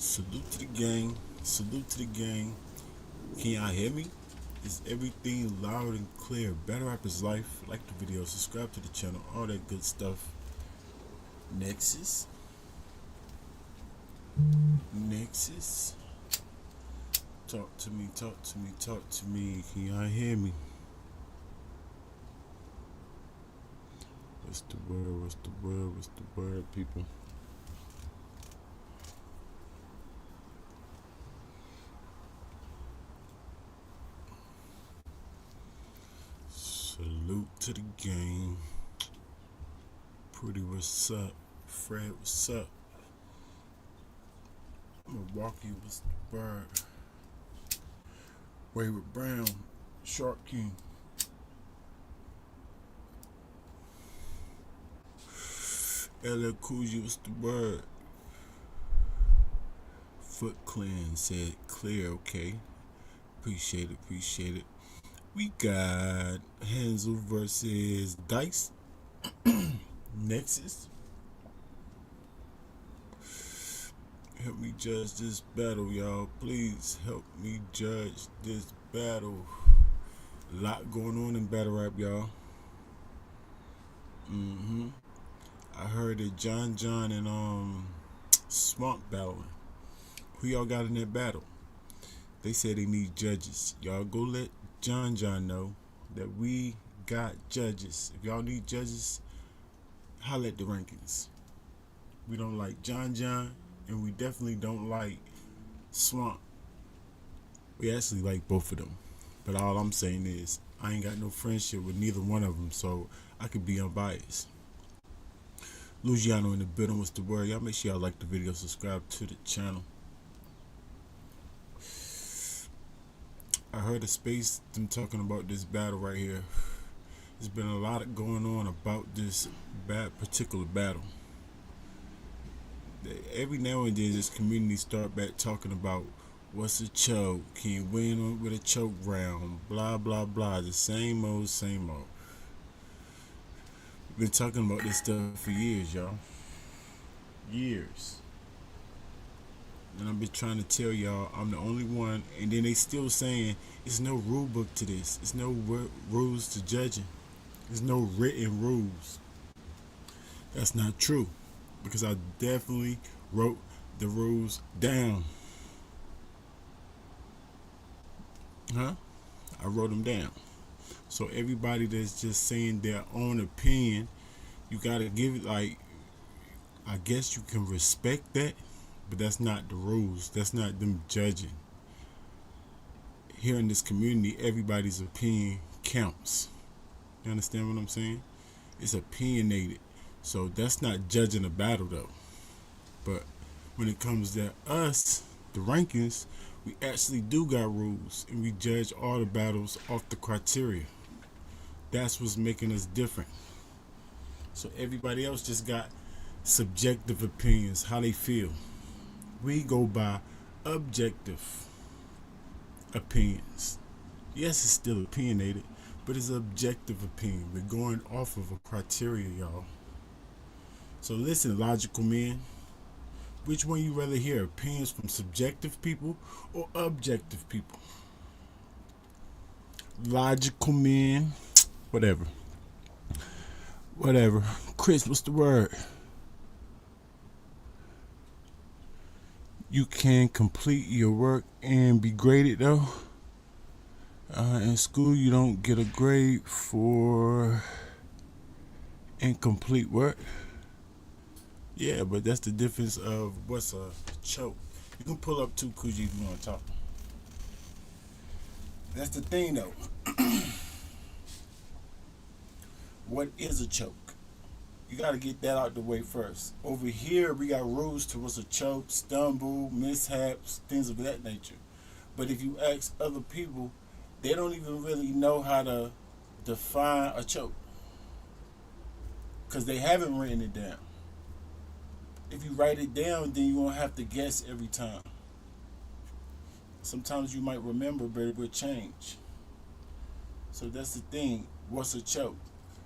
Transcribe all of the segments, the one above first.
Salute to the gang. Salute to the gang. Can y'all hear me? Is everything loud and clear? Better Rappers Life. Like the video, subscribe to the channel, all that good stuff. Nexus. Nexus. Talk to me, talk to me, talk to me. Can y'all hear me? What's the word? What's the word? What's the word, people? Salute to the gang. Pretty, what's up? Fred, what's up? Milwaukee, what's the word? Wayward Brown, Shark King. LL Cool, what's the word? Foot Clan said clear, okay. Appreciate it, appreciate it. We got Hansel versus Dice. Nexus. Help me judge this battle, y'all. Please help me judge this battle. A lot going on in battle rap, y'all. I heard that John and Swamp battling. Who y'all got in that battle? They said they need judges. Y'all go let John know that we got judges. If y'all need judges, holla at the rankings. We don't like John, and we definitely don't like Swamp. We actually like both of them. But all I'm saying is, I ain't got no friendship with neither one of them, so I could be unbiased. Luciano in the building, what's the word? Y'all make sure y'all like the video, subscribe to the channel. I heard a space them talking about this battle right here. There's been a lot going on about this particular battle. Every now and then this community start back talking about what's a choke, can you win with a choke round, blah blah blah, the same old. We've been talking about this stuff for years, y'all. Years. And I've been trying to tell y'all I'm the only one, and then they still saying there's no rule book to this. There's no rules to judging. There's no written rules. That's not true, because I definitely wrote the rules down. I wrote them down. So everybody that's just saying their own opinion, you gotta give it, like, I guess you can respect that, but that's not the rules. That's not them judging. Here in this community, everybody's opinion counts. You understand what I'm saying? It's opinionated. So that's not judging a battle, though. But when it comes to us, the rankings, we actually do got rules, and we judge all the battles off the criteria. That's what's making us different. So everybody else just got subjective opinions, how they feel. We go by objective opinions. Yes, it's still opinionated, but it's an objective opinion. We're going off of a criteria, y'all. So listen, logical men, which one you rather hear, opinions from subjective people or objective people? Logical men, whatever. Chris, what's the word? You can complete your work and be graded, though. In school, you don't get a grade for incomplete work. Yeah, but that's the difference of what's a choke. You can pull up too, Coogee, if you want to talk. That's the thing, though. What is a choke? You got to get that out the way first. Over here, we got rules to what's a choke, stumble, mishaps, things of that nature. But if you ask other people, they don't even really know how to define a choke, because they haven't written it down. If you write it down, then you won't have to guess every time. Sometimes you might remember, but it will change. So that's the thing. What's a choke?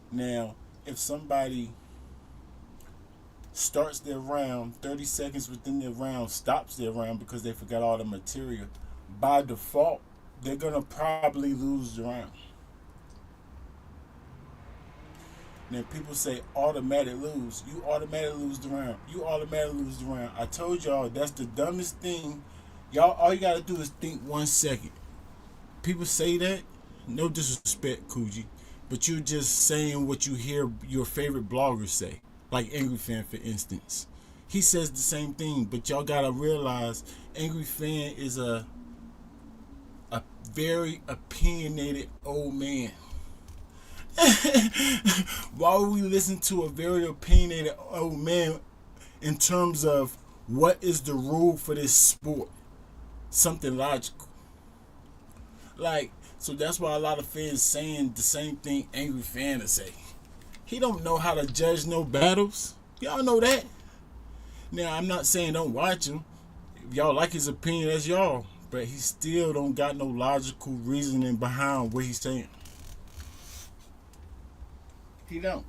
Now, if somebody starts their round, 30 seconds within their round stops their round because they forgot all the material, by default, they're going to probably lose the round. Then people say automatic lose. You automatically lose the round. You automatically lose the round. I told y'all that's the dumbest thing. Y'all, all you gotta do is think 1 second. People say that, no disrespect, Coogee, but you're just saying what you hear your favorite bloggers say. Like Angry Fan, for instance. He says the same thing, but y'all gotta realize Angry Fan is a very opinionated old man. Why would we listen to a very opinionated old man in terms of what is the rule for this sport? Something logical. Like, so that's why a lot of fans saying the same thing Angry Fan to say. He don't know how to judge no battles. Y'all know that. Now, I'm not saying don't watch him. If y'all like his opinion, that's y'all. But he still don't got no logical reasoning behind what he's saying. He don't.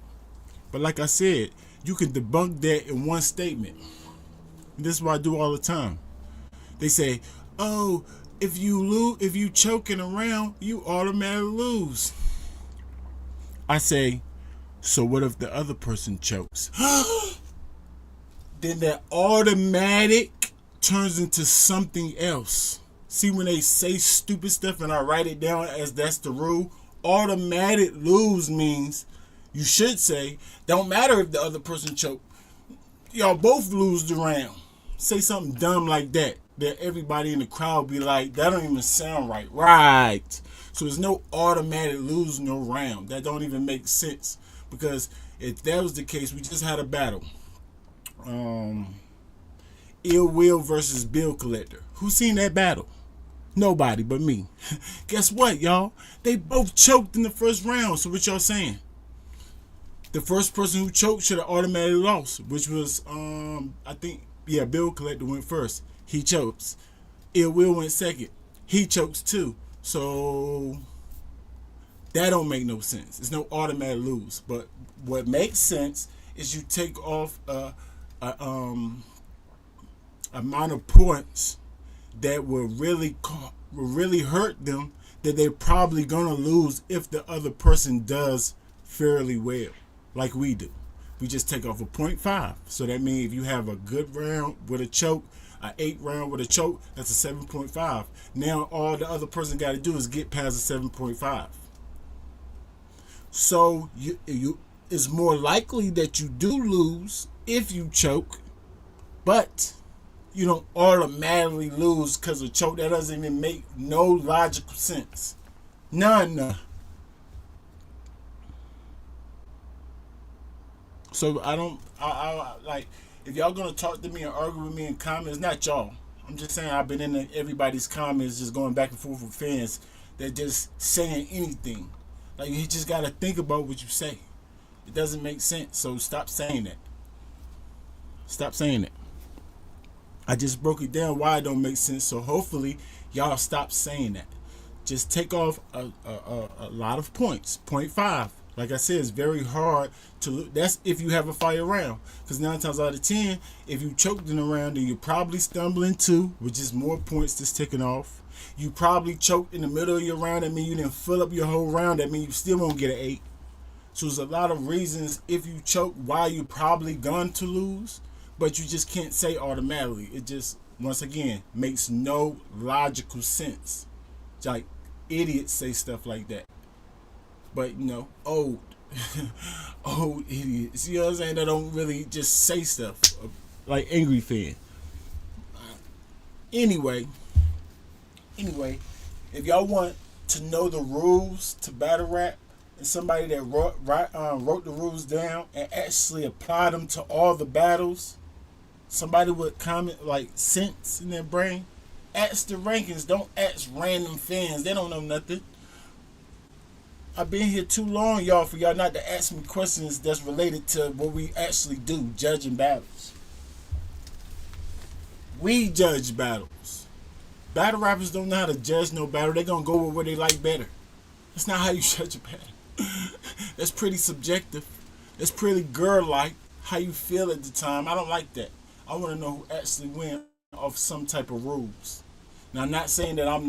But like I said, you can debunk that in one statement. This is what I do all the time. They say, "Oh, if you choking around, you automatically lose." I say, "So what if the other person chokes?" Then that automatic turns into something else. See, when they say stupid stuff and I write it down as that's the rule, automatic lose means you should say, don't matter if the other person choked. Y'all both lose the round. Say something dumb like that everybody in the crowd be like, that don't even sound right. Right. So there's no automatic lose no round. That don't even make sense. Because if that was the case, we just had a battle. Ill Will versus Bill Collector. Who seen that battle? Nobody but me. Guess what, y'all? They both choked in the first round. So what y'all saying? The first person who choked should have automatically lost, which was, I think, Bill Collector went first. He chokes. Ill Will went second. He chokes too. So that don't make no sense. It's no automatic lose. But what makes sense is you take off a amount of points that will really hurt them, that they're probably gonna lose if the other person does fairly well, like we do. We just take off a 0.5. So that means if you have a good round with a choke, an 8 round with a choke, that's a 7.5. Now all the other person got to do is get past the 7.5. So you it's more likely that you do lose if you choke, but you don't automatically lose because of choke. That doesn't even make no logical sense. None. So I like, if y'all gonna talk to me and argue with me in comments, not y'all. I'm just saying I've been in everybody's comments just going back and forth with fans that just saying anything. Like, you just gotta think about what you say. It doesn't make sense. So stop saying that. Stop saying it. I just broke it down why it don't make sense. So hopefully y'all stop saying that. Just take off a lot of points. 0.5. Like I said, it's very hard to look. That's if you have a fire round. Because 9 times out of 10, if you choked in a round, then you're probably stumbling too, which is more points that's taken off. You probably choked in the middle of your round. That means you didn't fill up your whole round. That means you still won't get an 8. So there's a lot of reasons if you choke why you're probably going to lose. But you just can't say automatically. It just, once again, makes no logical sense. It's like idiots say stuff like that. But, old idiots, you know what I'm saying, that don't really just say stuff like Angry Fan. Anyway, if y'all want to know the rules to battle rap, and somebody that wrote the rules down and actually applied them to all the battles, somebody with comment like sense in their brain, ask the rankings. Don't ask random fans. They don't know nothing. I've been here too long, y'all, for y'all not to ask me questions that's related to what we actually do, judging battles. We judge battles. Battle rappers don't know how to judge no battle. They're going to go with what they like better. That's not how you judge a battle. That's pretty subjective. That's pretty girl-like. how you feel at the time. I don't like that. I want to know who actually went off some type of rules. Now, I'm not saying that I'm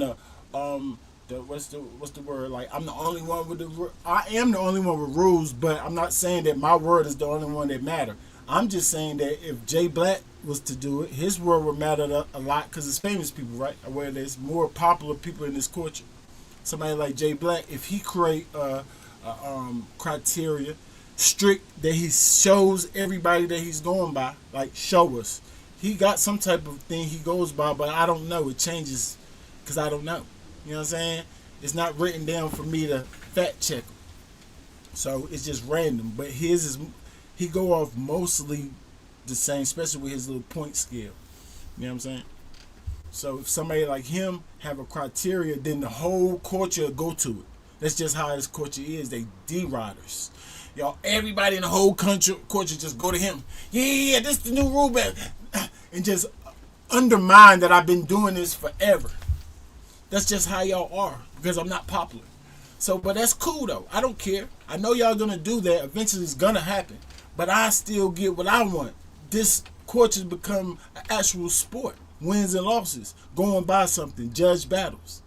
what's the word? Like, I'm the only one with I am the only one with rules, but I'm not saying that my word is the only one that matter. I'm just saying that if Jay Black was to do it, his word would matter a lot because it's famous people, right? Where there's more popular people in this culture. Somebody like Jay Black, if he create criteria strict that he shows everybody that he's going by, like show us. He got some type of thing he goes by, but I don't know. It changes because I don't know. You know what I'm saying? It's not written down for me to fact check him. So it's just random. But his is, he go off mostly the same, especially with his little point scale. You know what I'm saying? So if somebody like him have a criteria, then the whole culture go to it. That's just how this culture is. They D-riders. Y'all, everybody in the whole culture just go to him. Yeah, this is the new rule book. And just undermine that I've been doing this forever. That's just how y'all are. Because I'm not popular. So, but that's cool though. I don't care. I know y'all gonna do that. Eventually it's gonna happen. But I still get what I want. This culture become an actual sport. Wins and losses. Going by something. Judge battles.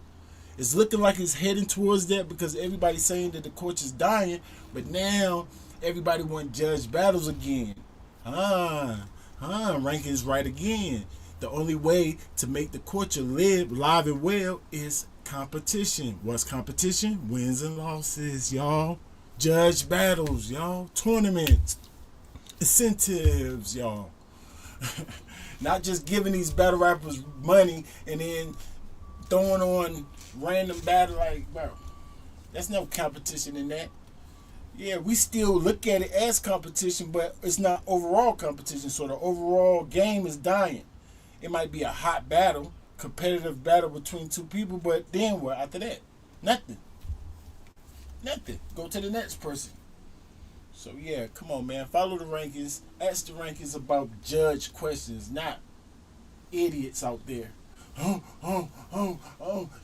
It's looking like it's heading towards that because everybody's saying that the culture is dying. But now everybody want judge battles again. Rankings right again. The only way to make the culture live live and well is competition. What's competition? Wins and losses, y'all. Judge battles, y'all. Tournaments. Incentives, y'all. Not just giving these battle rappers money and then throwing on random battle like, bro. There's no competition in that. Yeah, we still look at it as competition, but it's not overall competition. So the overall game is dying. It might be a hot battle, competitive battle between two people, but then what after that? Nothing. Nothing. Go to the next person. So yeah, come on, man. Follow the rankings. Ask the rankings about judge questions, not idiots out there.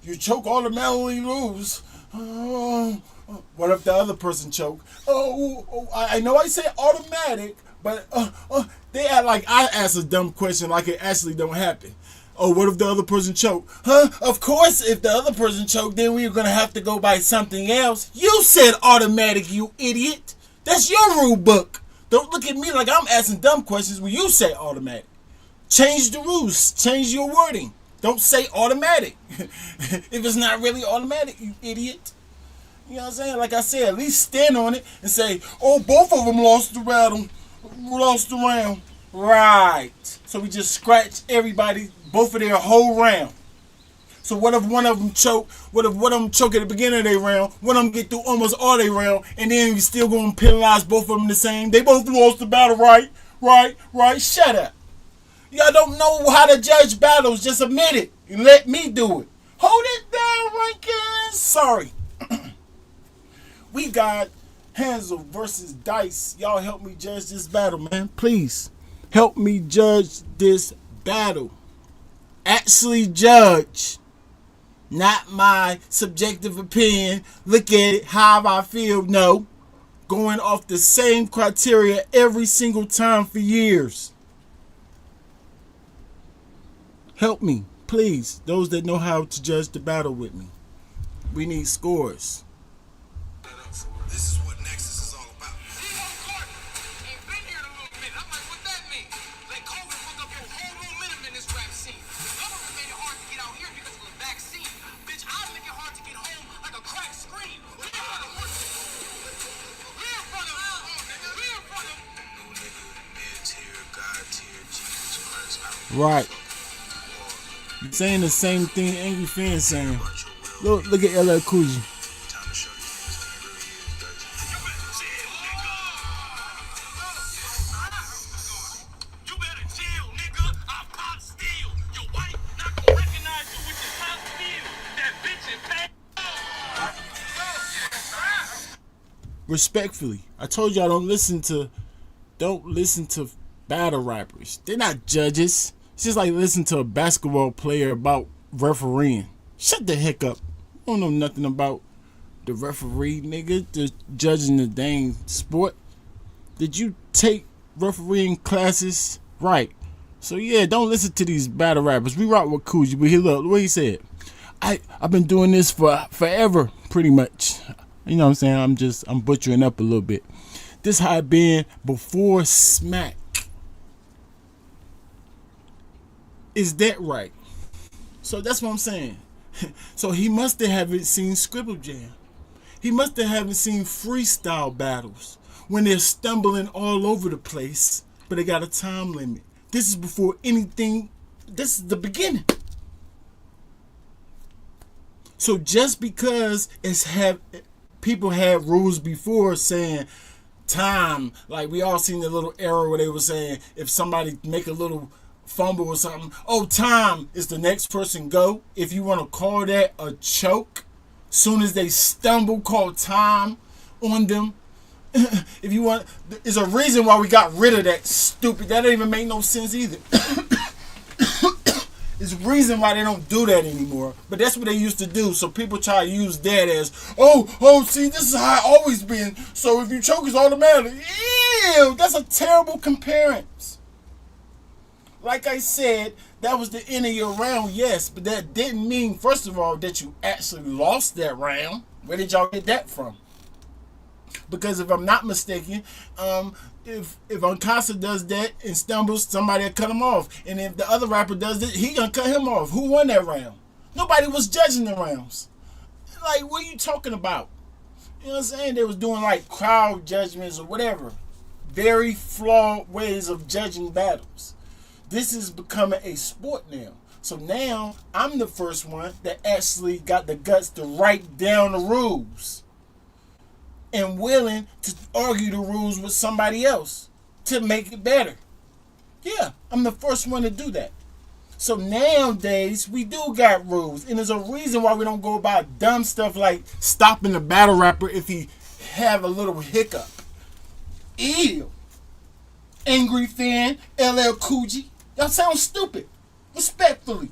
You choke automatically lose. What if the other person choke? I know I say automatic, but they act like I ask a dumb question like it actually don't happen. Oh, what if the other person choke? Of course, if the other person choke, then we're gonna have to go by something else. You said automatic, you idiot. That's your rule book. Don't look at me like I'm asking dumb questions when you say automatic. Change the rules. Change your wording. Don't say automatic. If it's not really automatic, you idiot. You know what I'm saying? Like I said, at least stand on it and say, oh, both of them lost the round. Right. So we just scratch everybody, both of their whole round. So what if one of them choke? What if one of them choke at the beginning of their round? One of them get through almost all their round, and then you still going to penalize both of them the same? They both lost the battle, right? Right. Shut up. Y'all don't know how to judge battles. Just admit it and let me do it. Hold it down, Rankins. Sorry. We got Hansel versus Dice. Y'all help me judge this battle, man. Please. Help me judge this battle. Actually judge. Not my subjective opinion. Look at it, how I feel. No. Going off the same criteria every single time for years. Help me, please. Those that know how to judge the battle with me. We need scores. This is what Nexus is all about. Ain't been here in a little bit. I'm like, what that mean? Like COVID fucked up your whole momentum in this rap scene. The government made it hard to get out here because of the vaccine. Bitch, I make it hard to get home like a cracked screen. We in front of No nigga, mid-tier, God-tier, Jesus Christ. Right. You're saying the same thing Angry Fan saying. Look at LL Cool J. Respectfully, I told y'all don't listen to battle rappers. They're not judges. It's just like listen to a basketball player about refereeing. Shut the heck up. You don't know nothing about the referee, nigga. The judging the dang sport. Did you take refereeing classes, right? So yeah, don't listen to these battle rappers. We rock with Coogee, but here look what he said. I've been doing this for forever, pretty much. You know what I'm saying? I'm butchering up a little bit. This how it been before Smack. Is that right? So that's what I'm saying. So he must have haven't seen Scribble Jam. He must have haven't seen freestyle battles when they're stumbling all over the place, but they got a time limit. This is before anything. This is the beginning. So just because people had rules before saying time, like we all seen the little era where they were saying if somebody make a little fumble or something, oh, time is the next person go. If you want to call that a choke, soon as they stumble, call time on them. If you want, there's a reason why we got rid of that stupid. That don't even make no sense either. There's a reason why they don't do that anymore. But that's what they used to do. So people try to use that as, see, this is how it always been. So if you choke, it's automatic. Ew, that's a terrible comparison. Like I said, that was the end of your round, yes. But that didn't mean, first of all, that you actually lost that round. Where did y'all get that from? Because if I'm not mistaken, if Uncasa does that and stumbles, somebody will cut him off. And if the other rapper does it, he gonna cut him off. Who won that round? Nobody was judging the rounds. Like, what are you talking about? You know what I'm saying? They was doing like crowd judgments or whatever. Very flawed ways of judging battles. This is becoming a sport now. So now I'm the first one that actually got the guts to write down the rules. And willing to argue the rules with somebody else to make it better. Yeah, I'm the first one to do that. So nowadays, we do got rules. And there's a reason why we don't go about dumb stuff like stopping the battle rapper if he have a little hiccup. Ew. Angry Fan, LL Coogee. Y'all sound stupid. Respectfully.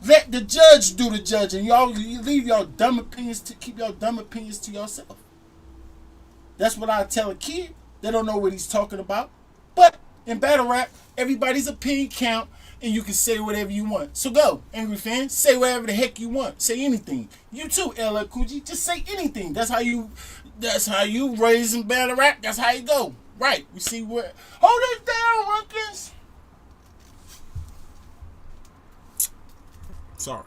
Let the judge do the judging. Y'all leave y'all dumb opinions to keep y'all dumb opinions to yourself. That's what I tell a kid. They don't know what he's talking about. But in battle rap, everybody's opinion count, and you can say whatever you want. So go, Angry Fan. Say whatever the heck you want. Say anything. You too, LL Coogee. Just say anything. That's how you raise in battle rap. That's how you go. Right. We see where. Hold it down, Runkins. Sorry.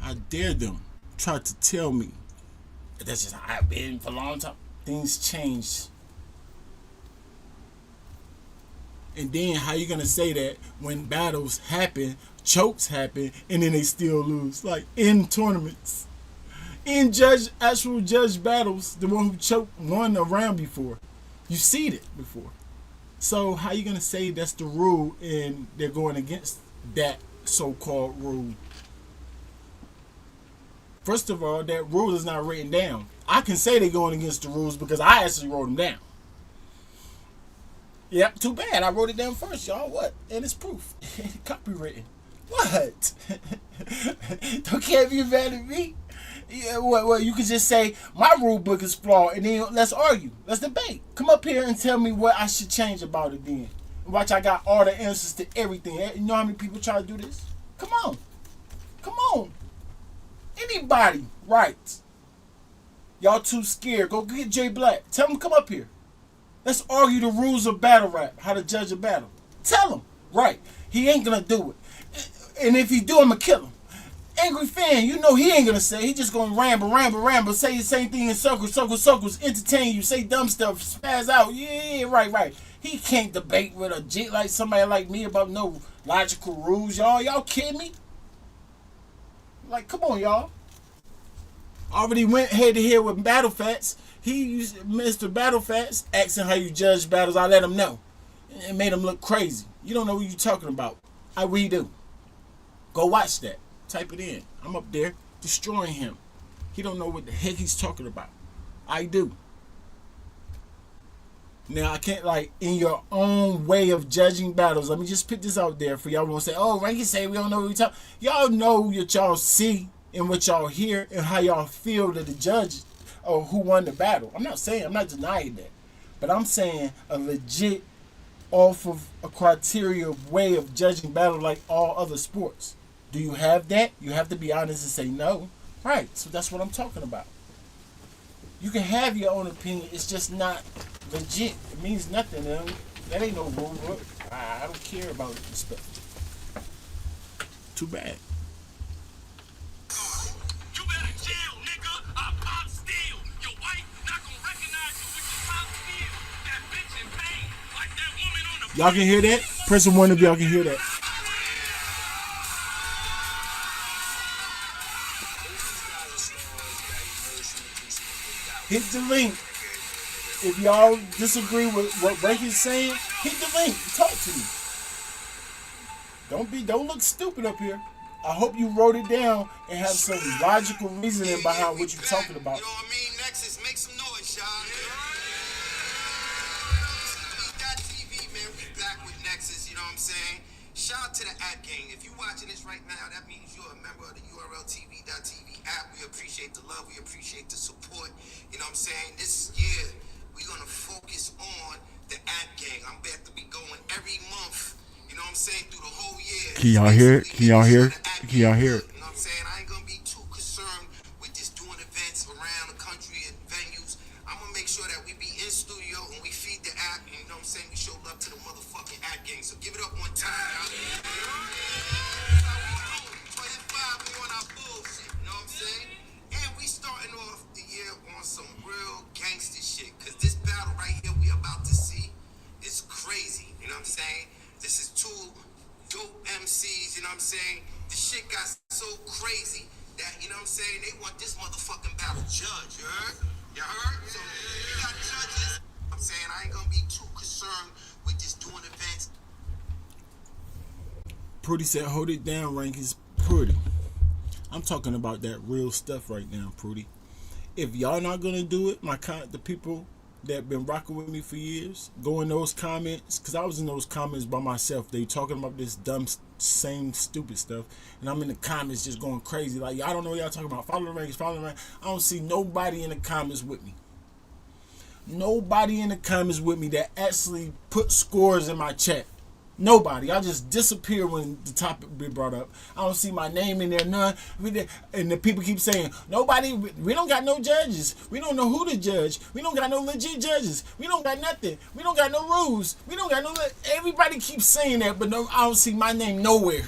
I dare them try to tell me that's just how I've been for a long time. Things change. And then how you gonna say that when battles happen, chokes happen, and then they still lose? Like in tournaments. In actual judge battles, the one who choked won a round before. You seen it before. So how you gonna say that's the rule and they're going against that so-called rule? First of all, that rule is not written down. I can say they're going against the rules because I actually wrote them down. Yep, too bad. I wrote it down first, y'all. What? And it's proof. Copywritten. What? Can't be mad at me. Yeah, well, you can just say my rule book is flawed, and then let's argue. Let's debate. Come up here and tell me what I should change about it then. Watch, I got all the answers to everything. You know how many people try to do this? Come on. Come on. Anybody, right? Y'all too scared. Go get Jay Black. Tell him to come up here. Let's argue the rules of battle rap. How to judge a battle. Tell him. Right. He ain't gonna do it. And if he do, I'm gonna kill him. Angry Fan, you know he ain't gonna say. He just gonna ramble. Say the same thing in circles. Entertain you. Say dumb stuff. Spaz out. Yeah, right. He can't debate with a jit like somebody like me about no logical rules, y'all. Y'all kidding me? Like, come on, y'all. Already went head to head with Battle Fats. He used Mr. Battle Fats asking how you judge battles. I let him know. It made him look crazy. You don't know what you're talking about. I redo. Go watch that. Type it in. I'm up there destroying him. He don't know what the heck he's talking about. I do. Now, I can't, like, in your own way of judging battles, let me just put this out there for y'all won't say, oh, Ranky say we don't know what we talking. Y'all know what y'all see. in what y'all hear and how y'all feel to the judge or who won the battle. I'm not denying that. But I'm saying a legit off of a criteria way of judging battle like all other sports. Do you have that? You have to be honest and say no. Right, so that's what I'm talking about. You can have your own opinion, it's just not legit. It means nothing. That ain't no rule book. I don't care about this stuff. Too bad. You better chill, nigga. I pop steel. Your wife not gonna recognize you with your pop steel. That bitch in pain, like that woman on the. Y'all can hear that? Press one if y'all can hear that. Hit the link. If y'all disagree with what Ranky's saying, hit the link. Talk to me. Don't look stupid up here. I hope you wrote it down and have some logical reasoning behind what you're talking about. You know what I mean? Nexus, make some noise, y'all. TV, man, we back with Nexus, you know what I'm saying? Shout out to the app gang. If you're watching this right now, that means you're a member of the URLTV.tv app. We appreciate the love. We appreciate the support. You know what I'm saying? This year, we're going to focus on the app gang. I'm about to be going every month, you know what I'm saying, through the whole year. Can y'all hear it? Can y'all hear it? Can y'all hear it? You know what I'm saying? I ain't going to be too concerned with just doing events around the country and venues. I'm going to make sure that we be in studio and we feed the app. And, you know what I'm saying? We show love to the motherfucking app gang. So give it up one time, y'all. 25, we on our bullshit. You know what I'm saying? And we starting off the year on some real gangster shit. Because this battle right here we about to see is crazy. You know what I'm saying? This is two dope MCs. You know what I'm saying? The shit got so crazy that, you know what I'm saying, they want this motherfucking battle judged. You heard? You heard? So we got judges. I'm saying I ain't gonna be too concerned with just doing events. Prudy said, hold it down, Rankins. Prudy. I'm talking about that real stuff right now, Prudy. If y'all not gonna do it, the people that been rocking with me for years, go in those comments, because I was in those comments by myself. They talking about this dumb, same stupid stuff, and I'm in the comments just going crazy. Like, y'all don't know what y'all talking about. Follow the rankings, follow the rankings. I don't see nobody in the comments with me. Nobody in the comments with me that actually put scores in my chat. Nobody. I just disappear when the topic be brought up. I don't see my name in there, none. And the people keep saying, nobody, we don't got no judges. We don't know who to judge. We don't got no legit judges. We don't got nothing. We don't got no rules. We don't got no, everybody keeps saying that, but no, I don't see my name nowhere.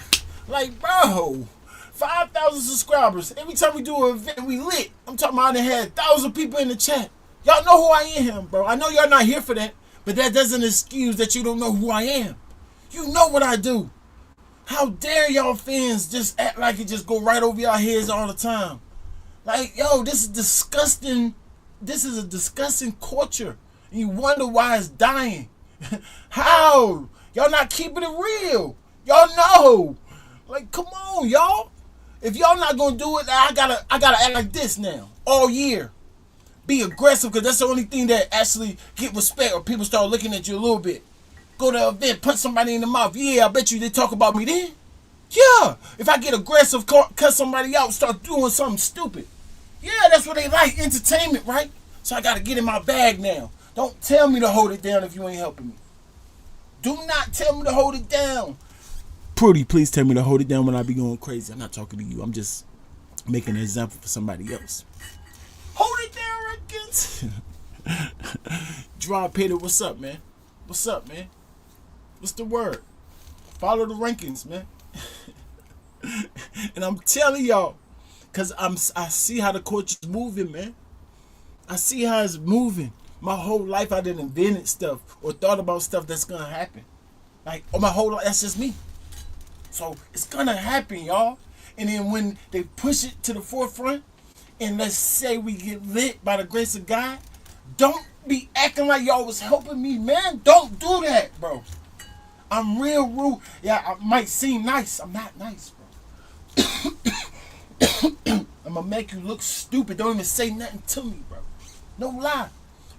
Like, bro, 5,000 subscribers. Every time we do an event, we lit. I'm talking about I done had 1,000 people in the chat. Y'all know who I am, bro. I know y'all not here for that, but that doesn't excuse that you don't know who I am. You know what I do. How dare y'all fans just act like it just go right over y'all heads all the time. Like, yo, this is disgusting. This is a disgusting culture. And you wonder why it's dying. How? Y'all not keeping it real. Y'all know. Like, come on, y'all. If y'all not gonna do it, I gotta act like this now. All year. Be aggressive, because that's the only thing that actually get respect, or people start looking at you a little bit. Go to an event, punch somebody in the mouth. Yeah, I bet you they talk about me then. Yeah. If I get aggressive, cut somebody out, start doing something stupid. Yeah, that's what they like. Entertainment, right? So I got to get in my bag now. Don't tell me to hold it down if you ain't helping me. Do not tell me to hold it down. Prudy, please tell me to hold it down when I be going crazy. I'm not talking to you. I'm just making an example for somebody else. Hold it down, Rickens. Drop Peter, what's up, man? What's up, man? What's the word? Follow the rankings, man. And I'm telling y'all, because I see how the coach is moving, man. I see how it's moving. My whole life I done invented stuff or thought about stuff that's going to happen. Like, my whole life, that's just me. So it's going to happen, y'all. And then when they push it to the forefront, and let's say we get lit by the grace of God, don't be acting like y'all was helping me, man. Don't do that, bro. I'm real rude. Yeah, I might seem nice. I'm not nice, bro. I'm gonna make you look stupid. Don't even say nothing to me, bro. No lie.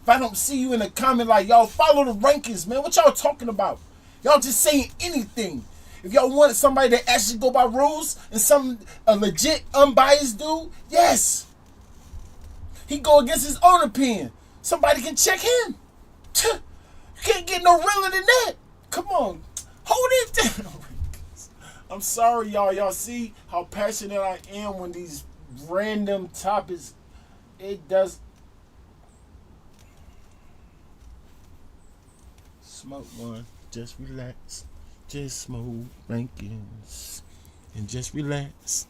If I don't see you in a comment like, y'all follow the rankings, man. What y'all talking about? Y'all just saying anything. If y'all wanted somebody that actually go by rules and a legit unbiased dude, yes. He go against his own opinion. Somebody can check him. You can't get no realer than that. Come on. Hold it down. I'm sorry, y'all. Y'all see how passionate I am when these random topics, it does. Smoke one. Just relax. Just smoke rankings. And just relax.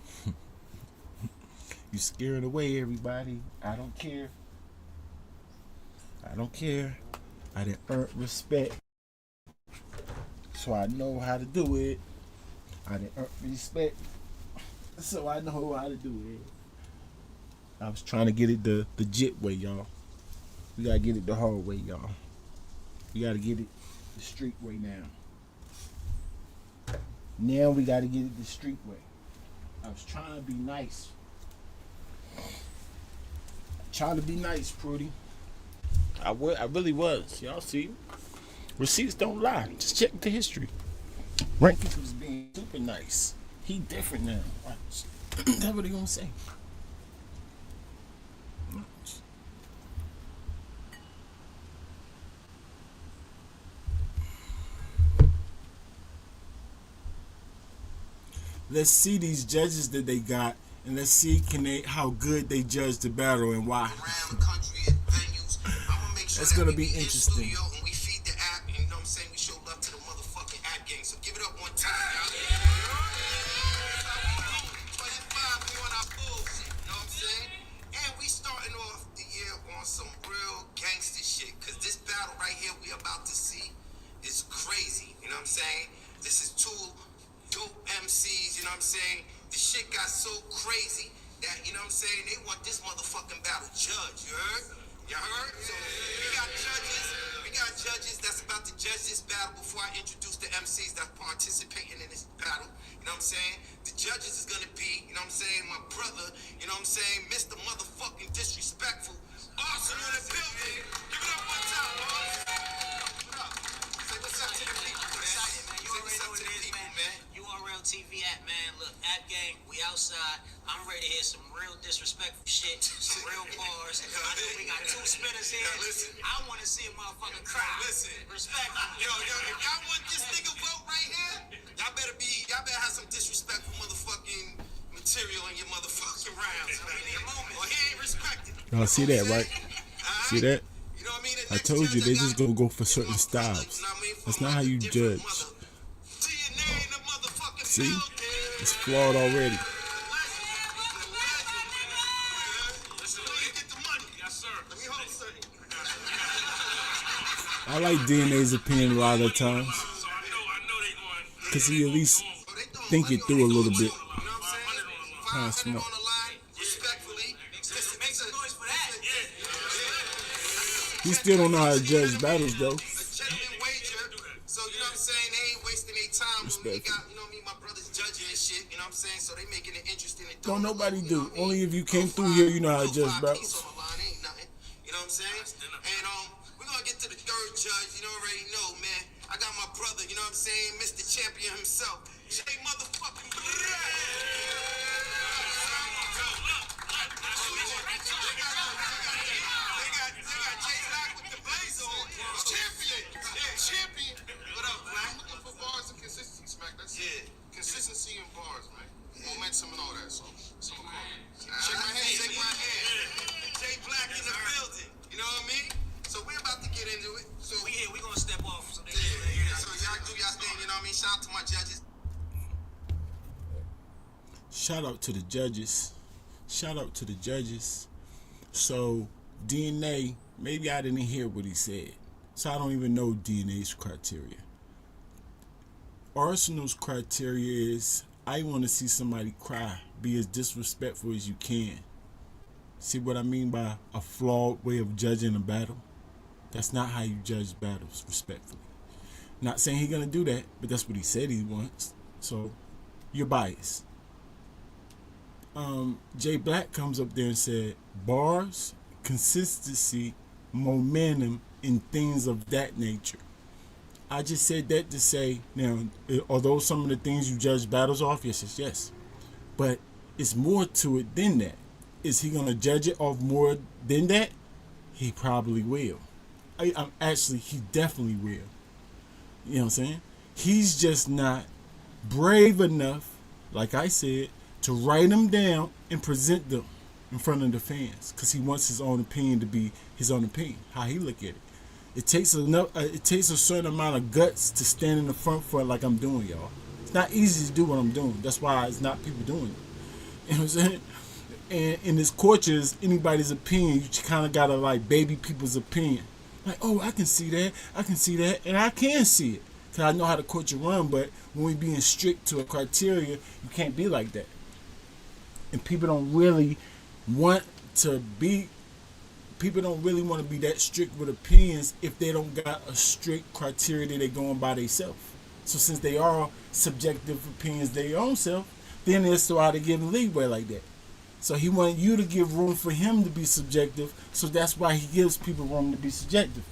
You scaring away everybody. I don't care. I don't care. I didn't earn respect. So I know how to do it. I didn't earn respect. So I know how to do it. I was trying to get it the legit way, y'all. We gotta get it the hard way, y'all. We gotta get it the street way now. Now we gotta get it the street way. I was trying to be nice. Trying to be nice, Prudy. I really was. Y'all see? Receipts don't lie. Just check the history. Rankings was being super nice. He different now. Watch. That's what he gonna say. Watch. Let's see these judges that they got, and let's see how good they judge the battle and why. That's gonna be interesting. And we feed the app, and you know what I'm saying? We show love to the motherfucking app gang. So give it up one time. 25, we on our bullshit, you know what I'm saying? And we starting off the year on some real gangster shit. Cause this battle right here we about to see is crazy. You know what I'm saying? This is two dope MCs, you know what I'm saying? The shit got so crazy that, you know what I'm saying, they want this motherfucking battle judged, you heard? You heard? So we got judges that's about to judge this battle before I introduce the MCs that's participating in this battle. You know what I'm saying? The judges is gonna be, you know what I'm saying, my brother, you know what I'm saying, Mr. Motherfucking Disrespectful. Arsenal in the building. Give it up one time, boys. What up? Say what's up to the people, man. Excited, man. You Say already what's know up what to it the is, people, man. man. URL TV app, man. Look, app gang, we outside. I'm ready to hear some real disrespectful shit, some real bars. I know we got two spinners here. Yo, listen. I want to see a motherfucker cry. Listen. Respectful. Yo, if y'all want this nigga vote right here, y'all better have some disrespectful motherfucking material in your motherfucking rounds. Or he ain't respected. Y'all see that, right? See that? You know what I mean? I told you they just gonna go for certain styles. That's not how you judge. See? It's flawed already. I like DNA's opinion a lot of times. Because he at least think it through a little bit. Kind of smart. He still don't know how to judge battles, though. So, you know what I'm saying? They ain't wasting their time when we got, you know what I mean, my brothers judging and shit, you know what I'm saying? So they making it interesting. Don't nobody do. Only if you came through here, you know how to judge battles. You know what I'm saying? And we're gonna get to the third judge, you already know, man. I got my brother, you know what I'm saying? Mr. Champion himself. Jay motherfucking Champion. What up, man? I'm looking for bars and consistency, Smack. That's it. Consistency in bars, man. Momentum and all that. So shake my hand. Shake my hand. Jay Black in the building. You know what I mean? So we're about to get into it. So We here. We gonna step off. So they so y'all do y'all thing. You know what I mean? Shout out to my judges. Shout out to the judges. Shout out to the judges. So, DNA, maybe I didn't hear what he said. So I don't even know DNA's criteria. Arsenal's criteria is, I want to see somebody cry. Be as disrespectful as you can. See what I mean by a flawed way of judging a battle? That's not how you judge battles, respectfully. Not saying he's going to do that, but that's what he said he wants. So, you're biased. Jay Black comes up there and said, bars, consistency, momentum, and things of that nature. I just said that to say, now, although some of the things you judge battles off, yes. But it's more to it than that. Is he going to judge it off more than that? He probably will. Actually, he definitely will. You know what I'm saying? He's just not brave enough, like I said, to write them down and present them in front of the fans, because he wants his own opinion to be his own opinion, how he look at it. It takes a certain amount of guts to stand in the front for it like I'm doing, y'all. It's not easy to do what I'm doing. That's why it's not people doing it. You know what I'm saying? And in this culture, is anybody's opinion. You kind of gotta like baby people's opinion. Like, oh, I can see that, and I can see it, cause I know how the culture run. But when we being strict to a criteria, you can't be like that. And people don't really want to be that strict with opinions if they don't got a strict criteria that they going by themselves. So since they are subjective opinions their own self, then that's why they give leeway like that. So he wanted you to give room for him to be subjective, so that's why he gives people room to be subjective.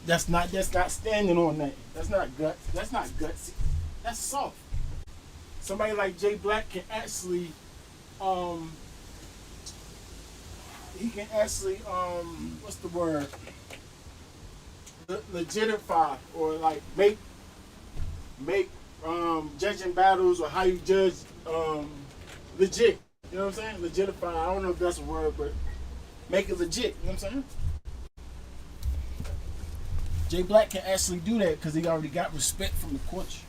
That's not standing on that. That's not guts. That's not gutsy. That's soft. Somebody like Jay Black can actually what's the word? Legitify, or like make judging battles or how you judge legit. You know what I'm saying? Legitify. I don't know if that's a word, but make it legit. You know what I'm saying? Jay Black can actually do that because he already got respect from the coach.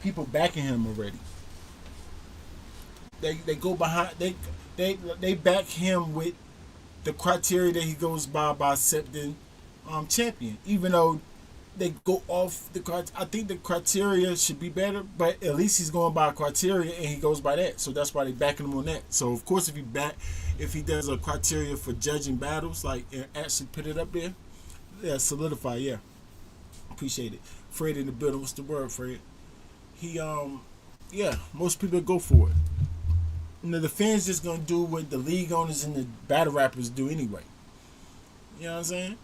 People backing him already. They go behind. They back him with the criteria that he goes by accepting champion. Even though they go off the criteria, I think the criteria should be better, but at least he's going by a criteria and he goes by that. So that's why they backing him on that. So of course, if he does a criteria for judging battles, like, and actually put it up there, yeah, solidify, yeah. Appreciate it. Fred in the building. What's the word, Fred? He yeah, most people go for it. You know, the fans just gonna do what the league owners and the battle rappers do anyway. You know what I'm saying?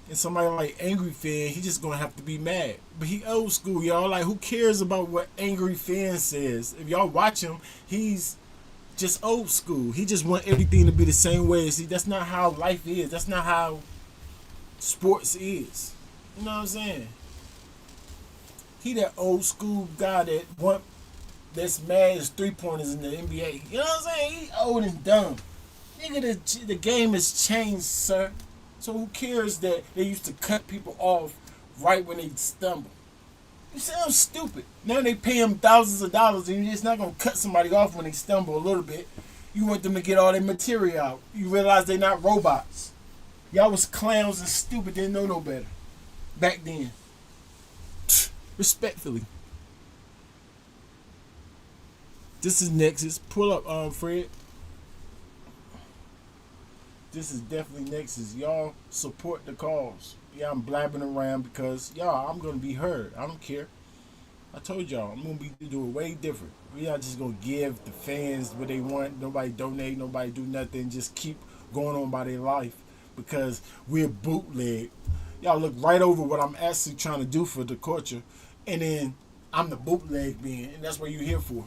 And somebody like Angry Fan, he just gonna have to be mad. But he old school, y'all. Like, who cares about what Angry Fan says? If y'all watch him, he's just old school. He just want everything to be the same way. See, that's not how life is. That's not how sports is. You know what I'm saying? He that old school guy that's mad as 3-pointers in the NBA. You know what I'm saying? He old and dumb. Nigga, the game has changed, sir. So who cares that they used to cut people off right when they stumble? You sound stupid. Now they pay them thousands of dollars and you're just not going to cut somebody off when they stumble a little bit. You want them to get all their material out. You realize they're not robots. Y'all was clowns and stupid, didn't know no better. Back then. Respectfully. This is Nexus. Pull up, Fred. This is definitely Nexus. Y'all support the cause. Yeah, I'm blabbing around because, y'all, I'm going to be heard. I don't care. I told y'all, I'm going to be doing way different. We not just going to give the fans what they want. Nobody donate. Nobody do nothing. Just keep going on by their life because we're bootleg. Y'all look right over what I'm actually trying to do for the culture. And then I'm the bootleg being. And that's what you're here for.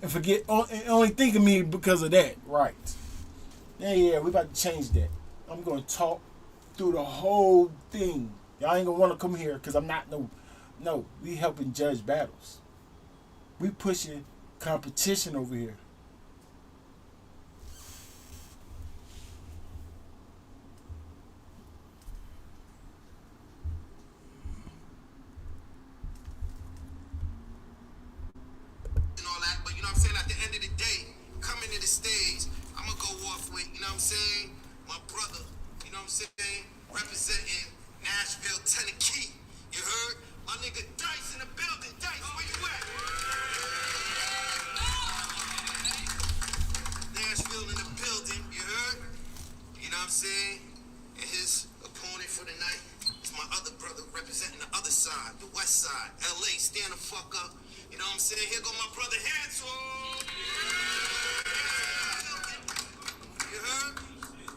And forget, only think of me because of that. Right. Yeah, we about to change that. I'm going to talk through the whole thing. Y'all ain't going to want to come here because I'm not no, we helping judge battles. We pushing competition over here. And all that, but you know what I'm saying? At the end of the day, coming to the stage, I'm going to go off with, you know what I'm saying? My brother, you know what I'm saying? Representing Nashville, Tennessee. You heard? My nigga Dice in the building. Dice, where you at? Nashville in the building. You heard? You know what I'm saying? And his opponent for the night is my other brother representing the other side, the west side. LA, stand the fuck up. You know what I'm saying? Here go my brother Hansel. You heard?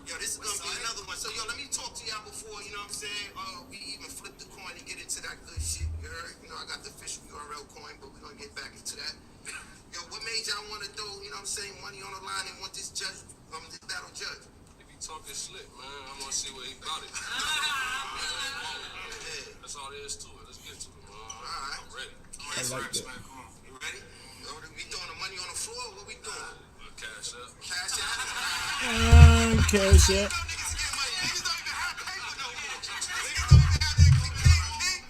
Yo, this is gonna be another one. So, yo, let me talk to y'all. y'all before, you know what I'm saying? We even flip the coin and get into that good shit. You heard? You know, I got the official URL coin, but we're gonna get back into that. Yo, what made y'all want to throw, you know what I'm saying, money on the line and want this judge, this battle judge? If he talking slick, man, I want to see what he about it. Yeah. That's all there is to it. Let's get to it, man. Alright. I'm ready. I like that. Man, come on. You ready? Yo, we throwing the money on the floor? What we doing? Cash up. Cash out? Cash out. Niggas get money. Niggas don't even have paper no more. Niggas don't even have that pink.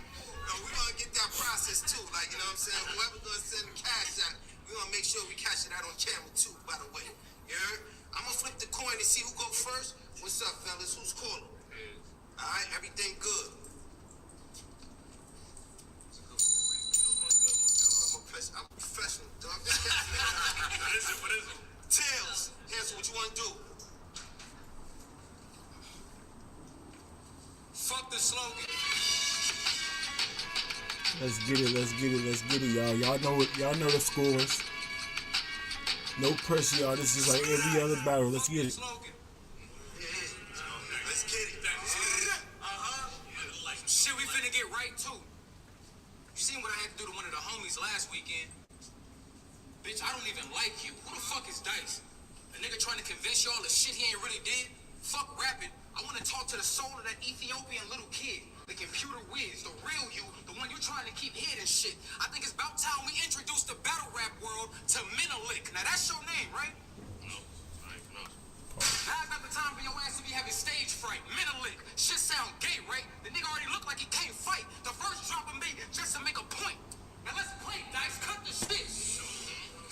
No, we gonna get that process too. Like, you know what I'm saying? Whoever gonna send the cash out, we gonna make sure we cash it out on camera too, by the way. You heard? I'm gonna flip the coin and see who go first. What's up, fellas? Who's calling? Alright, everything good. I'm a professional, dog. What is it? Tails, answer what you want to do. Fuck the slogan. Let's get it, y'all. Y'all know the scores. No pressure, y'all. This is like every other battle. Let's get it. Slogan. Let's get it. Shit, we finna get right too. You seen what I had to do to one of the homies last weekend? Bitch, I don't even like you. Who the fuck is Dice? A nigga trying to convince y'all the shit he ain't really did? Fuck rapping. I want to talk to the soul of that Ethiopian little kid. The computer whiz, the real you, the one you trying to keep hid and shit. I think it's about time we introduce the battle rap world to Menelik. Now that's your name, right? No, I ain't know. Now's not the time for your ass to be having stage fright. Menelik. Shit sound gay, right? The nigga already look like he can't fight. The first drop of me just to make a point. Now let's play, Dice. Cut the shit.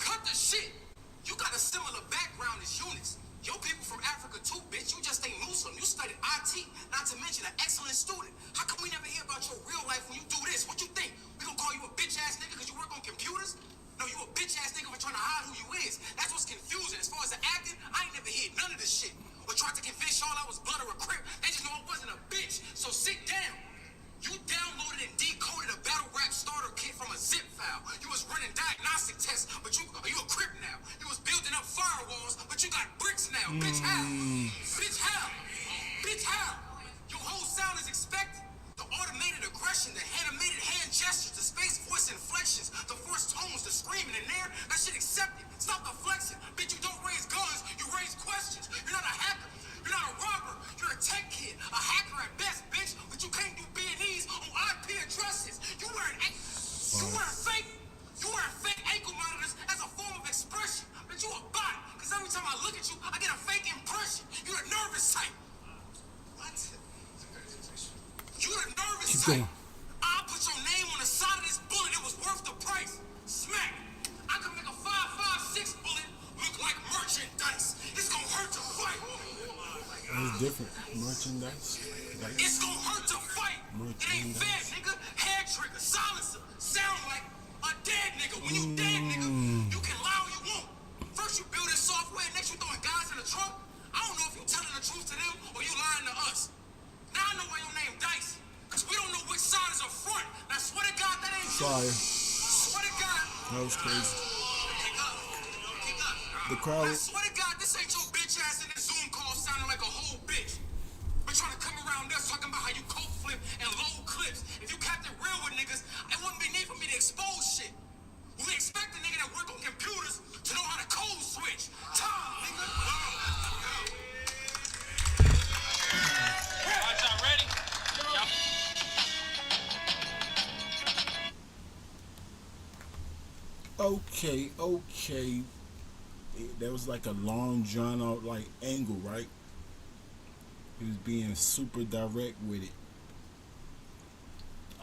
Cut the shit. You got a similar background as Eunice. Your people from Africa too, bitch. You just ain't Muslim. You studied IT, not to mention an excellent student. How come we never hear about your real life when you do this? What you think? We gonna call you a bitch ass nigga because you work on computers? No, you a bitch ass nigga for trying to hide who you is. That's what's confusing. As far as the acting, I ain't never heard none of this shit. Or tried to convince y'all I was blood or a crip. They just know I wasn't a bitch. So sit down. You downloaded and decoded a battle rap starter kit from a zip file. You was running diagnostic tests, but you a crip now. You was building up firewalls, but you got bricks now. Bitch, how? Bitch, how? Bitch, how? Your whole sound is expected. The automated aggression, the animated hand gestures, the space voice inflections, the forced tones, the screaming in there, that shit accepted. Stop the flexing. Bitch, you don't raise guns, you raise questions. You're not a hacker. You're not a robber. You're a tech kid. A hacker at best, bitch. But you can't do B&Es on IP addresses. You wearing fake ankle monitors as a form of expression. But you a bot. Because every time I look at you, I get a fake impression. You're a nervous type. What? You're the nervous type. I'll put your name on the side of this bullet. It was worth the price. Smack. I can make a 5.56 bullet look like merchandise. It's gonna hurt to fight. It's different. Merchandise. It's gonna hurt to fight. It ain't fair, nigga. Hair trigger, silencer. Sound like a dead nigga. When you dead, nigga, you can lie all you want. First you build this software, next you throwing guys in the trunk. I don't know if you telling the truth to them or you lying to us. Now I know why your name Dice. Cause we don't know which side is up front. Now swear to God that ain't Fire. Swear to God. That was crazy. Kick up. The crowd. I swear to God, this ain't your bitch ass in this Zoom call sounding like a whole bitch. But trying to come around us talking about how you coat flip and load clips. If you kept it real with niggas, it wouldn't be need for me to expose shit. We expect a nigga that work on computers to know how to code switch. Time, nigga. Alright, y'all ready? Okay. That was like a long drawn out like angle, right? He was being super direct with it.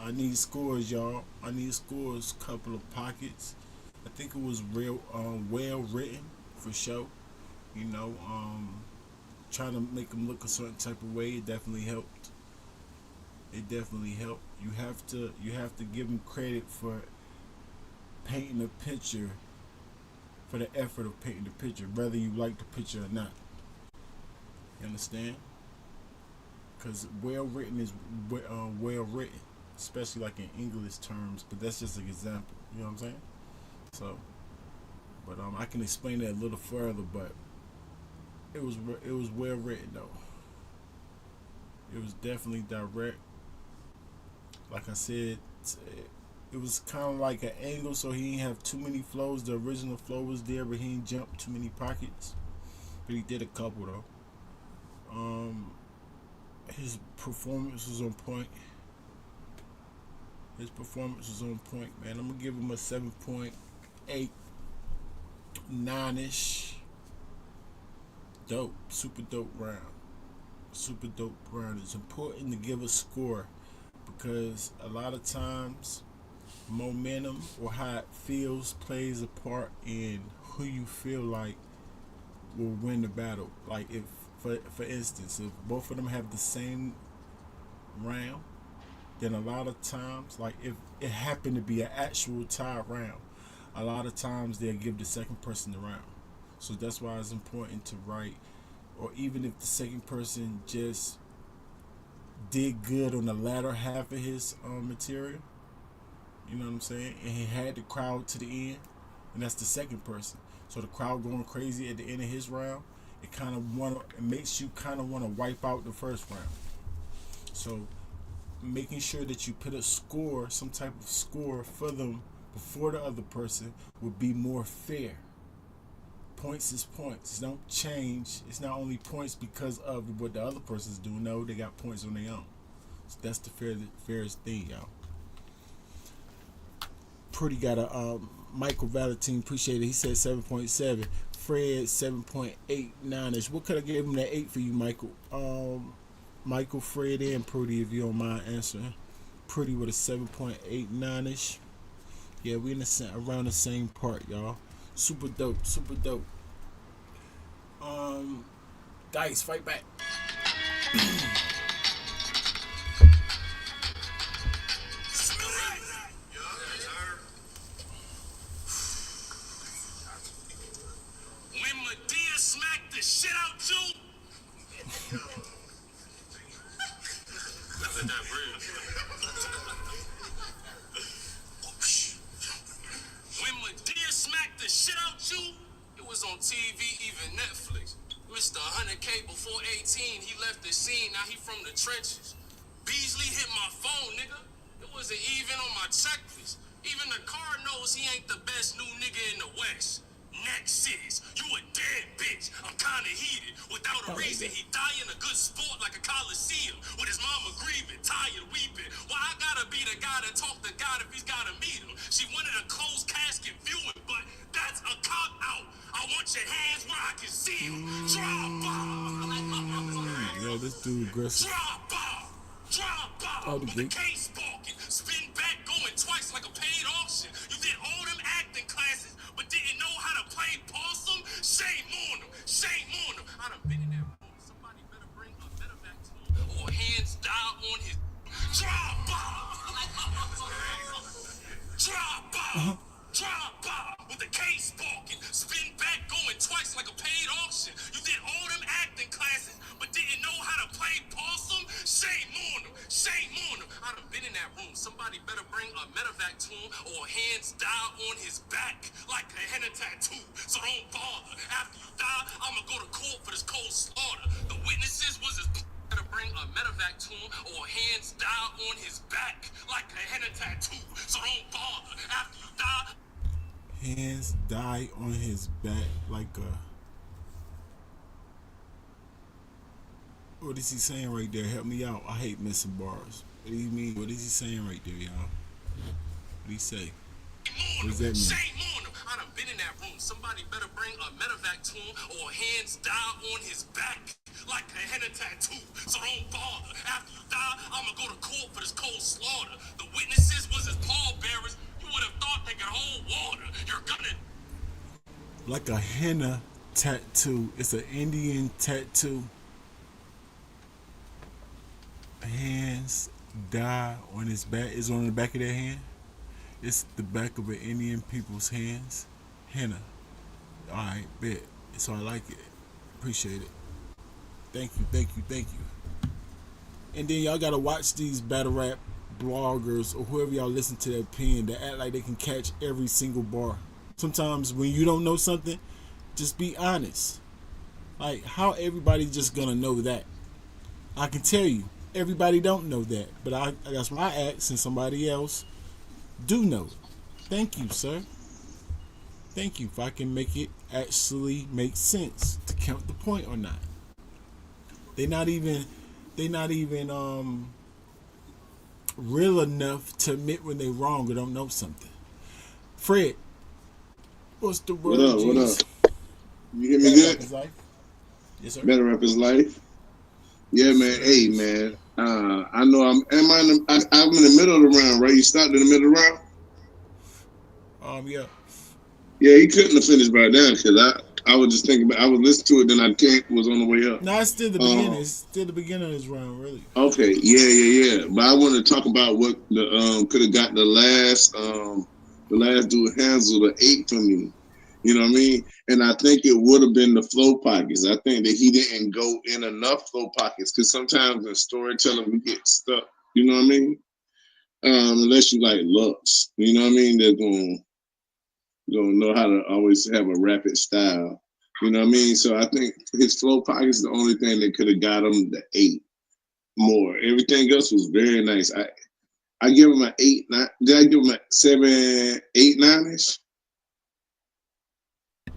I need scores, y'all. I need scores. Couple of pockets. I think it was real well written for sure. You know, trying to make them look a certain type of way. It definitely helped. You have to give them credit for painting a picture, for the effort of painting the picture, whether you like the picture or not. You understand? Because well written is well written, especially like in English terms. But that's just an example. You know what I'm saying? So, but I can explain that a little further. But it was well written though. It was definitely direct. Like I said, it was kind of like an angle, so he didn't have too many flows. The original flow was there, but he didn't jump too many pockets. But he did a couple though. His performance was on point. His performance was on point, man. I'm gonna give him a 7.8, 9-ish. Dope, super dope round. Super dope round. It's important to give a score because a lot of times momentum or how it feels plays a part in who you feel like will win the battle. Like if, for instance, if both of them have the same round, then a lot of times, like if it happened to be an actual tie round, a lot of times they'll give the second person the round. So that's why it's important to write, or even if the second person just did good on the latter half of his material, you know what I'm saying, and he had the crowd to the end, and that's the second person. So the crowd going crazy at the end of his round, it makes you kind of want to wipe out the first round. So making sure that you put a score, some type of score for them before the other person would be more fair. Points is points. Don't change. It's not only points because of what the other person's doing. No, they got points on their own. So that's the fairest thing, y'all. Pretty got a Michael Valentine, appreciate it. He said 7.7. Fred 7.89ish. What could I give him that 8 for you, Michael? Michael, Fred, and Pretty, if you don't mind answering. Pretty with a 7.89ish. Yeah, we around the same part, y'all. Super dope, super dope. Dice, fight back. When Medea smacked the shit out you. Let that breathe. When Medea smacked the shit out you, it was on TV, even Netflix. Mr. 100K before 18, he left the scene, now he from the trenches. Beasley hit my phone, nigga. It wasn't even on my checklist. Even the car knows he ain't the best new nigga in the West. Nexus, you a dead bitch. I'm kinda heated. Without a reason, he dying a good sport like a coliseum. With his mama grieving, tired, weeping. Why I gotta be the guy that talk to God if he's gotta meet him? She wanted a closed casket viewing, but that's a cop out. I want your hands where I can see them. Drop off. Yo, this dude aggressive. Drop off. Drop off. Oh, the With the gate. case sparking. Spin back, going twice like a paid auction. You did all them acting classes, but didn't know how to play possum? Shame on them. Shame on them. I done been in that room. Somebody better bring a better back to him, or hands die on his. Drop off. Drop off. Drop off. With the case sparking. Spin back, going twice like a paid auction. You did all them acting classes, but didn't know how to play possum? Shame on them. Shame on them. I done been in that room. Somebody better bring a medevac to him, or hands die on his back like a henna tattoo. So don't bother. After you die, I'ma go to court for this cold slaughter. The witnesses was his. Better bring a medevac to him, or hands die on his back like a henna tattoo. So don't bother. After you die. Hands die on his back like a. What is he saying right there? Help me out. I hate missing bars. What do you mean? What is he saying right there, y'all? What do he say? What does that mean? Shame on him. I done been in that room. Somebody better bring a medevac to him, or hands die on his back like a henna tattoo. So don't bother. After you die, I'ma go to court for this cold slaughter. The witnesses was his pallbearers. You would have thought they could hold water. You're gonna. Like a henna tattoo. It's an Indian tattoo. Hands die on his back. It's on the back of their hand. It's the back of an Indian people's hands. Henna. Alright, bet. So I like it. Appreciate it. Thank you, thank you, thank you. And then y'all gotta watch these battle rap bloggers or whoever y'all listen to their pen that act like they can catch every single bar. Sometimes when you don't know something, just be honest. Like, how everybody just gonna know that? I can tell you, Everybody don't know that, but that's why I asked, and somebody else do know it. Thank you, sir. Thank you. If I can make it actually make sense to count the point or not. They not even they not even real enough to admit when they wrong or don't know something. Fred, what's the What word, up? What G's? up? You hear me Better rap good? his life. Yes, sir. Better up his life. Yeah, Yes, man. sir. Hey, man. I know I'm. Am I? I'm in the middle of the round, right? You stopped in the middle of the round. Yeah. Yeah, he couldn't have finished by then because I was just thinking about. I was listening to it, then I can't. Was on the way up. No, it's still the beginning. Um. It's still the beginning of this round, really. Okay. Yeah. But I want to talk about what the could have got the last dude Hansel the eight for me. You know what I mean? And I think it would have been the flow pockets. I think that he didn't go in enough flow pockets because sometimes in storytelling we get stuck. You know what I mean? Unless you like Lux, you know what I mean? They're gonna know how to always have a rapid style. You know what I mean? So I think his flow pockets is the only thing that could have got him the eight more. Everything else was very nice. I give him an 8, 9. Did I give him a 7, 8, 9ish?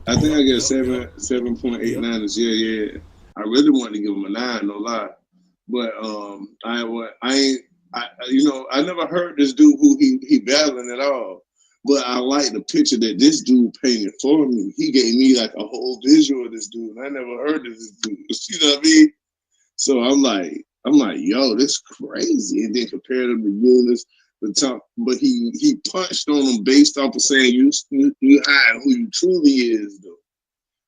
I think Yep, I get a yep, yep, 7.89 yep. is yeah. I really wanted to give him a 9, no lie. But I ain't I never heard this dude who he battling at all. But I like the picture that this dude painted for me. He gave me like a whole visual of this dude. And I never heard of this dude. You know what I mean? So I'm like, yo, this crazy. And then compared him to Eunice, the top, but he punched on him based off of saying you hide who you truly is though.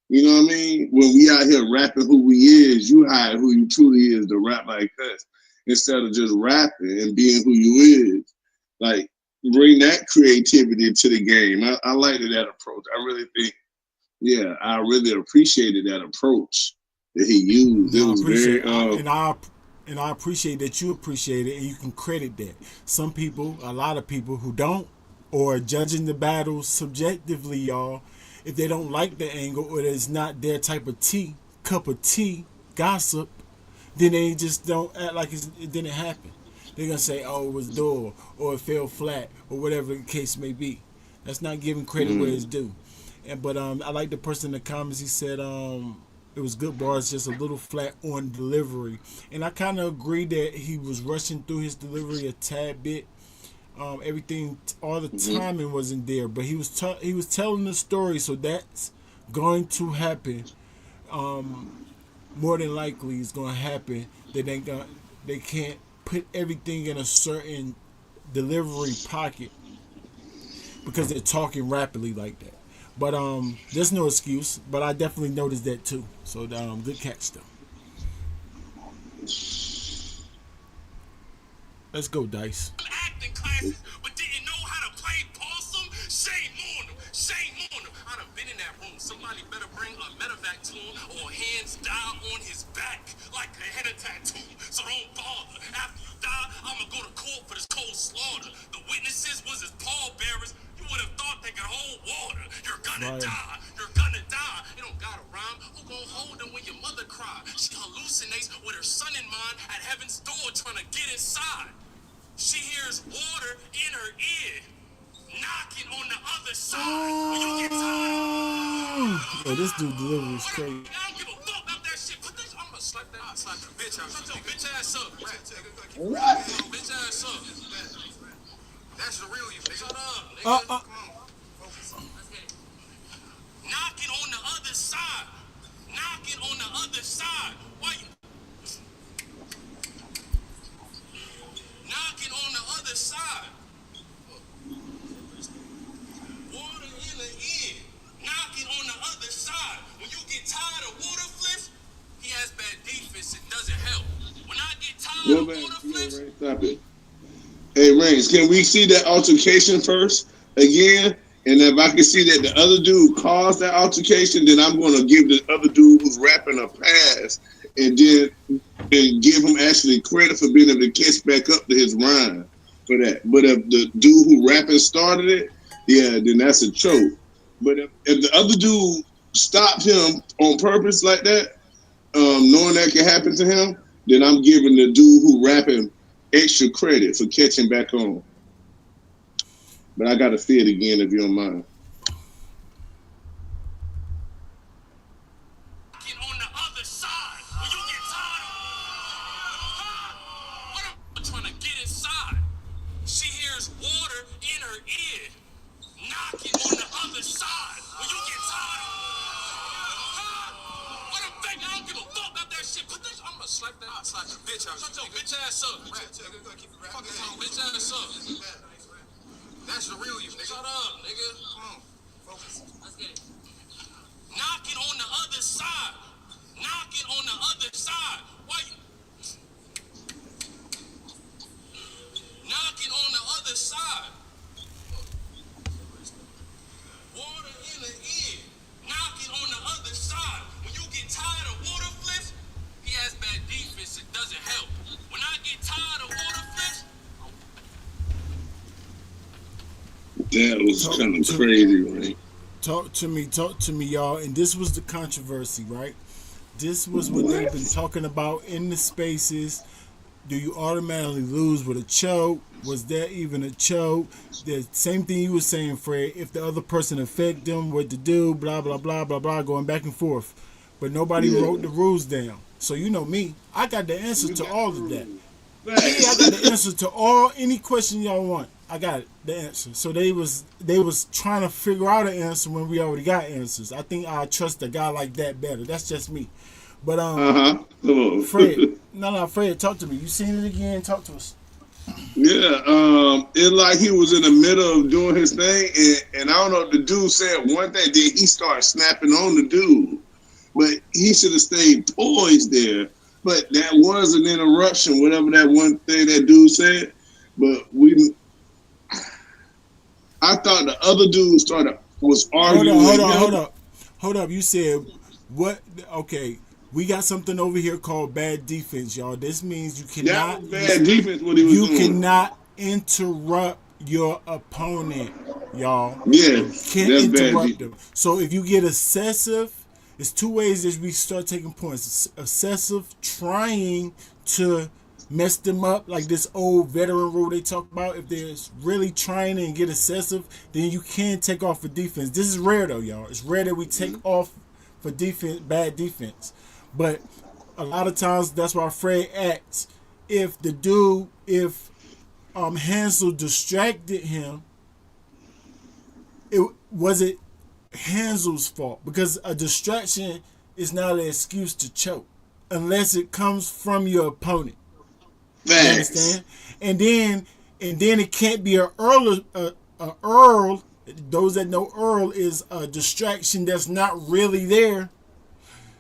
You know what I mean? When we out here rapping who we is, you hide who you truly is to rap like us. Instead of just rapping and being who you is. Like bring that creativity to the game. I like that approach. I really think, yeah, I really appreciated that approach that he used. It No, I was appreciate very and I appreciate that you appreciate it and you can credit that. Some people, a lot of people who don't, or judging the battles subjectively, y'all, if they don't like the angle or it's not their type of cup of tea, gossip, then they just don't act like it didn't happen. They're gonna say, "Oh, it was dull," or "it fell flat," or whatever the case may be. That's not giving credit where it's due. And but I like the person in the comments. He said it was good bars, just a little flat on delivery. And I kind of agree that he was rushing through his delivery a tad bit. Everything, all the timing wasn't there, but he was telling the story, so that's going to happen. More than likely, it's going to happen. They can't put everything in a certain delivery pocket because they're talking rapidly like that. But there's no excuse. But I definitely noticed that too. So good catch though. Let's go, Dice. Acting classes, but didn't know how to play possum. Shame on them. Shame on them. I done been in that room. Somebody better bring a medevac to him or hands down on his back like a head of tattoo. So don't bother. After you die, I'ma go to court for this cold slaughter. The witnesses was his pallbearers. You would have thought they could hold water. You're gonna Right. die. You're gonna die. It don't gotta rhyme. Who gon' hold them when your mother cry? She hallucinates with her son in mind at heaven's door trying to get inside. She hears water in her ear, knocking on the other side. When you get tired, Yo, this dude delivery is crazy. I don't give a fuck about that shit. Put this, I'm gonna slap that, slap the bitch out. Shut your bitch ass up. what? Bitch ass up. That's the real you. Shut up, nigga. Come on. Knocking on the other side. Knocking on the other side. Why you? Knocking on the other side. Water in the ear. Knocking on the other side. When you get tired of water flips, he has bad defense. It doesn't help. When I get tired Go of back. water Yeah, flips, Ray, stop it. Hey, Reigns, can we see that altercation first again? And if I can see that the other dude caused that altercation, then I'm going to give the other dude who's rapping a pass, and then and give him actually credit for being able to catch back up to his rhyme for that. But if the dude who rapping started it, yeah, then that's a choke. But if the other dude stopped him on purpose like that, knowing that could happen to him, then I'm giving the dude who rapping extra credit for catching back on. But I gotta see it again if you don't mind. Get on the other side. When you get tired of, what am I trying to get inside? She hears water in her ear. Knocking on the other side. When you get tired of, what I'm thinking, I don't give a fuck about that shit. Put this, I'm gonna slap that. I'll slap your bitch out. Shut your bitch ass up. Fuck your bitch ass up. That's the real you, nigga. Shut up, nigga. Come on. Focus. Let's get it. Knocking on the other side. Knocking on the other side. Why you? Knocking on the other side. Water in the ear. Knocking on the other side. When you get tired of water flips, he has bad defense. It doesn't help. When I get tired of water flips, That was kind of crazy, right? Talk to me, y'all. And this was the controversy, right? This was what they've been talking about in the spaces. Do you automatically lose with a choke? Was there even a choke? The same thing you were saying, Fred. If the other person affect them, what to do, blah, blah, blah, blah, blah, going back and forth. But nobody wrote the rules down. So you know me. I got the answer to all of that. Yeah, I got the answer to any question y'all want. I got it, the answer. So they was trying to figure out an answer when we already got answers. I think I trust a guy like that better. That's just me. But Fred, Fred, talk to me. You seen it again? Talk to us. Yeah, it's like he was in the middle of doing his thing, and I don't know if the dude said one thing, then he started snapping on the dude. But he should have stayed poised there. But that was an interruption, whatever that one thing that dude said. But I thought the other dude was arguing. Hold up. You said what? Okay, we got something over here called bad defense, y'all. This means you cannot. That was bad defense. What he was doing. You cannot interrupt your opponent, y'all. Yeah, you can't interrupt them. So if you get excessive, it's two ways that we start taking points. Excessive, trying to mess them up, like this old veteran rule they talk about. If they're really trying and get excessive, then you can take off for defense. This is rare though, y'all. It's rare that we take off for defense, bad defense. But a lot of times that's why Fred acts. If Hansel distracted him, was it Hansel's fault? Because a distraction is not an excuse to choke unless it comes from your opponent. You understand? And then it can't be a Earl. Those that know Earl is a distraction that's not really there.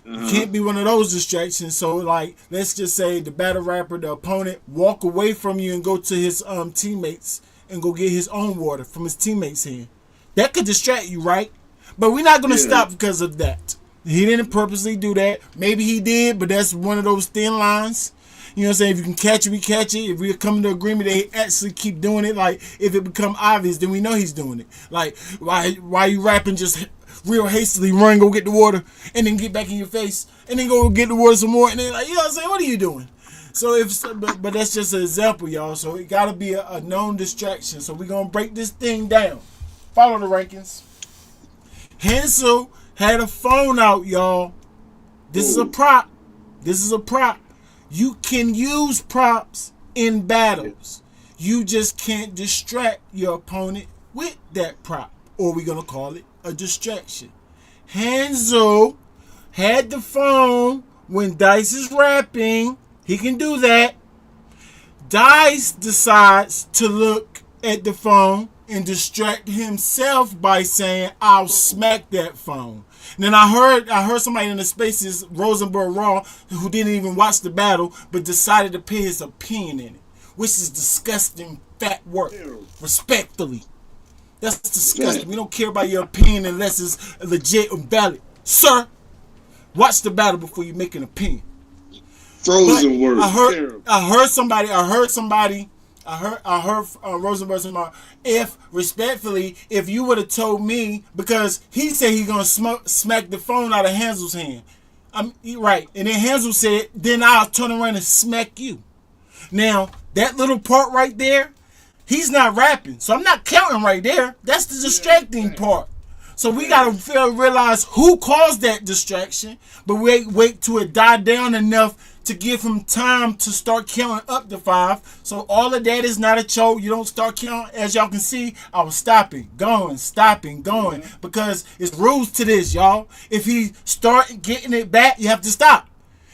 Can't be one of those distractions. So, like, let's just say the battle rapper, the opponent, walk away from you and go to his teammates and go get his own water from his teammates' hand. That could distract you, right? But we're not going to stop because of that. He didn't purposely do that. Maybe he did, but that's one of those thin lines. You know what I'm saying? If you can catch it, we catch it. If we come to agreement, they actually keep doing it. Like, if it become obvious, then we know he's doing it. Like, why you rapping just real hastily, run, go get the water, and then get back in your face, and then go get the water some more, and then, like, you know what I'm saying? What are you doing? So, but that's just an example, y'all. So, it got to be a known distraction. So, we're going to break this thing down. Follow the rankings. Hansel had a phone out, y'all. This is a prop. You can use props in battles. You just can't distract your opponent with that prop. Or we're going to call it a distraction. Hansel had the phone when Dice is rapping. He can do that. Dice decides to look at the phone and distract himself by saying, "I'll smack that phone." And then I heard somebody in the spaces, Rosenberg Raw, who didn't even watch the battle, but decided to put his opinion in it, which is disgusting fat work. Respectfully. That's disgusting. We don't care about your opinion unless it's legit and valid. Sir, watch the battle before you make an opinion. Frozen words. I heard Rosenberg say, if respectfully, if you would have told me, because he said he's gonna smack the phone out of Hansel's hand. Right. And then Hansel said, then I'll turn around and smack you. Now, that little part right there, he's not rapping. So I'm not counting right there. That's the distracting part. So we got to realize who caused that distraction, but wait till it died down enough to give him time to start counting up to 5. So all of that is not a choke. You don't start counting. As y'all can see, I was stopping, going, because it's rules to this, y'all. If he start getting it back, you have to stop.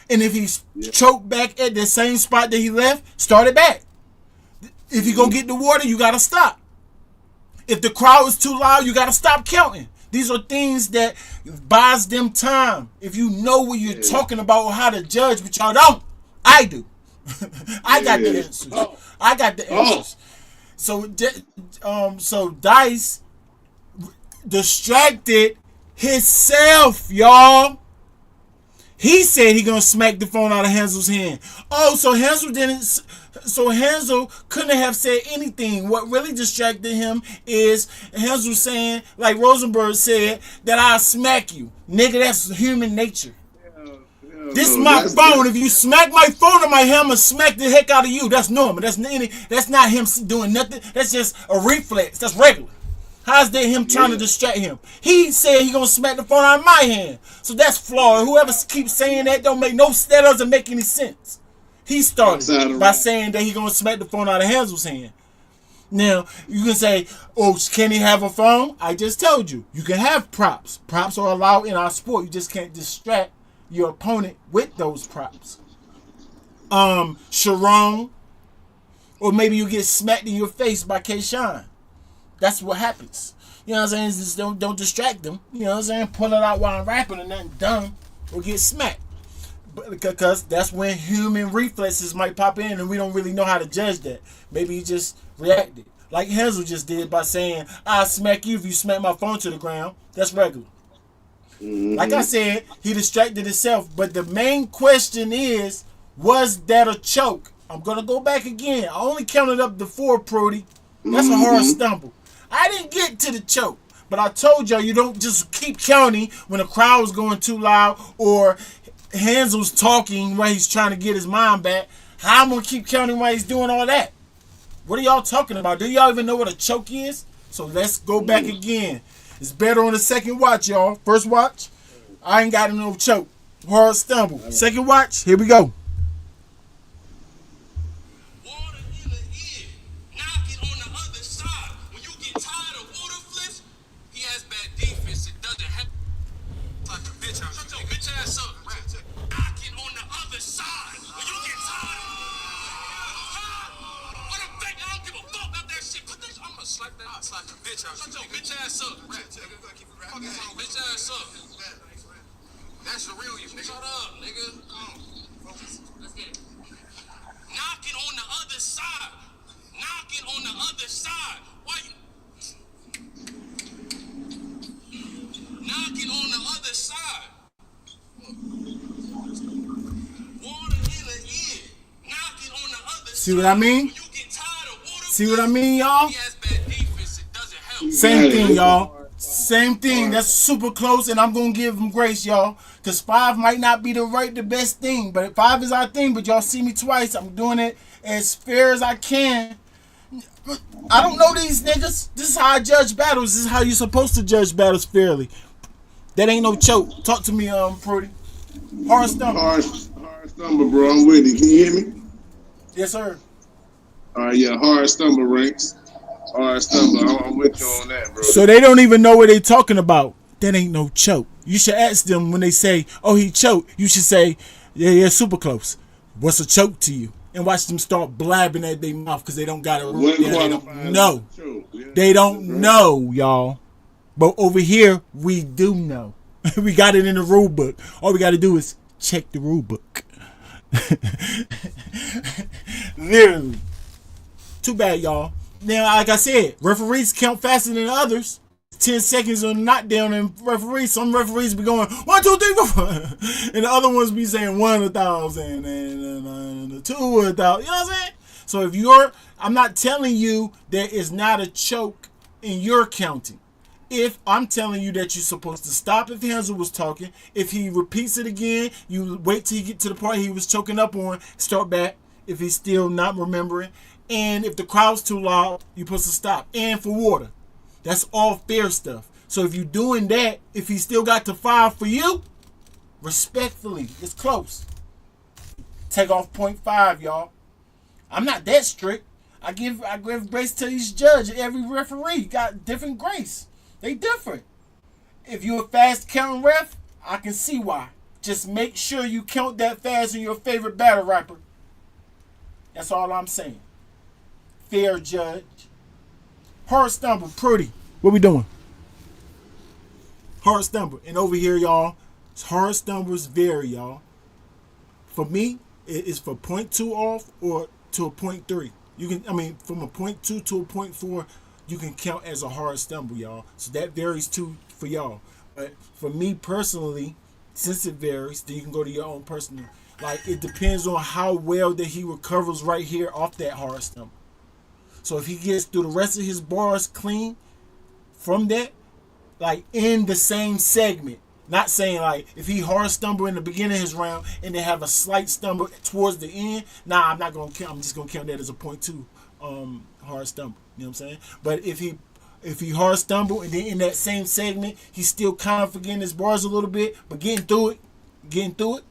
And if he choked back at the same spot that he left, start it back. If you go get the water, you got to stop. If the crowd is too loud, you got to stop counting. These are things that buys them time. If you know what you're talking about or how to judge, but y'all don't. I do. I got the answers. I got the answers. So Dice distracted himself, y'all. He said he gonna smack the phone out of Hansel's hand. Oh, so Hansel didn't. So Hansel couldn't have said anything. What really distracted him is Hansel saying, like Rosenberg said, that I'll smack you. Nigga, that's human nature. This is my phone. If you smack my phone in my hand, I'm gonna smack the heck out of you. That's normal. That's not him doing nothing. That's just a reflex. That's regular. How's that him trying to distract him? He said he gonna smack the phone out of my hand. So that's flawed. Whoever keeps saying that that doesn't make any sense. He started by saying that he gonna smack the phone out of Hansel's hand. Now you can say, "Oh, can he have a phone?" I just told you, you can have props. Props are allowed in our sport. You just can't distract your opponent with those props. Sharon, or maybe you get smacked in your face by K-Shine. That's what happens. You know what I'm saying? Just don't distract them. You know what I'm saying? Pull it out while I'm rapping and nothing dumb or get smacked. Because that's when human reflexes might pop in and we don't really know how to judge that. Maybe he just reacted. Like Hansel just did by saying, I'll smack you if you smack my phone to the ground. That's regular. Like I said, he distracted himself. But the main question is, was that a choke? I'm going to go back again. I only counted up to 4, Prody. That's a hard stumble. I didn't get to the choke. But I told y'all, you don't just keep counting when the crowd is going too loud or Hansel's talking while he's trying to get his mind back. How am I going to keep counting while he's doing all that? What are y'all talking about? Do y'all even know what a choke is? So let's go back again. It's better on the second watch, y'all. First watch, I ain't got no choke. Hard stumble. Second watch, here we go. Water in the ear, knocking on the other side. When you get tired of water flips, he has bad defense. It doesn't have like a bitch out. Shut your bitch ass up. Knocking on the other side. When you get tired of what a fake, I don't give a fuck about that shit. I'm gonna slap that. I'll slap the bitch out. Shut your bitch ass up. Bitch ass up. That's the real you. Shut up, nigga. Let's get it. Knocking on the other side. Knocking on the other side. Why you? Knocking on the other side. Water in the ear. Knocking on the other side. See what I mean? When you get tired of water, See what I mean, y'all? he has bad defense. It doesn't help. Same thing, y'all. Same thing. That's super close, and I'm gonna give him grace, y'all. Cause 5 might not be the best thing, but 5 is our thing. But y'all see me twice. I'm doing it as fair as I can. I don't know these niggas. This is how I judge battles. This is how you're supposed to judge battles fairly. That ain't no choke. Talk to me, Prody. Hard stumble. Hard stumble, bro. I'm with you. Can you hear me? Yes, sir. All right, yeah, hard stumble ranks. Hard stumble. I'm with you on that, bro. So they don't even know what they talking about. That ain't no choke. You should ask them when they say, "Oh, he choked." You should say, "Yeah, super close." What's a choke to you? And watch them start blabbing at their mouth because they don't got it. They don't know. They don't know, y'all. But over here, we do know. We got it in the rule book. All we got to do is check the rule book. Literally. Too bad, y'all. Now, like I said, referees count faster than others. 10 seconds on knockdown, and referees, some referees be going 1, 2, 3, 4, and the other ones be saying 1,000 and 2,000. You know what I'm saying? So if I'm not telling you that it's not a choke in your counting. If I'm telling you that you're supposed to stop if Hansel was talking, if he repeats it again, you wait till you get to the part he was choking up on, start back if he's still not remembering. And if the crowd's too loud, you're supposed to stop. And for water. That's all fair stuff. So if you're doing that, if he still got to 5 for you, respectfully, it's close. Take off 0.5, y'all. I'm not that strict. I give grace to each judge. Every referee got different grace. They different. If you're a fast counting ref, I can see why. Just make sure you count that fast in your favorite battle rapper. That's all I'm saying. Fair judge. Hard stumble, pretty. What we doing? Hard stumble. And over here, y'all, hard stumbles vary, y'all. For me, it's for 0.2 off or to a 0.3. You can, from a 0.2 to a 0.4, you can count as a hard stumble, y'all. So that varies too for y'all. But for me personally, since it varies, then you can go to your own personal. Like, it depends on how well that he recovers right here off that hard stumble. So if he gets through the rest of his bars clean from that, like in the same segment, not saying like if he hard stumble in the beginning of his round and then have a slight stumble towards the end, I'm not gonna count. I'm just gonna count that as a 0.2 hard stumble. You know what I'm saying? But if he hard stumble and then in that same segment he's still kind of forgetting his bars a little bit, but getting through it,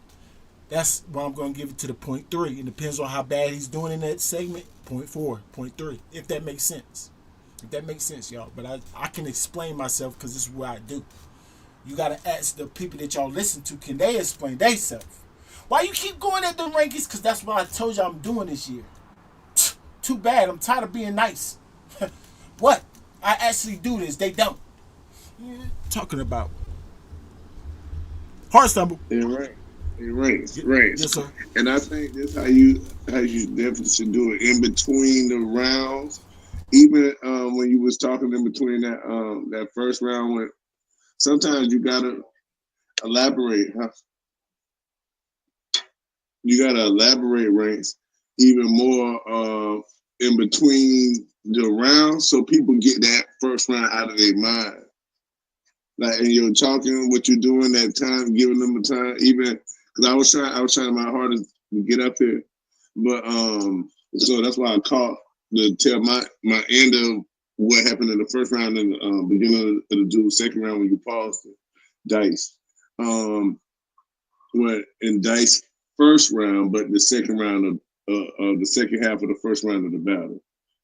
that's why I'm gonna give it to the 0.3. It depends on how bad he's doing in that segment. 0.4, 0.3, if that makes sense. If that makes sense, y'all. But I can explain myself because this is what I do. You gotta ask the people that y'all listen to, can they explain themselves? Why you keep going at them rankings? Because that's what I told you I'm doing this year. Too bad. I'm tired of being nice. What? I actually do this. They don't. Talking about hard stumble. Yeah, right. Right. Yes, sir. And I think that's how you definitely should do it in between the rounds. Even when you was talking in between that first round, when sometimes you gotta elaborate, huh? You gotta elaborate ranks even more in between the rounds, so people get that first round out of their mind. Like, and you're talking, what you're doing that time, giving them the time, even because I was trying my hardest to get up here, but so that's why I caught to tell my end of what happened in the first round and the beginning of the dude's second round when you paused it, Dice. What in Dice first round, but the second round of the second half of the first round of the battle.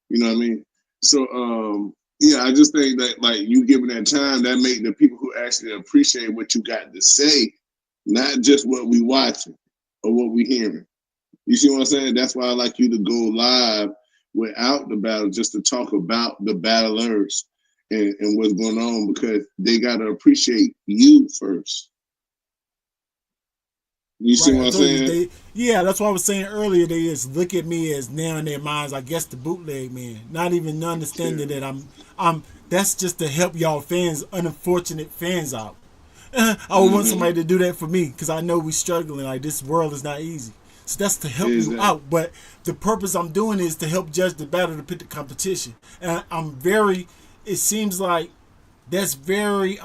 You know what I mean? So yeah, I just think that like you giving that time, that make the people who actually appreciate what you got to say, not just what we watching or what we hearing. You see what I'm saying? That's why I like you to go live without the battle, just to talk about the battlers and what's going on, because they got to appreciate you first. You see what I'm saying? That's what I was saying earlier. They just look at me as now in their minds, I guess, the bootleg man. Not even understanding that I'm. That's just to help y'all fans, unfortunate fans out. I would want somebody to do that for me because I know we struggling. Like, this world is not easy. So that's to help you out. But the purpose I'm doing is to help judge the battle, to pick the competition. And it seems like that's very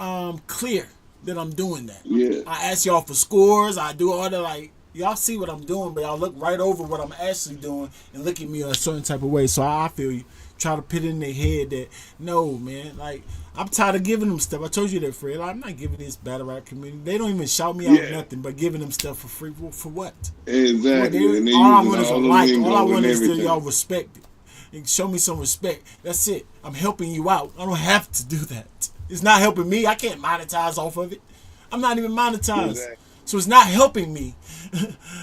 clear that I'm doing that. Yeah. I ask y'all for scores. I do all the y'all see what I'm doing, but y'all look right over what I'm actually doing and look at me a certain type of way. So I feel you. Try to put it in their head that, no, man, like, I'm tired of giving them stuff. I told you that, Fred. I'm not giving this battle rap community. They don't even shout me out nothing, but giving them stuff for free. For what? Exactly. All I want is a like. All I want is to y'all respect it. And show me some respect. That's it. I'm helping you out. I don't have to do that. It's not helping me. I can't monetize off of it. I'm not even monetized. Exactly. So it's not helping me.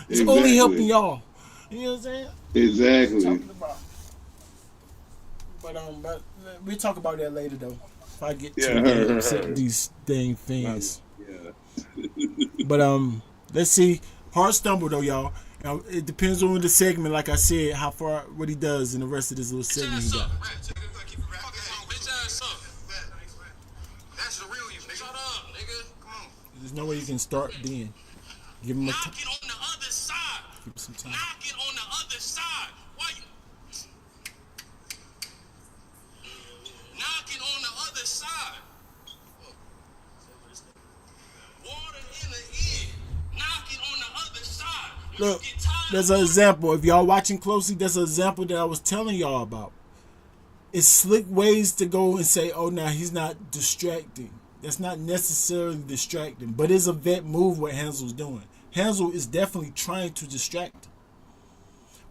It's only helping y'all. You know what I'm saying? Exactly. But we talk about that later though. If I get to these dang things. But let's see. Hard stumble though, y'all. Now, it depends on the segment. Like I said, what he does in the rest of this little segment he got. That's the real you. Shut up, nigga. Come on. There's no way you can start then. Give him a Knock it on the other side. Give him some time. Knock it on the other side. Why you? Knock it on the other side. Look, there's an example. If y'all watching closely, there's an example that I was telling y'all about. It's slick ways to go and say, oh, now he's not distracting. That's not necessarily distracting, but it's a vet move what Hansel's doing. Hansel is definitely trying to distract him,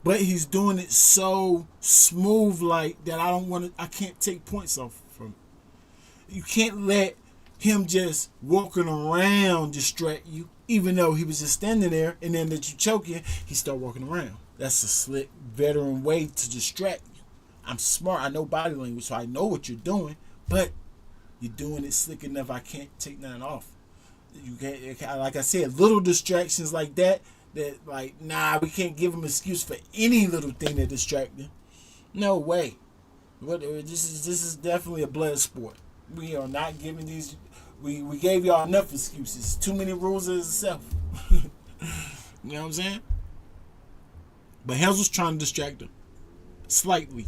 but he's doing it so smooth like that I can't take points off from it. You can't let him just walking around distract you, even though he was just standing there, and then that you choking, he start walking around. That's a slick veteran way to distract you. I'm smart. I know body language, so I know what you're doing, but you're doing it slick enough. I can't take nothing off. You can't, like I said, little distractions like that. That like, nah, we can't give him excuse for any little thing that distract him. No way. This is definitely a blood sport. We are not giving these. We gave y'all enough excuses. Too many rules in itself. You know what I'm saying? But Hansel's trying to distract him slightly.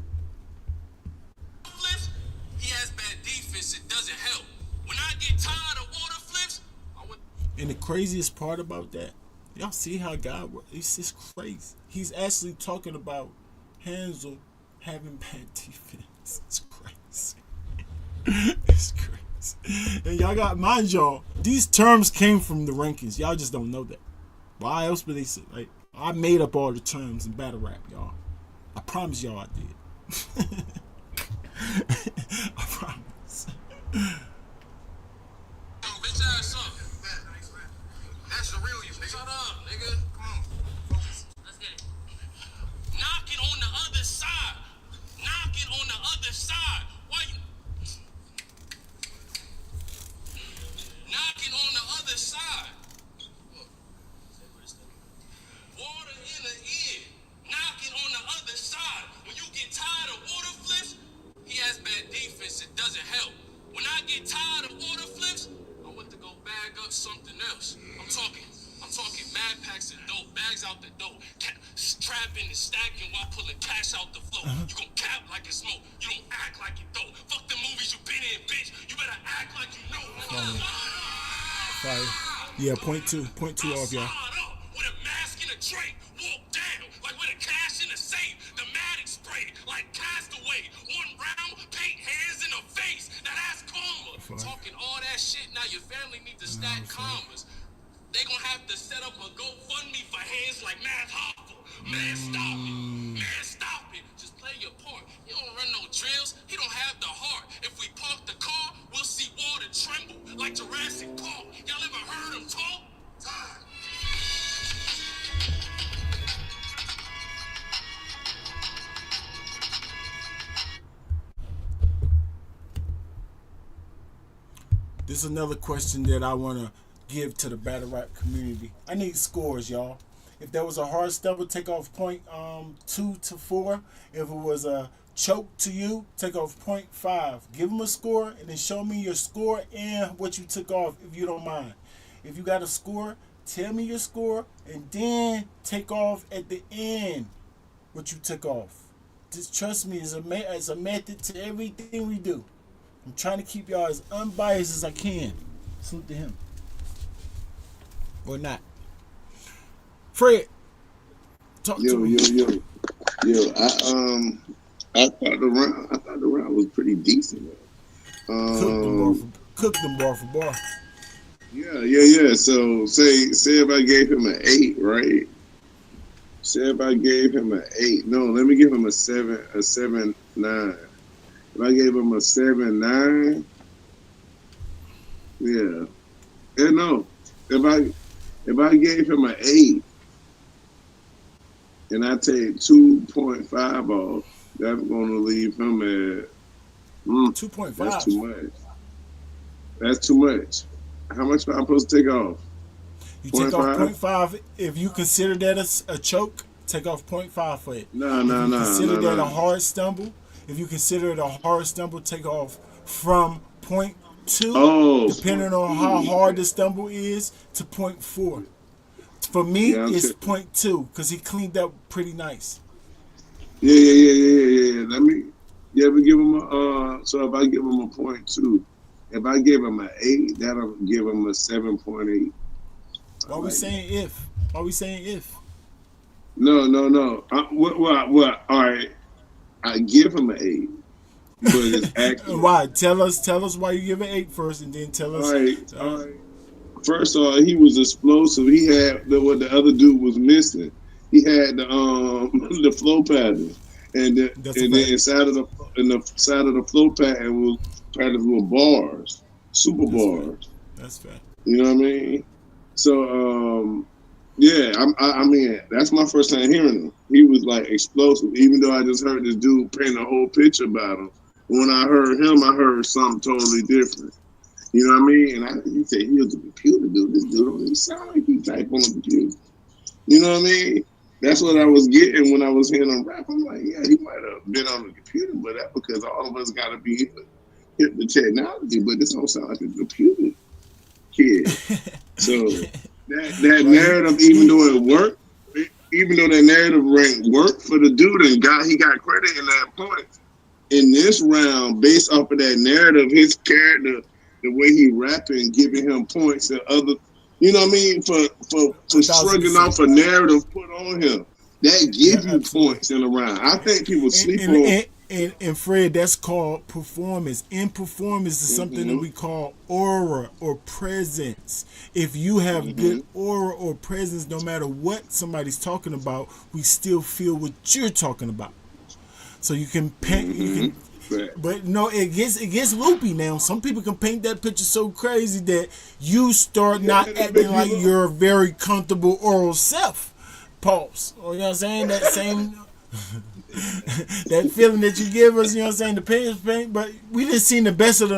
He has bad defense. It doesn't help. When I get tired of water flips, I would. And the craziest part about that, y'all see how God works. It's just crazy. He's actually talking about Hansel having bad defense. It's crazy. It's crazy. And y'all got, mind y'all, these terms came from the rankings. Y'all just don't know that. Why else would they say? Like, I made up all the terms in battle rap, y'all. I promise y'all I did. I promise. Bitch ass up. That's the real you, nigga. Shut up, nigga. Come on. Focus. Let's get it. Knock it on the other side. Knock it on the other side. Why you? Knock it on the other side. Water in the ear. Knock it on the other side. When you get tired of water flips, he has bad defense. It doesn't help. When I get tired of water flips, I went to go bag up something else. I'm talking mad packs of dope, bags out the dope, trapping and stacking while pulling cash out the flow. You gon' cap like it's smoke. You don't act like you dope. Fuck the movies you been in, bitch. You better act like you know. Fire. Yeah, point two off, y'all. With a mask and a drink, walk down like with a cash in a safe. The Matic spray like Castaway. One round, paint hands in the face. Now that's karma. Talking all that shit. Now your family need to stack commas. They gonna have to set up a GoFundMe for hands like Matt Hopper. Man, stop it. Man, stop it. Just play your part. You don't run no drills. He don't have the heart. If we park the car, we'll see water tremble like Jurassic Park. Y'all ever heard him talk? Time. This is another question that I want to give to the battle rap community. I need scores, y'all. If there was a hard stumble, take off point 2 to 4. If it was a choke to you, take off 0.5. Give them a score and then show me your score and what you took off, if you don't mind. If you got a score, tell me your score and then take off at the end what you took off. Just trust me, it's a method to everything we do. I'm trying to keep y'all as unbiased as I can. Salute to him. Or not. Fred, talk to me. Yo. I thought the round was pretty decent. Cook them bar for bar. Yeah. So say if I gave him an 8, right? Say if I gave him an 8. No, let me give him a 7, 9. If I gave him a 7, 9, yeah. And no, if I gave him an 8 and I take 2.5 off, that's going to leave him at 2.5. That's too much. That's too much. How much am I supposed to take off? You take off 0.5 if you consider that a choke. Take off 0.5 for it. No. Consider that a hard stumble. If you consider it a hard stumble, take off from 0.2, depending on how hard the stumble is, to 0.4. For me, it's 0.2 because he cleaned up pretty nice. Yeah. Let me give him a. So if I give him a 0.2, if I give him an 8, that'll give him a 7.8. Why are we saying if? No. What? All right, I give him an 8, but it's actually Why? Tell us why you give it 8 first, and then tell all us. right. Uh, First of all, he was explosive. He had what the other dude was missing. He had the the flow pattern, that's a and then fact. inside of the flow patterns were bars, super That's fact. bars. That's fact. You know what I mean? So yeah, I mean that's my first time hearing him. He was like explosive, even though I just heard this dude paint a whole picture about him. When I heard him, I heard something totally different. You know what I mean? And he said he was a computer dude. This dude don't even sound like he type on a computer. You know what I mean? That's what I was getting when I was hearing him rap. I'm like, yeah, he might have been on the computer, but that's because all of us got to be hip to technology. But this don't sound like a computer kid. So that Right. narrative, even though it worked, even though that narrative rank worked for the dude and he got credit in that point. In this round, based off of that narrative, his character, the way he rapping, giving him points and other, you know what I mean, A for thousand shrugging percent. off a narrative put on him, that Yeah, give you absolutely. points in a round. I think people And sleep and, on. and, and Fred, that's called performance. In performance is something that Mm-hmm, we call aura or presence. If you have mm-hmm, good aura or presence, no matter what somebody's talking about, we still feel what you're talking about. So you can paint, you mm-hmm. can, Right. but no, it gets loopy now. Some people can paint that picture so crazy that you start Yeah, not that acting make you like look. your very comfortable oral self. Pulse. You know what I'm saying? That same that feeling that you give us, you know what I'm saying, the paint, but we just seen the best of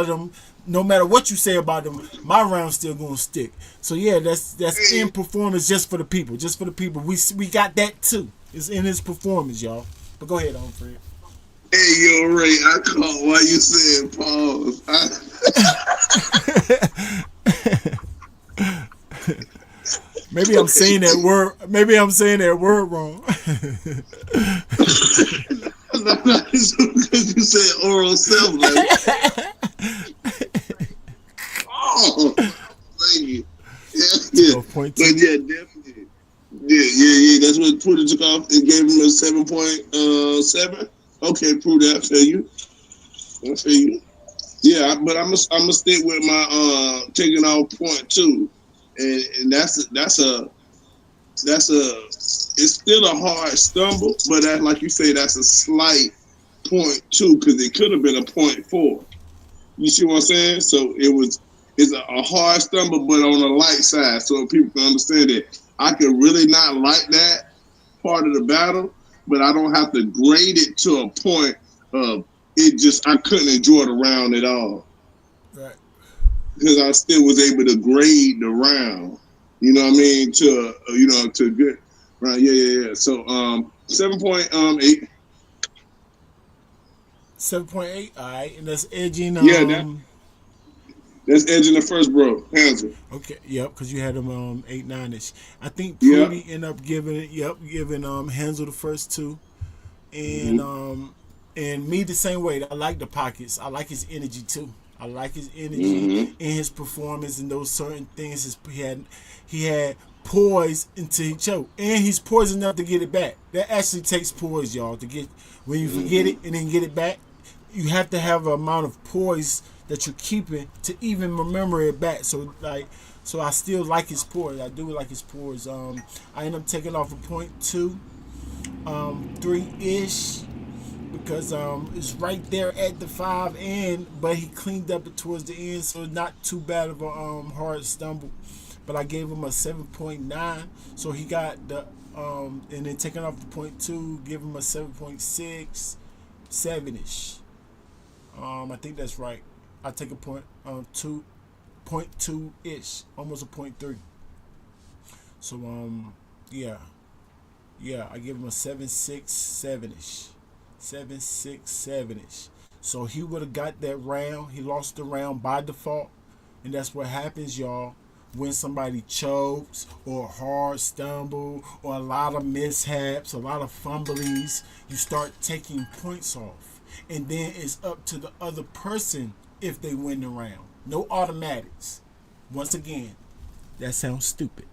them. No matter what you say about them, my round's still gonna stick. So yeah, that's in Hey, performance just for the people, just for the people. We got that too. It's in his performance, y'all. But go ahead, on Fred. hey, yo, Ray, I caught why you said pause. Maybe I'm saying that word. Maybe I'm saying that word wrong. Because you said oral self, like, oh, thank you. Yeah, Took yeah. off point But two. yeah, definitely. Yeah. That's what Pruitt took off. It gave him a 7.7. Okay, Pruitt, I feel you. I feel you. Yeah, but I'm gonna stick with my taking off point two, and that's a it's still a hard stumble, but that, like you say, that's a slight point two because it could have been a point four. You see what I'm saying? So it's a hard stumble, but on the light side, so people can understand it. I could really not like that part of the battle, but I don't have to grade it to a point of it. Just I couldn't enjoy the round at all Right. because I still was able to grade the round. You know what I mean? To to good round. Yeah. So 7.8. 7.8. All right, and that's edging. Yeah, that's edging the first bro. Handsome. Okay, yep, because you had them 8 9ish. I think Yeah. Prudy ended up giving Hansel the first two, and Mm-hmm. um and me the same way. I like the pockets. I like his energy too. I like his energy Mm-hmm. in his performance and those certain things. He had poise until he choked, and he's poised enough to get it back. That actually takes poise, y'all, to get when you forget Mm-hmm. it and then get it back. You have to have an amount of poise that you're keeping to even remember it back. So I still like his poise. I do like his poise. I end up taking off a point two, 3 ish, because it's right there at the 5 end, but he cleaned up it towards the end, so not too bad of a hard stumble. But I gave him a 7.9, so he got the and then taking off the point two, give him a 7.6, 7ish. I think that's right. I take a point 2.2 ish, almost a point three. So yeah, I give him a 7.6, 7ish, 7.6, 7ish. So he would have got that round. He lost the round by default, and that's what happens, y'all. When somebody chokes or hard stumble or a lot of mishaps, a lot of fumblies, you start taking points off. And then it's up to the other person if they win the round. No automatics. Once again, that sounds stupid.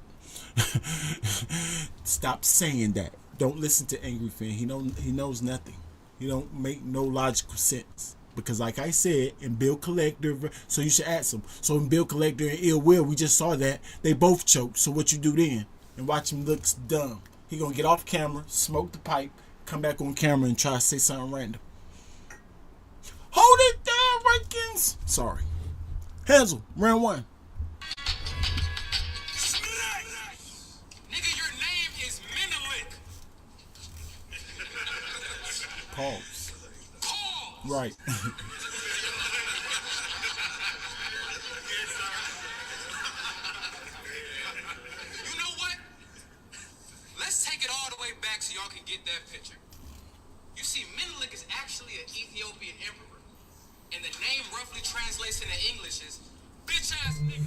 Stop saying that. Don't listen to Angry Fan. He knows nothing. He don't make no logical sense. Because like I said, in Bill Collector, so you should ask him. So in Bill Collector and Ill Will, we just saw that they both choked. So what you do then? And watch him looks dumb. He gonna get off camera, smoke the pipe, come back on camera and try to say something random. Hold it down, Rankins. Sorry. Hazel, round one. Nigga, your name is Menelik. Pause. Pause. Right. You know what? Let's take it all the way back so y'all can get that picture. You see, Menelik is actually an Ethiopian emperor. And the name roughly translates into English as bitch ass nigga.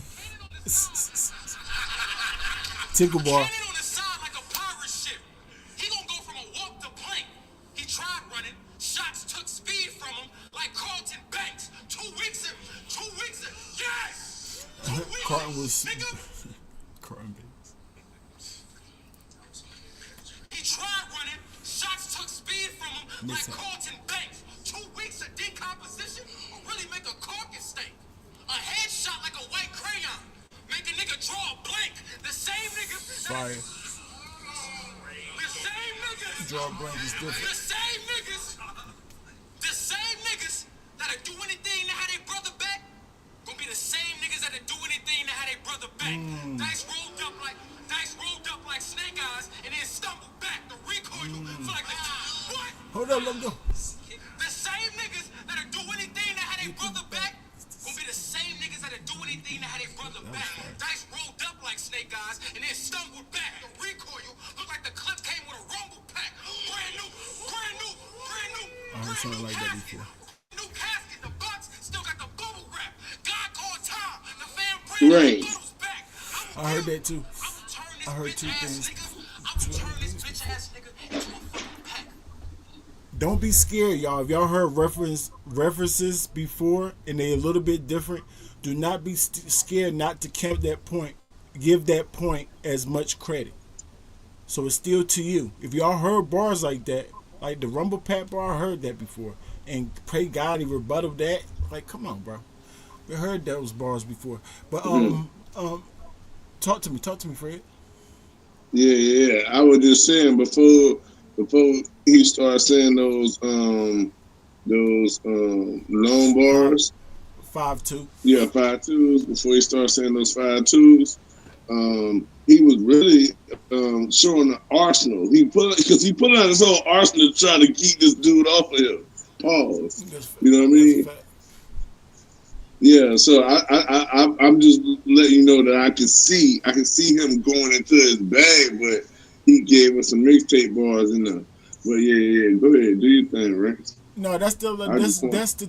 Tickle bar. Cannon on the side like a pirate ship. He gonna go from a walk to plank. He tried running. Shots took speed from him like Carlton Banks. 2 weeks of, yes! 2 weeks, Carlton was nigga. Carlton. He tried running. Shots took speed from him like Carlton Banks. 2 weeks of decomposition will really make a carcass stink. A headshot like a white crayon. Make a nigga draw a blank. The same niggas. Fire. The same niggas. Draw a blank is different. The same niggas that'll do anything to have their brother back. Gonna be the same niggas that'll do anything to have their brother back. Dice rolled up like snake eyes and then stumbled back. The recoil feel like the what? Hold up, let me go. The same niggas that'll do anything to have their brother back. Gonna be the same niggas that'll do anything to have their brother back. Dice rolled up like snake eyes and then stumbled back. The recoil looked like the clip came with a rumble pack. Brand new. I heard something like that before. New casket, the box still got the bubble wrap. God called time. The fan Right. back. I heard that too. I heard two things. I'm gonna turn this bitch ass nigga into a fucking pack. Don't be scared, y'all. If y'all heard references before and they a little bit different, do not be scared not to count that point. Give that point as much credit. So it's still to you. If y'all heard bars like that, like the Rumble Pack bar, I heard that before. And pray God he rebutted that. Like, come on, bro. We heard those bars before. But talk to me, Fred. Yeah. I was just saying before he started saying those long bars. 5-2. Yeah, 5-2s. Before he started saying those 5-2s, he was really showing the arsenal. He put out his whole arsenal to try to keep this dude off of him. Pause. You know what I mean? Yeah. So I'm just letting you know that I can see him going into his bag, but he gave us some mixtape bars in there. But yeah. Go ahead, do your thing, Rick. No, that's the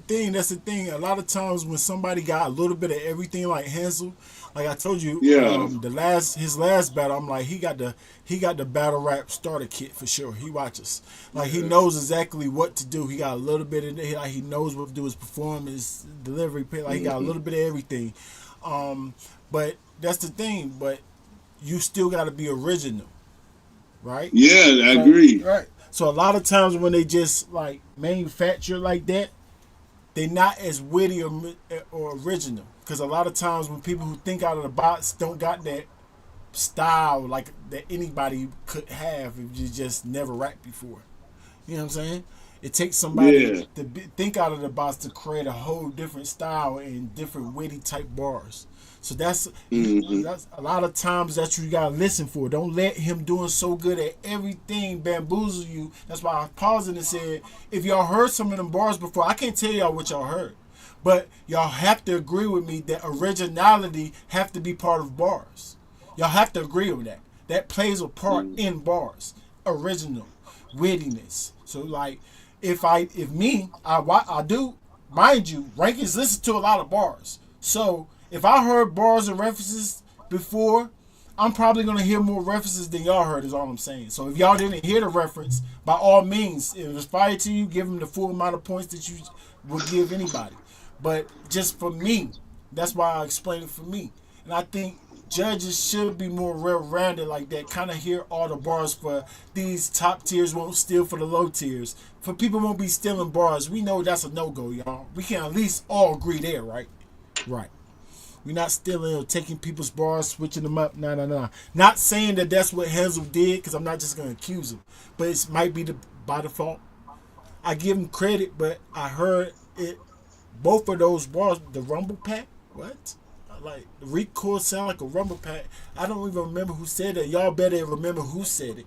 thing. That's the thing. A lot of times when somebody got a little bit of everything, like Hansel, like I told you, his last battle, I'm like he got the battle rap starter kit for sure. He watches, like he knows exactly what to do. He got a little bit of like he knows what to do, his perform, his delivery, like he got a little bit of everything. But that's the thing. But you still got to be original, right? Yeah, I agree. Right. So a lot of times when they just like manufacture like that, they're not as witty or original. Because a lot of times when people who think out of the box don't got that style like that anybody could have if you just never rapped before. You know what I'm saying? It takes somebody to think out of the box to create a whole different style and different witty type bars. So that's a lot of times that you gotta listen for. Don't let him doing so good at everything bamboozle you. That's why I paused and said, if y'all heard some of them bars before, I can't tell y'all what y'all heard. But y'all have to agree with me that originality have to be part of bars. Y'all have to agree with that. That plays a part in bars. Original, wittiness. So like, if I do, mind you, Rankins listen to a lot of bars. So if I heard bars and references before, I'm probably going to hear more references than y'all heard, is all I'm saying. So if y'all didn't hear the reference, by all means, if it was fire to you, give them the full amount of points that you would give anybody. But just for me, that's why I explained it for me. And I think judges should be more well-rounded like that. Kind of hear all the bars for these top tiers won't steal for the low tiers. For people won't be stealing bars, we know that's a no-go, y'all. We can at least all agree there, right? Right. We're not stealing or taking people's bars, switching them up. Nah. Not saying that that's what Hansel did, because I'm not just going to accuse him. But it might be by default. I give him credit, but I heard it. Both of those bars, the Rumble Pack, what? Like, the recoil sound like a Rumble Pack. I don't even remember who said that. Y'all better remember who said it.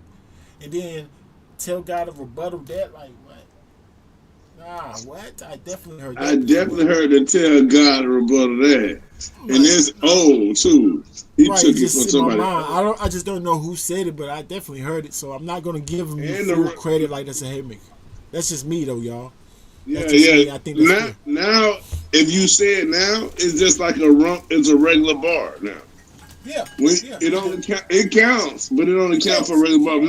And then tell God to rebuttal that, like, what? Nah, what? I definitely heard that. I definitely heard the tell God to rebuttal that. And it's old, too. He right, took it just from in somebody. my mind. I just don't know who said it, but I definitely heard it. So I'm not going to give him full credit like that's a haymaker. That's just me, though, y'all. Yeah. Me. I think that's now, if you say it now, it's just like it's a regular bar now. Yeah. It only it counts, but it only counts for a regular bar.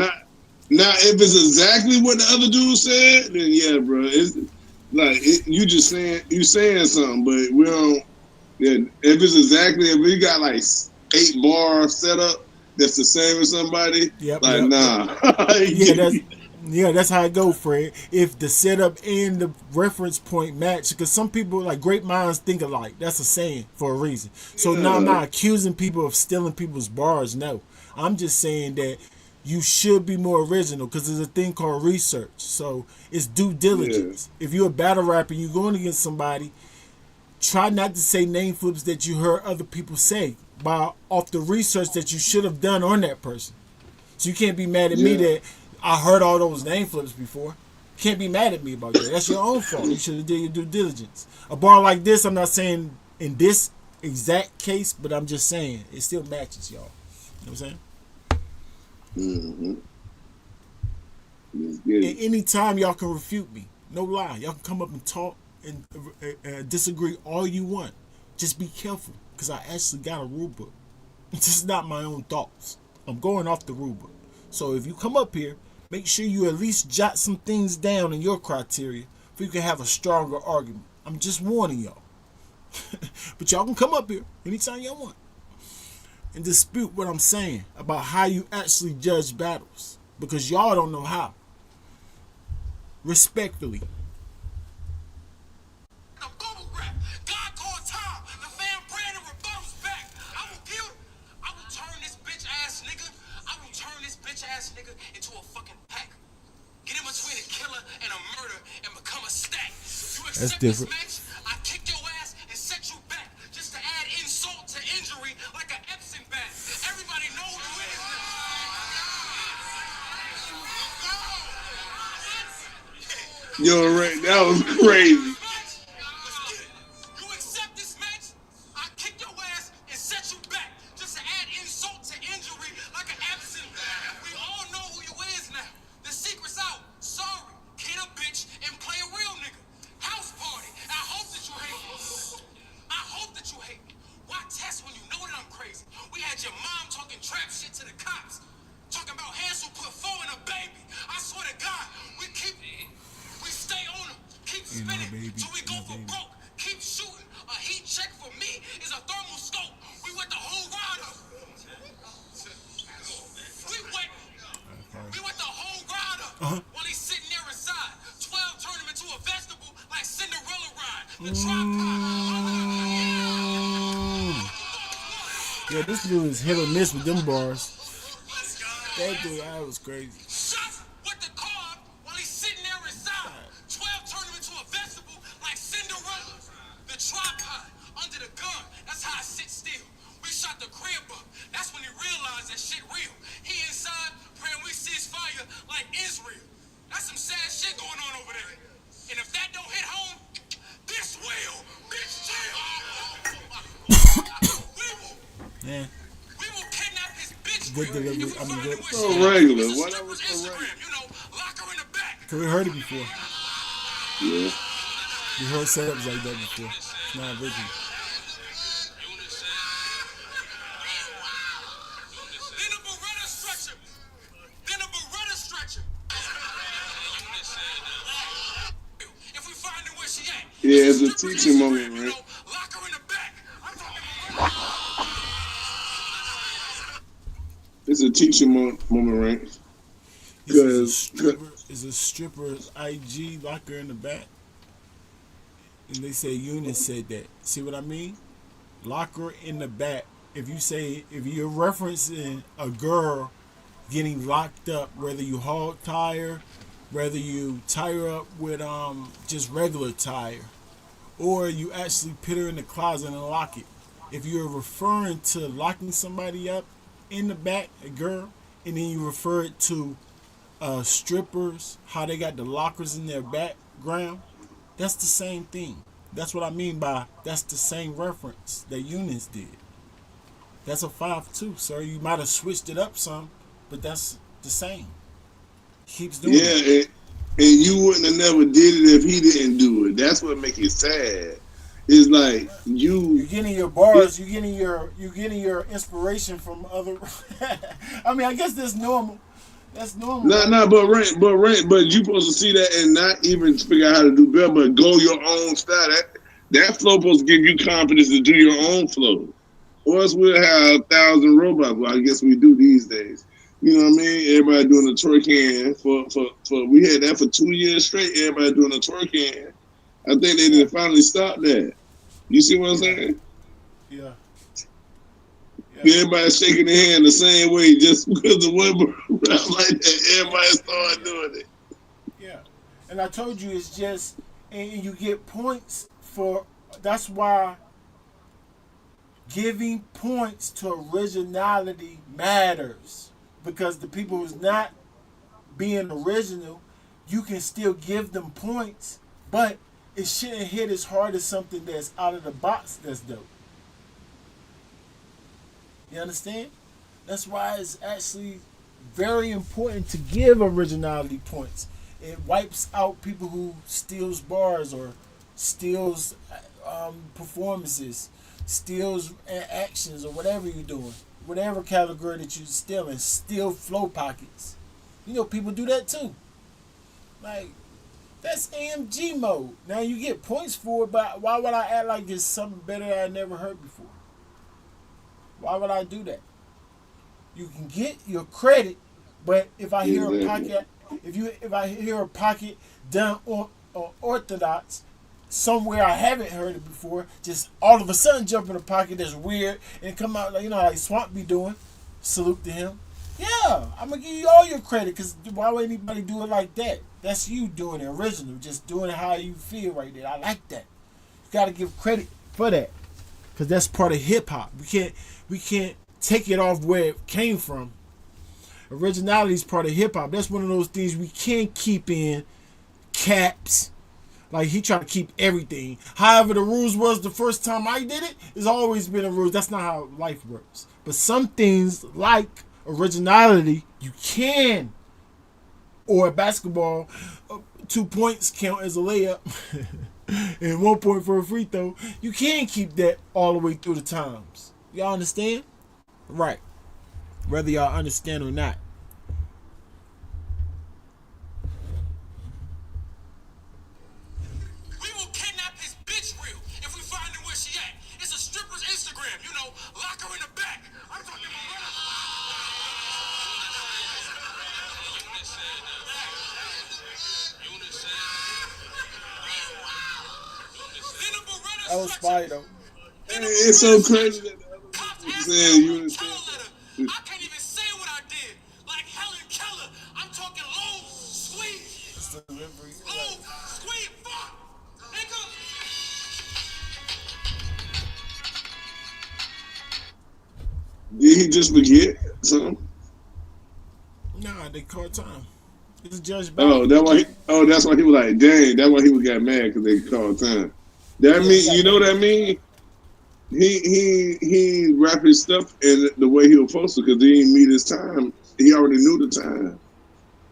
Now, if it's exactly what the other dude said, then yeah, bro, it's like you saying something, but we don't. Yeah, if we got like 8 bars set up that's the same as somebody, nah. That's how it go, Fred. If the setup and the reference point match, because some people, like, great minds think alike. That's a saying for a reason. So now I'm not accusing people of stealing people's bars. No, I'm just saying that you should be more original, because there's a thing called research. So it's due diligence. If you're a battle rapper, you're going against somebody, try not to say name flips that you heard other people say off the research that you should have done on that person. So you can't be mad at me that I heard all those name flips before. You can't be mad at me about that. That's your own fault. You should have did your due diligence. A bar like this, I'm not saying in this exact case, but I'm just saying it still matches, y'all. You know what I'm saying? Mm-hmm. And anytime y'all can refute me, no lie, y'all can come up and talk and disagree all you want. Just be careful, because I actually got a rule book. This is not my own thoughts. I'm going off the rule book. So if you come up here, make sure you at least jot some things down in your criteria so you can have a stronger argument. I'm just warning y'all. But y'all can come up here anytime y'all want and dispute what I'm saying about how you actually judge battles, because y'all don't know how. Respectfully. Into a fucking pack. Get in between a killer and a murder and become a stack. You accept this match, I kick your ass and set you back just to add insult to injury like an Epsom bat. Everybody know who you is now. Yo, Ray, that was crazy. You accept this match, I kick your ass and set you back just to add insult to injury like an Epsom bat. We all know who you is now. The secret's out. Sorry. Kid a bitch and play a real nigga. House party. I hope that you hate me. I hope that you hate me. Why test when you know that I'm crazy? We had your mom talking trap shit to the cops. Talking about Hansel put 4 in a baby. I swear to God, we stay on them. Keep spinning till we go for broke. Keep shooting. A heat check for me is a thermal scope. We went the whole ride up. We went the whole ride up while he's sitting there inside. 12 turned him into a vegetable like Cinderella ride. The Yeah, this dude is hit or miss with them bars. That dude, that was crazy. Shots with the car while he's sitting there inside. 12 turned him into a vegetable like Cinderella. The tripod under the gun. That's how I sit still. We shot the crib up. That's when he realized that shit real. He inside praying we cease fire like Israel. That's some sad shit going on over there. And if that don't hit home, this will. Bitch, chill. Yeah. We will kidnap his bitch. Good delivery. I mean, good. So regular. What I was so regular. You know, lock her in the back. Cause we heard it before. Yeah. We heard setups like that before. It's not original. Then a Beretta stretcher. If we find her where she at. Yeah, it's a teaching moment, You right? know, lock her in the back. I'm talking It's a teaching moment, right? Is a stripper's IG locker in the back? And they say Eunice said that. See what I mean? Locker in the back. If you're referencing a girl getting locked up, whether you hog tie her, whether you tie her up with just regular tire, or you actually put her in the closet and lock it. If you're referring to locking somebody up in the back, a girl, and then you refer it to strippers, how they got the lockers in their background, that's the same thing. That's what I mean by that's the same reference that Eunice did. That's a 5-2, sir. You might have switched it up some, but that's the same. Keeps doing it. Yeah, and you wouldn't have never did it if he didn't do it. That's what makes it sad. It's like you're getting your bars, you're getting your inspiration from other. I mean, I guess that's normal. That's normal. But you supposed to see that and not even figure out how to do better, but go your own style. That flow supposed to give you confidence to do your own flow. Or else we'll have 1,000 robots. Well, I guess we do these days. You know what I mean? Everybody doing the twerk hand for we had that for 2 years straight. Everybody doing the twerk hand. I think they did finally stop that. You see what I'm saying? Yeah. Everybody shaking their hand the same way just because the one around like that. Everybody started doing it. Yeah. And I told you it's just, and you get points for, that's why giving points to originality matters. Because the people who's not being original, you can still give them points, but it shouldn't hit as hard as something that's out of the box that's dope. You understand? That's why it's actually very important to give originality points. It wipes out people who steals bars or steals performances, steals actions, or whatever you're doing. Whatever category that you're stealing, steal flow pockets. You know, people do that too. Like, that's AMG mode. Now you get points for it, but why would I act like it's something better that I never heard before? Why would I do that? You can get your credit, but if I hear a pocket, if I hear a pocket done on orthodox somewhere I haven't heard it before, just all of a sudden jump in a pocket that's weird and come out like, you know, like Swamp be doing. Salute to him. Yeah, I'm gonna give you all your credit, because why would anybody do it like that? That's you doing it original, just doing it how you feel right there. I like that. You gotta give credit for that, because that's part of hip hop. We can't take it off where it came from. Originality is part of hip hop. That's one of those things we can't keep in caps. Like, he tried to keep everything. However the rules was the first time I did it, it's always been a rule. That's not how life works. But some things like originality, you can. Or basketball, 2 points count as a layup. And 1 point for a free throw. You can keep that all the way through the times. Y'all understand? Right. Whether y'all understand or not. We will kidnap his bitch real if we find her where she at. It's a stripper's Instagram, you know, lock her in the back. I'm talking about That was fire though. It's so crazy that the other people saying you understand. I can't even say what I did. Like Helen Keller, I'm talking low, sweet, low, sweet, fuck, nigga. Did he just forget something? Nah, they called time. It's Judge Oh, that's why he was like, dang. That's why he was got mad, because they called time. That mean, you know what I mean? He wrapped his stuff in the way he was supposed to, because he didn't meet his time. He already knew the time.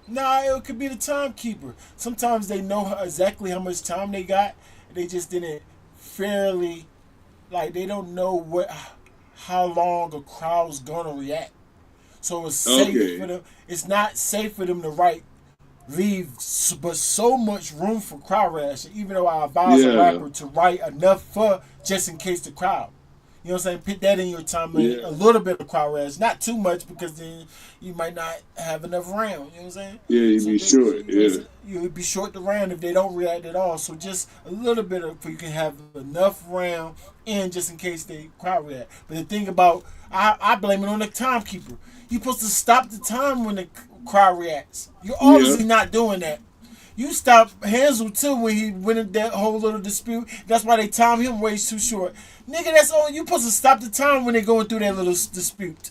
Nah, it could be the timekeeper. Sometimes they know exactly how much time they got. They just didn't fairly, like, they don't know how long a crowd's gonna react. So it's safe for them. It's not safe for them to leave but so much room for crowd reaction, even though I advise a rapper to write enough for just in case the crowd. You know what I'm saying? Put that in your timeline. Yeah. A little bit of crowd rats, not too much because then you might not have enough round. You know what I'm saying? Yeah, you So be short. Yeah. you would be short the round if they don't react at all. So just a little bit of you can have enough round in just in case they crowd react. But the thing about I blame it on the timekeeper. You're supposed to stop the time when the crowd reacts. You're obviously not doing that. You stopped Hansel too when he went in that whole little dispute. That's why they timed him way too short. Nigga, that's all you supposed to stop the time when they're going through that little dispute.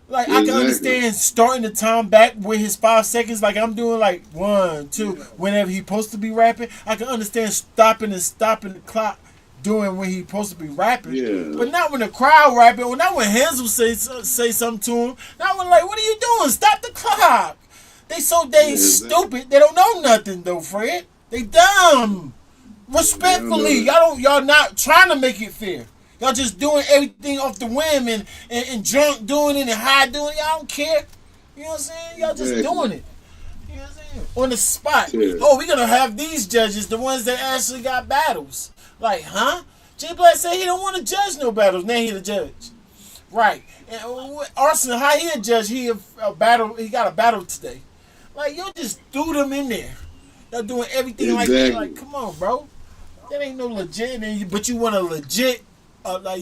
Like I can understand starting the time back with his 5 seconds, like I'm doing like 1, 2, whenever he's supposed to be rapping. I can understand stopping the clock doing when he's supposed to be rapping. Yeah. But not when the crowd rapping, or not when Hansel say something to him. Not when like, what are you doing? Stop the clock. They so dang stupid. They don't know nothing though, Fred. They dumb. Respectfully, y'all not trying to make it fair. Y'all just doing everything off the whim and drunk doing it and high doing it. Y'all don't care. You know what I'm saying? Y'all just doing it. You know what I'm saying? On the spot. Yeah. Oh, we're gonna have these judges, the ones that actually got battles. Like, huh? J Black said he don't want to judge no battles. Now he the judge. Right. And Arson, how he a judge? He a battle. He got a battle today. Like, you just threw them in there. Y'all doing everything like that. Like, come on, bro. That ain't no legit. But you want a legit, outcome.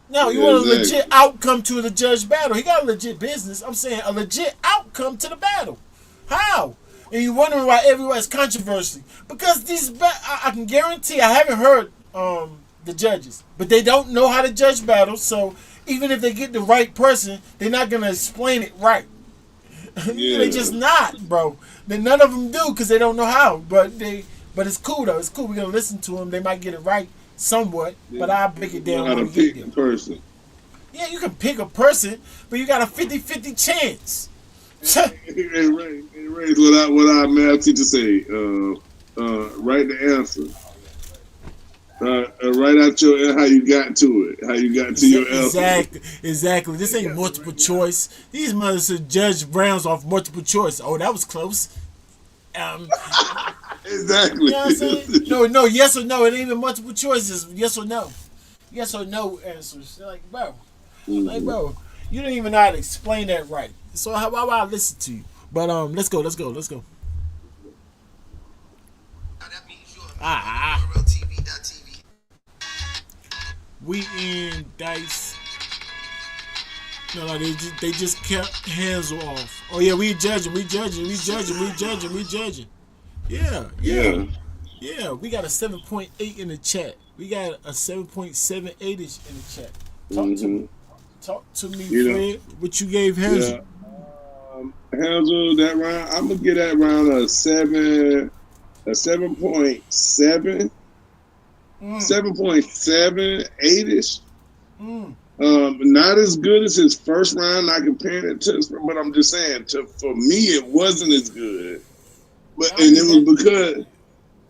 No, you want a legit outcome to the judge battle. He got a legit business. I'm saying a legit outcome to the battle. How? And you wondering why everyone's controversy? Because I can guarantee I haven't heard the judges, but they don't know how to judge battles. So even if they get the right person, they're not gonna explain it right. They just not, bro. Then none of them do because they don't know how. But it's cool though. It's cool. We're gonna listen to them. They might get it right somewhat, but I'll break it down. How to pick a person? Yeah, you can pick a person, but you got a 50-50 chance. Hey Ray, what our math teacher say? Write the answer. Write out how you got to it, how you got to your answer. Exactly. This ain't multiple choice. These mothers should judge Browns off multiple choice. Oh, that was close. Exactly. You know what I'm saying? No, yes or no. It ain't even multiple choices. Yes or no. Yes or no answers. They're like, bro. Like, bro, you didn't even know how to explain that right. So how about I listen to you? But let's go. Now that means you're TV.tv. We in Dice. No, they just kept hands off. Oh yeah, we judging. Yeah. We got a 7.8 in the chat. We got a 7.78ish in the chat. Talk to me, Fred. What you gave Hansel? Yeah. Hansel, that round, I'm gonna get that round a 7.7, 7.7, 8ish. Not as good as his first round. Not comparing it to, but I'm just saying, for me, it wasn't as good. But and it was because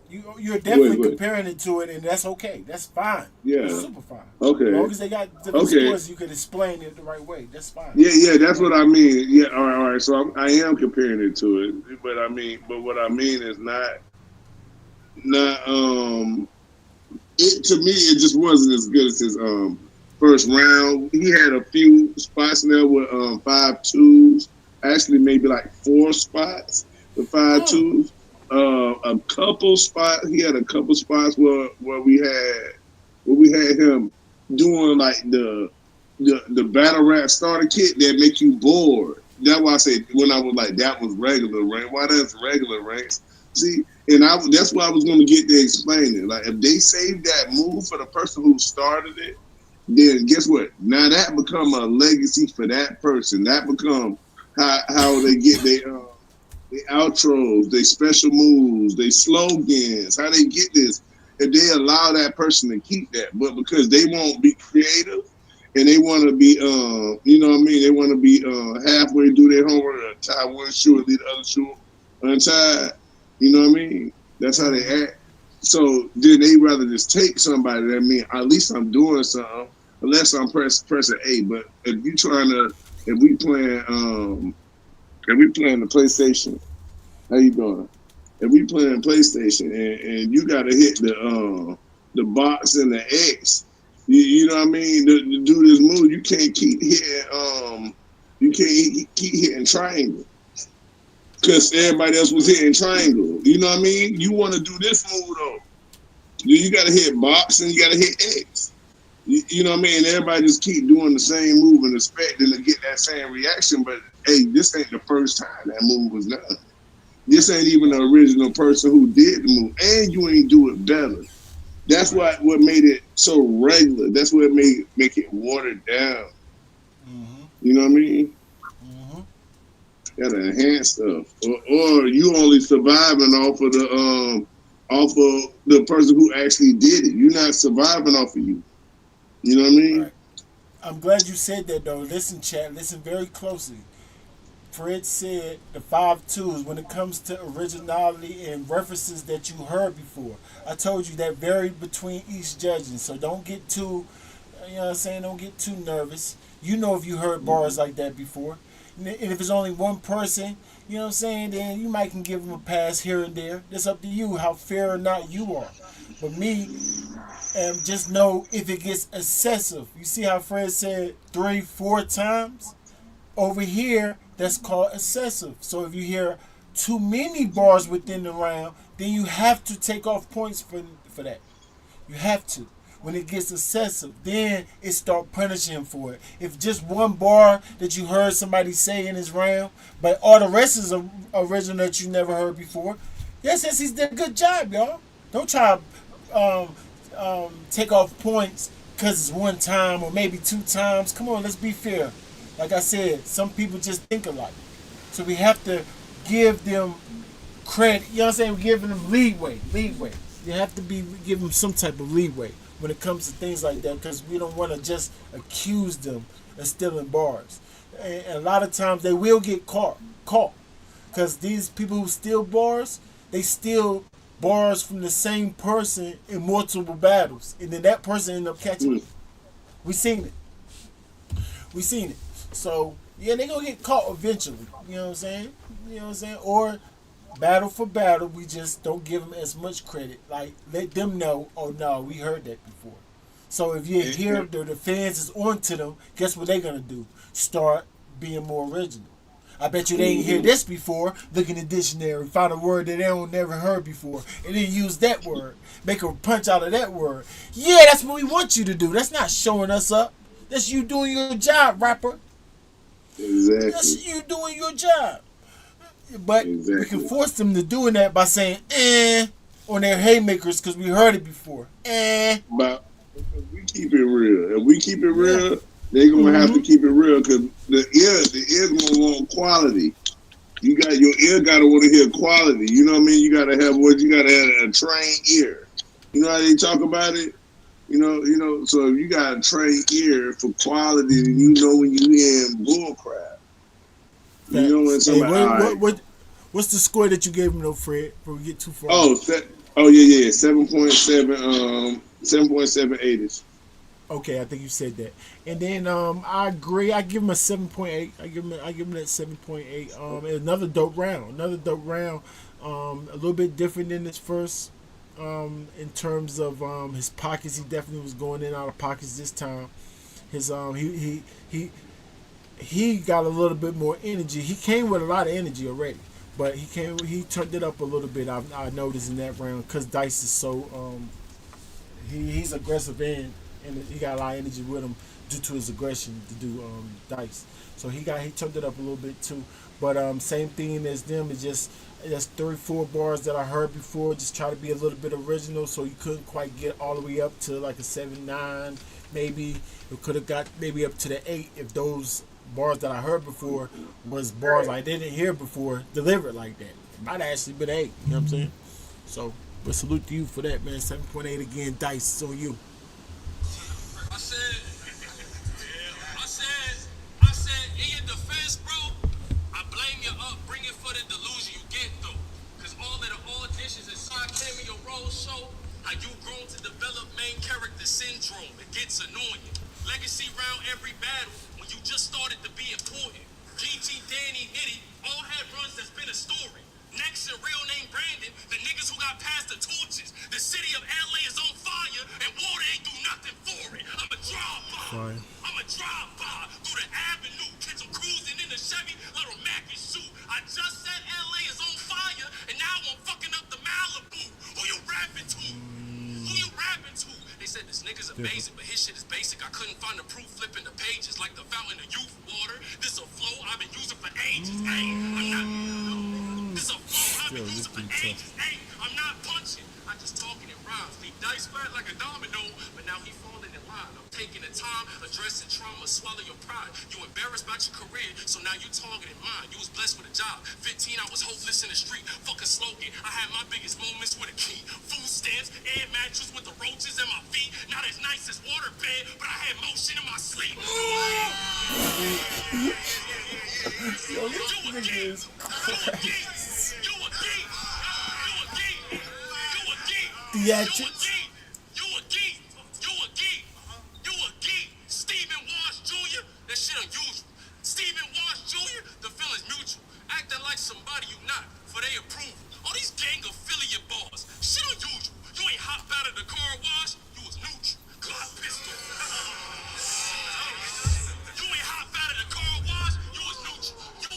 you're definitely comparing it to it, and that's okay. That's fine. Yeah, that's super fine. Okay, as long as they got different scores, you could explain it the right way. That's fine. Yeah, that's what I mean. Yeah, all right. So I am comparing it to it, but what I mean is not. It, to me, it just wasn't as good as his first round. He had a few spots in there with 5.2s. Actually, maybe like 4 spots with 5.2s. A couple spots. He had a couple spots where we had him doing like the battle rap starter kit that make you bored. That's why I said when I was like that was regular rank. Why that's regular ranks? See, and that's why I was going to get to explain it. Like if they saved that move for the person who started it, then guess what? Now that become a legacy for that person. That become how they get their outros, they special moves, they slogans, how they get this. If they allow that person to keep that, but because they won't be creative and they want to be, you know what I mean? They want to be halfway do their homework, tie one shoe and leave the other shoe untied. You know what I mean? That's how they act. So then they rather just take somebody that mean at least I'm doing something, unless I'm pressing A. But if we playing the PlayStation, how you doing? If we playing PlayStation and you gotta hit the the box and the X. You know what I mean? To do this move, you can't keep hitting you can't keep hitting triangle because everybody else was hitting triangle. You know what I mean? You want to do this move though. You got to hit box and you got to hit X. You know what I mean? Everybody just keep doing the same move and expecting to get that same reaction. But hey, this ain't the first time that move was done. This ain't even the original person who did the move, and you ain't do it better. That's what made it so regular. That's what make it watered down. Mm-hmm. You know what I mean? Mm-hmm. Gotta enhance stuff, or you only surviving off of the person who actually did it. You're not surviving off of you. You know what I mean? Right. I'm glad you said that though. Listen, chat. Listen very closely. Fred said the 5 twos when it comes to originality and references that you heard before. I told you that varied between each judging, so don't get too, you know what I'm saying, don't get too nervous. You know if you heard bars like that before. And if it's only one person, you know what I'm saying, then you might can give them a pass here and there. It's up to you how fair or not you are. But me, just know if it gets excessive. You see how Fred said 3, 4 times? Over here, that's called excessive. So if you hear too many bars within the round, then you have to take off points for that. You have to. When it gets excessive, then it start punishing him for it. If just one bar that you heard somebody say in his round, but all the rest is original that you never heard before, yes, he's did a good job, y'all. Don't try to take off points because it's one time or maybe 2 times. Come on, let's be fair. Like I said, some people just think alike. So we have to give them credit. You know what I'm saying? We're giving them leeway. You have to give them some type of leeway when it comes to things like that because we don't want to just accuse them of stealing bars. And a lot of times they will get caught. Because these people who steal bars, they steal bars from the same person in multiple battles. And then that person end up catching it. We seen it. So yeah, they gonna get caught eventually. You know what I'm saying? Or battle for battle, we just don't give them as much credit. Like let them know, oh no, we heard that before. So if you hear the fans is onto them, guess what they gonna do? Start being more original. I bet you they ain't hear this before. Look in the dictionary, find a word that they don't never heard before, and then use that word. Make a punch out of that word. Yeah, that's what we want you to do. That's not showing us up. That's you doing your job, rapper. Exactly. That's you doing your job. But we can force them to doing that by saying on their haymakers because we heard it before. But if we keep it real. If we keep it real, they're gonna have to keep it real because the ear's gonna want quality. Your ear gotta want to hear quality. You know what I mean? You gotta have a trained ear. You know how they talk about it? You know. So if you got a trained ear for quality, then you know when you hearing bull crap. You know when somebody. What's the score that you gave him though, Fred? Before we get too far. Oh, 7.7. 7.78. Okay, I think you said that. And then I agree. I give him a 7.8. I give him that 7.8. Another dope round. A little bit different than this first. In terms of his pockets, he definitely was going in and out of pockets this time. His he got a little bit more energy. He came with a lot of energy already, but he turned it up a little bit. I noticed in that round because Dice is so he's aggressive and he got a lot of energy with him due to his aggression to do Dice. So he turned it up a little bit too. But same thing as them. It's just that's 34 bars that I heard before. Just try to be a little bit original, so you couldn't quite get all the way up to like a 7.9. Maybe it could have got maybe up to the 8 if those bars that I heard before was bars I didn't hear before delivered like that. It might have actually been 8. You know what I'm saying? So, but salute to you for that, man. 7.8 again. Dice, it's on you. I said, in your defense, bro, I blame your upbringing for the delusion you get, though. Because all of the auditions and side cameo roles show how you grown to develop main character syndrome. It gets annoying. Legacy round every battle when you just started to be important. GT, Danny, Nitty, all had runs that's been a story. Nexus, real name Brandon, the niggas who got past the torches. The city of LA is on fire. is amazing, but his shit is basic. I couldn't find the proof flipping the pages like the fountain of youth water. This a flow I've been using for ages. Hey, I'm not. This a flow I've been using for ages. Hey, I'm not punching. I just talking in rhymes. Leave dice flat like a domino, but now he falling in line. I'm taking the time, addressing trauma, swallow your pride. You embarrassed about your career, so now you targeting mine. You was blessed with a job. 15, I was hopeless in the street. Fuck a slogan. I had my biggest moments with a key. Food stamps, air mattress with the roaches in my feet. Not as nice as water bed, but I had motion in my sleep. Yo, this nigga is theatrics. You a geek. Stephen Wash Jr. That shit unusual. Stephen Wash Jr. The feeling's mutual. Acting like somebody you not for their approval. All these gang affiliate bars. Shit unusual. You ain't hop out of the car wash. You was neutral. Glock pistol. You ain't hop out of the car wash. You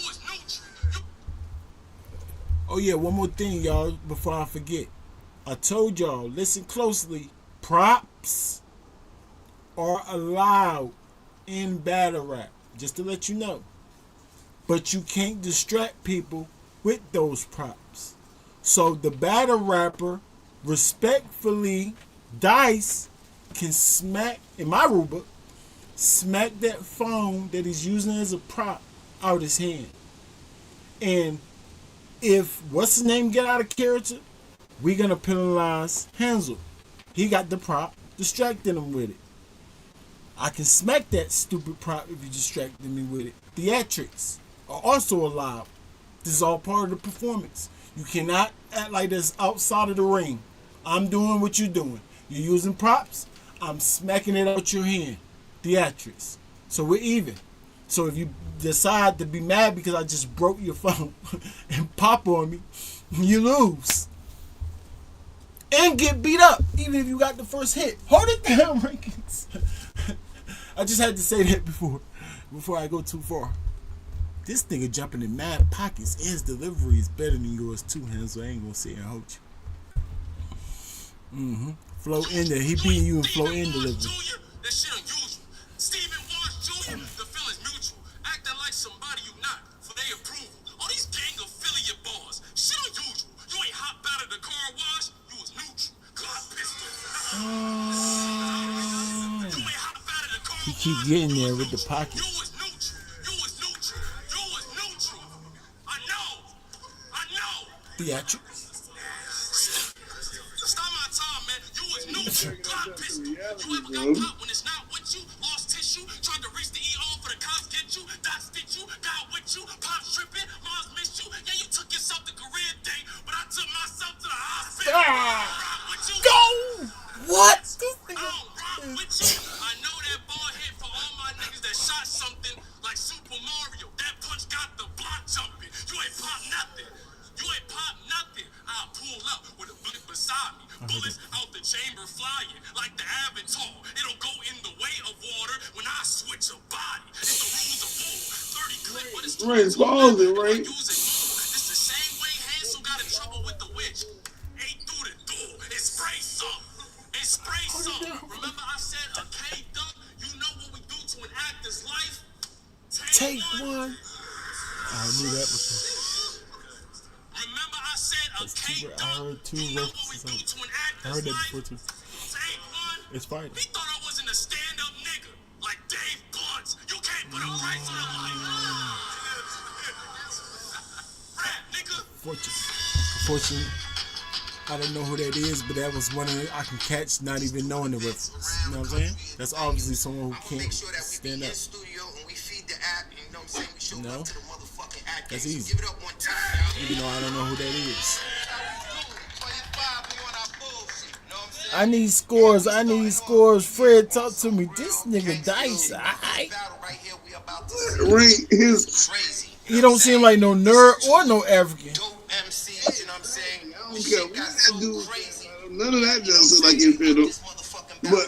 was neutral. Oh yeah, one more thing, y'all, before I forget. I told y'all, listen closely. Props are allowed in battle rap, just to let you know. But you can't distract people with those props. So the battle rapper, respectfully, Dice can smack, in my rule book, smack that phone that he's using as a prop out his hand. And if what's his name get out of character, we're gonna penalize Hansel. He got the prop, distracting him with it. I can smack that stupid prop if you distracted me with it. Theatrics are also allowed. This is all part of the performance. You cannot act like this outside of the ring. I'm doing what you're doing. You're using props, I'm smacking it out your hand. Theatrics. So we're even. So if you decide to be mad because I just broke your phone and pop on me, you lose. And get beat up, even if you got the first hit. Hold it down, Rankins. I just had to say that before I go too far. This nigga jumping in mad pockets. His delivery is better than yours too, Hansel. I ain't gonna sit and hold you. Flow in there. He beating you in flow in delivery. That shit unusual. Stephen Wash Jr. The feeling's mutual. Acting like somebody you not for their approval. All these gang affiliate bars. Shit unusual. You ain't hop out of the car wash. You was neutral. Glock pistol. You ain't hop out of the car wash. He keep getting there with the pocket. You was neutral. I know. Theatrics. Stop my time, man. You was neutral. Glock pistol. You ever got caught when it's not with you? Lost tissue. Tried to reach the ER for the cops get you. Dot stitch you. Got with you. Pop tripping. Moms missed you. Yeah, you took yourself to career day, but I took myself to the hospital. Go! What? I don't rock with you. I know that ball hit for all my niggas that shot something like Super Mario. That punch got the block jumping. You ain't pop nothing. I'll pull up with a bullet beside me. Bullets out the chamber flying like the Avatar. It'll go in the way of water when I switch a body. It's the rules of war. 30 clip, but it's Right, it's pausing, right? It's the same way Hansel got in trouble with the witch. Ain't through the door. It's spray some. Remember I said a K-Duck? You know what we do to an actor's life? Take one. I knew that before. Remember I said a K-Duck? I heard two You know what we references. do to an I actor's heard that life? before too. Take one. It's fine. He thought I wasn't a stand-up nigga like Dave Blunts. You can't put a price on a life. Rap, nigga. Unfortunately, I don't know who that is, but that was one of the, I can catch not even knowing the reference. You know what I'm saying? That's obviously someone who can't stand up. No, that's easy. Even though I don't know who that is. I need scores. Fred, talk to me. This nigga Dice, alright. Rank his. He don't seem like no nerd or no African. None of that does look like it fit him. But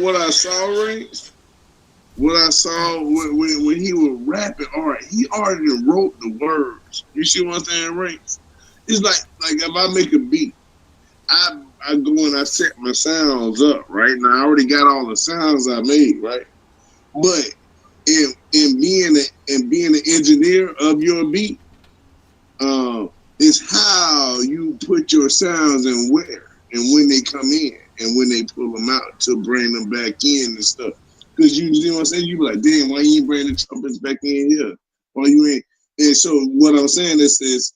what I saw, Rank, when he was rapping, alright, he already wrote the words. You see what I'm saying, Rank? It's like if I make a beat, I I go and I set my sounds up, right? Now I already got all the sounds I made, right? But in being an engineer of your beat, is how you put your sounds and where and when they come in and when they pull them out to bring them back in and stuff. Because you know what I'm saying? You be like, damn, why you ain't bring the trumpets back in here? Why you ain't? And so what I'm saying is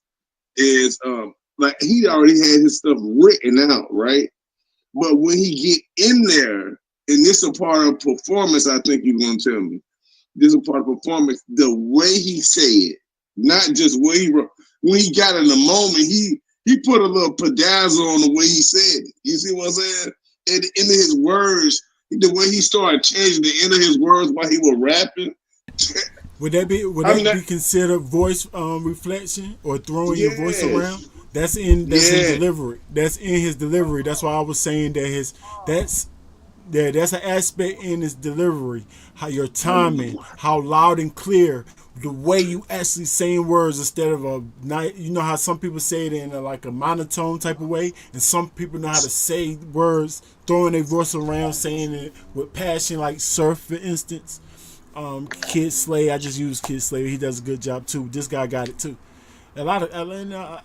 like he already had his stuff written out, right? But when he get in there, and this is a part of performance, I think you're gonna tell me. This is a part of performance. The way he say it, not just what he wrote. When he got in the moment, he put a little pedazzle on the way he said it. You see what I'm saying? And in his words, the way he started changing the end of his words while he was rapping. Would I'm that not. be considered voice reflection or throwing your voice around? Yes. That's in Yeah. delivery. That's in his delivery. That's why I was saying that that's that's an aspect in his delivery. How your timing, how loud and clear, the way you actually saying words instead of a night. You know how some people say it in like a monotone type of way, and some people know how to say words, throwing their voice around, saying it with passion, like Surf, for instance. Kid Slay, I just use Kid Slay. He does a good job too. This guy got it too. A lot of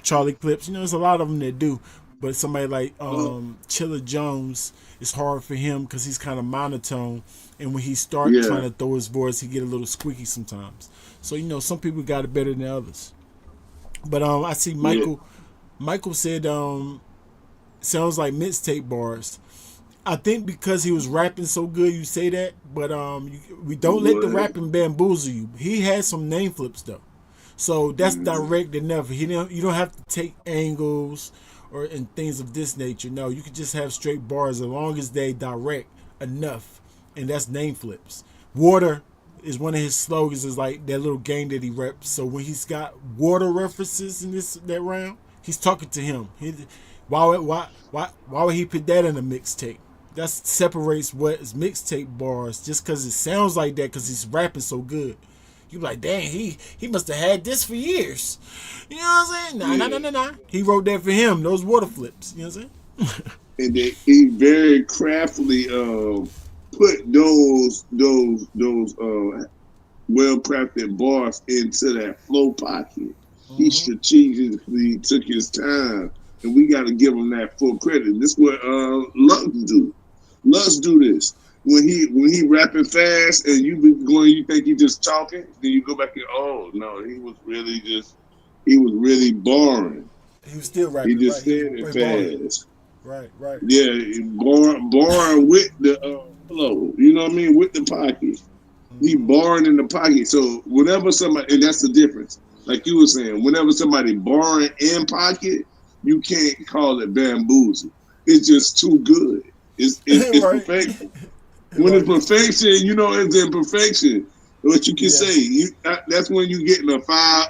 Charlie Clips, there's a lot of them that do. But somebody like Chilla Jones, it's hard for him because he's kind of monotone, and when he start trying Yeah. to throw his voice, he get a little squeaky sometimes. So some people got it better than others. But I see Yeah. Michael. Michael said sounds like mixtape bars. I think because he was rapping so good, you say that, but we don't let the What? rapping bamboozle you. He had some name flips though, so that's direct enough. You don't have to take angles or and things of this nature. No, you can just have straight bars as long as they direct enough, and that's name flips. Water is one of his slogans. Is like that little game that he reps. So when he's got water references in that round, he's talking to him. Why would he put that in a mixtape? That separates what is mixtape bars just because it sounds like that because he's rapping so good. You like, dang, he must have had this for years. You know what I'm saying? Nah. He wrote that for him. Those water flips. You know what I'm saying? And he very craftily put those well crafted bars into that flow pocket. He strategically took his time, and we got to give him that full credit. This is what Lux do. Lux do this when he rapping fast, and you be going, you think he just talking, then you go back and no, he was really boring. He was still He rapping, right? just He was said it barring. fast. Right. Yeah, born with the flow. You know what I mean? With the pocket. He born in the pocket. So whenever somebody, and that's the difference. Like you were saying, whenever somebody born in pocket, you can't call it bamboozle. It's just too good. It's right. perfection. When it's Right. It's true. perfection, it's imperfection. What you can Yeah. say, that's when you getting a five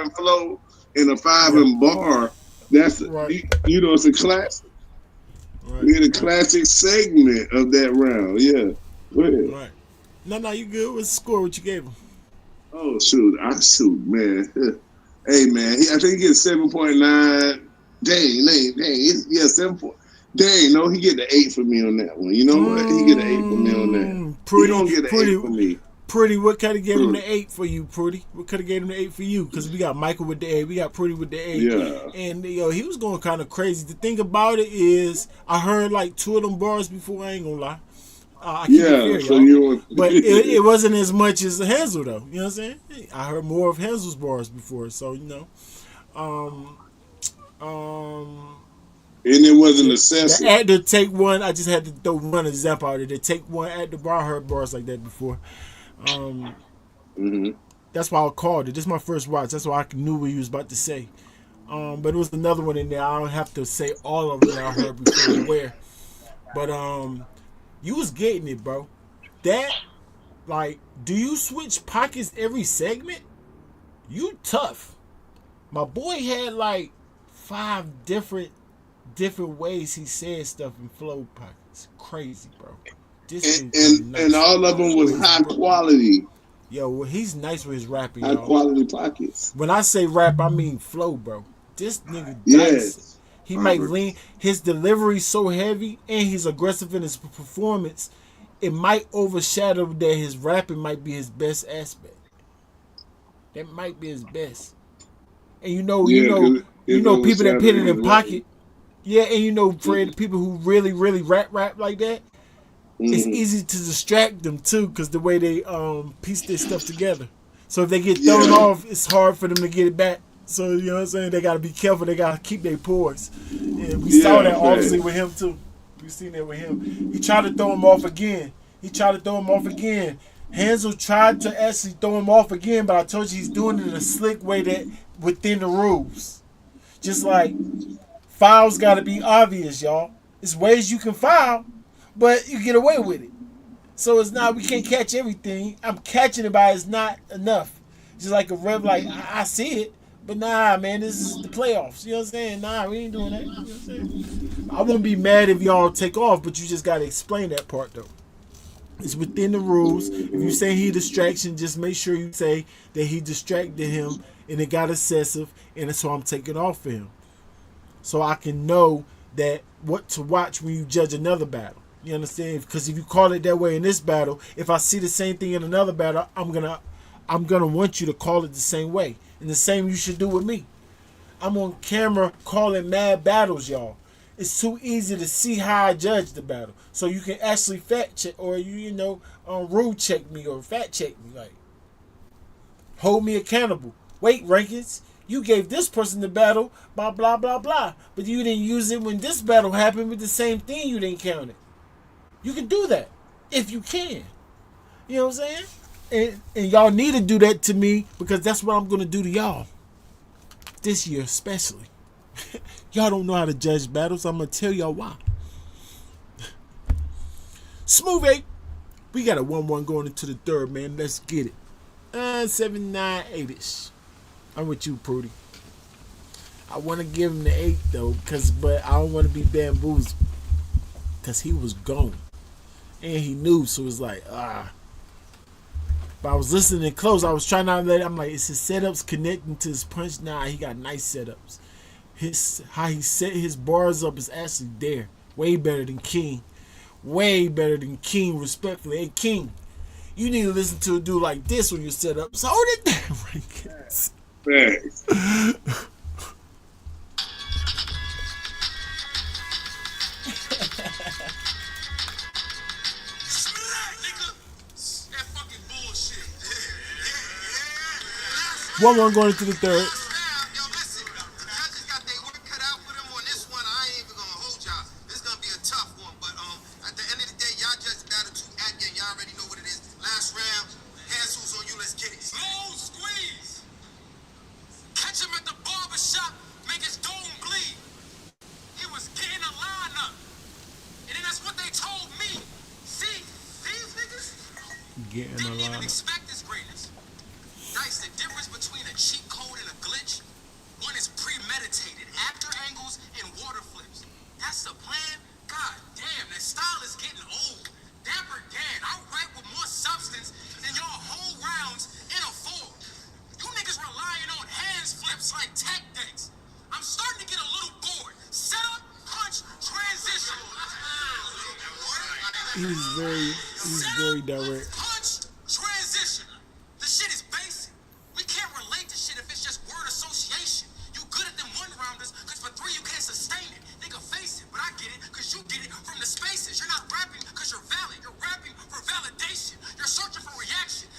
in flow and a five Yeah. in bar. That's Right. it's a classic. Right. We had a Right. classic segment of that round. Yeah. Go ahead. Right. No, you good. What's the score? What you gave him? Oh shoot, man. Hey man, I think he gets 7.9. Yeah, 7. Dang, no, he get the 8 for me on that one. You know what? He get an 8 for me on that. He Pretty, don't get an 8 pretty, for me. pretty. What could have gave him Pretty. the 8 for you, Pretty? What could have gave him the 8 for you? Because we got Michael with the 8, we got Pretty with the 8, Yeah. and he was going kind of crazy. The thing about it is, I heard like 2 of them bars before. I ain't gonna lie. I keep it Yeah. fair, So y'all. you But it wasn't as much as Hansel though. You know what I'm saying? I heard more of Hansel's bars before, so Um, um, and it wasn't the excessive. actor take one. I just had to throw one example out there. They take one at the bar. I heard bars like that before. Um, Mm-hmm. that's why I called it. This is my first watch. That's why I knew what he was about to say. But it was another one in there. I don't have to say all of them that I heard before. Where, but you was getting it, bro. That like, do you switch pockets every segment? You tough. My boy had like 5 different ways he said stuff in flow pockets. Crazy, bro. This And, dude and come and nice all of them with was his high quality, yo. Well, he's nice with his rapping, high y'all. quality pockets. When I say rap, I mean flow, bro. This nigga dice. Yes. He might lean his delivery so heavy and he's aggressive in his performance. It might overshadow that his rapping might be his best aspect. That might be his best. And Yeah, because people that put it his in right. pocket. Yeah, and Fred, the people who really, really rap like that, it's easy to distract them too, because the way they piece their stuff together. So if they get thrown Yeah, off, it's hard for them to get it back. So you know what I'm saying? They gotta be careful. They gotta keep their poise. And we saw that obviously with him too. We seen that with him. He tried to throw him off again. Hansel tried to actually throw him off again, but I told you he's doing it in a slick way that within the rules. Just like fouls gotta be obvious, y'all. It's ways you can foul, but you get away with it. So it's not, we can't catch everything. I'm catching it, but it's not enough. Just like a rev, like I see it, but nah, man, this is the playoffs. You know what I'm saying? Nah, we ain't doing that. You know what I'm saying? I won't be mad if y'all take off, but you just gotta explain that part though. It's within the rules. If you say he distraction, just make sure you say that he distracted him and it got excessive, and so I'm taking off for him, so I can know that what to watch when you judge another battle. You understand? Because if you call it that way in this battle, if I see the same thing in another battle, I'm gonna want you to call it the same way, and the same you should do with me. I'm on camera calling mad battles, y'all. It's too easy to see how I judge the battle, so you can actually fact check, or rule check me or fact check me, like hold me accountable. Wait, Rankins, you gave this person the battle, blah blah blah blah, but you didn't use it when this battle happened with the same thing. You didn't count it. You can do that if you can. You know what I'm saying? And y'all need to do that to me, because that's what I'm gonna do to y'all this year, especially. Y'all don't know how to judge battles. I'm gonna tell y'all why. Smooth 8. We got a 1-1 going into the third, man. Let's get it. 7-9-8ish. I'm with you, Prudy. I want to give him the 8 though, but I don't want to be bamboozled, because he was gone and he knew, so it's like But I was listening close. I was trying not to let it. I'm like, is his setups connecting to his punch? Nah, he got nice setups. How he set his bars up is actually there. Way better than King. Way better than King, respectfully. Hey, King, you need to listen to a dude like this when you set up. So hold it down, Rankins. Thanks. That fucking bullshit. 1-1 going into the third. Yo, listen, the judges got their work cut out for them on this one. I ain't even gonna hold y'all. This is gonna be a tough one, but at the end of the day, y'all just battled two at game. Y'all already know what it is. Last round, hands who's on you. Let's get it. Slow squeeze. Catch him at the barber shop, make his dome bleed. He was getting a lineup. And then that's what they told me. See, these niggas Getting a didn't even lot. expect this greatness. Dice, the difference between a cheat code and a glitch, one is premeditated, actor angles and water flips. That's the plan? God damn, that style is getting old. Dapper Dan, I write with more substance than your whole rounds in a four. You niggas relying on hands flips like tech decks. I'm starting to get a little bored. Set up, punch, transition. He's very direct. Punch, transition. The shit is basic. We can't relate to shit if it's just word association. You good at them one-rounders, because for 3 you can't sustain it. Nigga, face it, but I get it, because you get it from the spaces. You're not rapping because you're valid. You're rapping for validation. You're searching for reaction.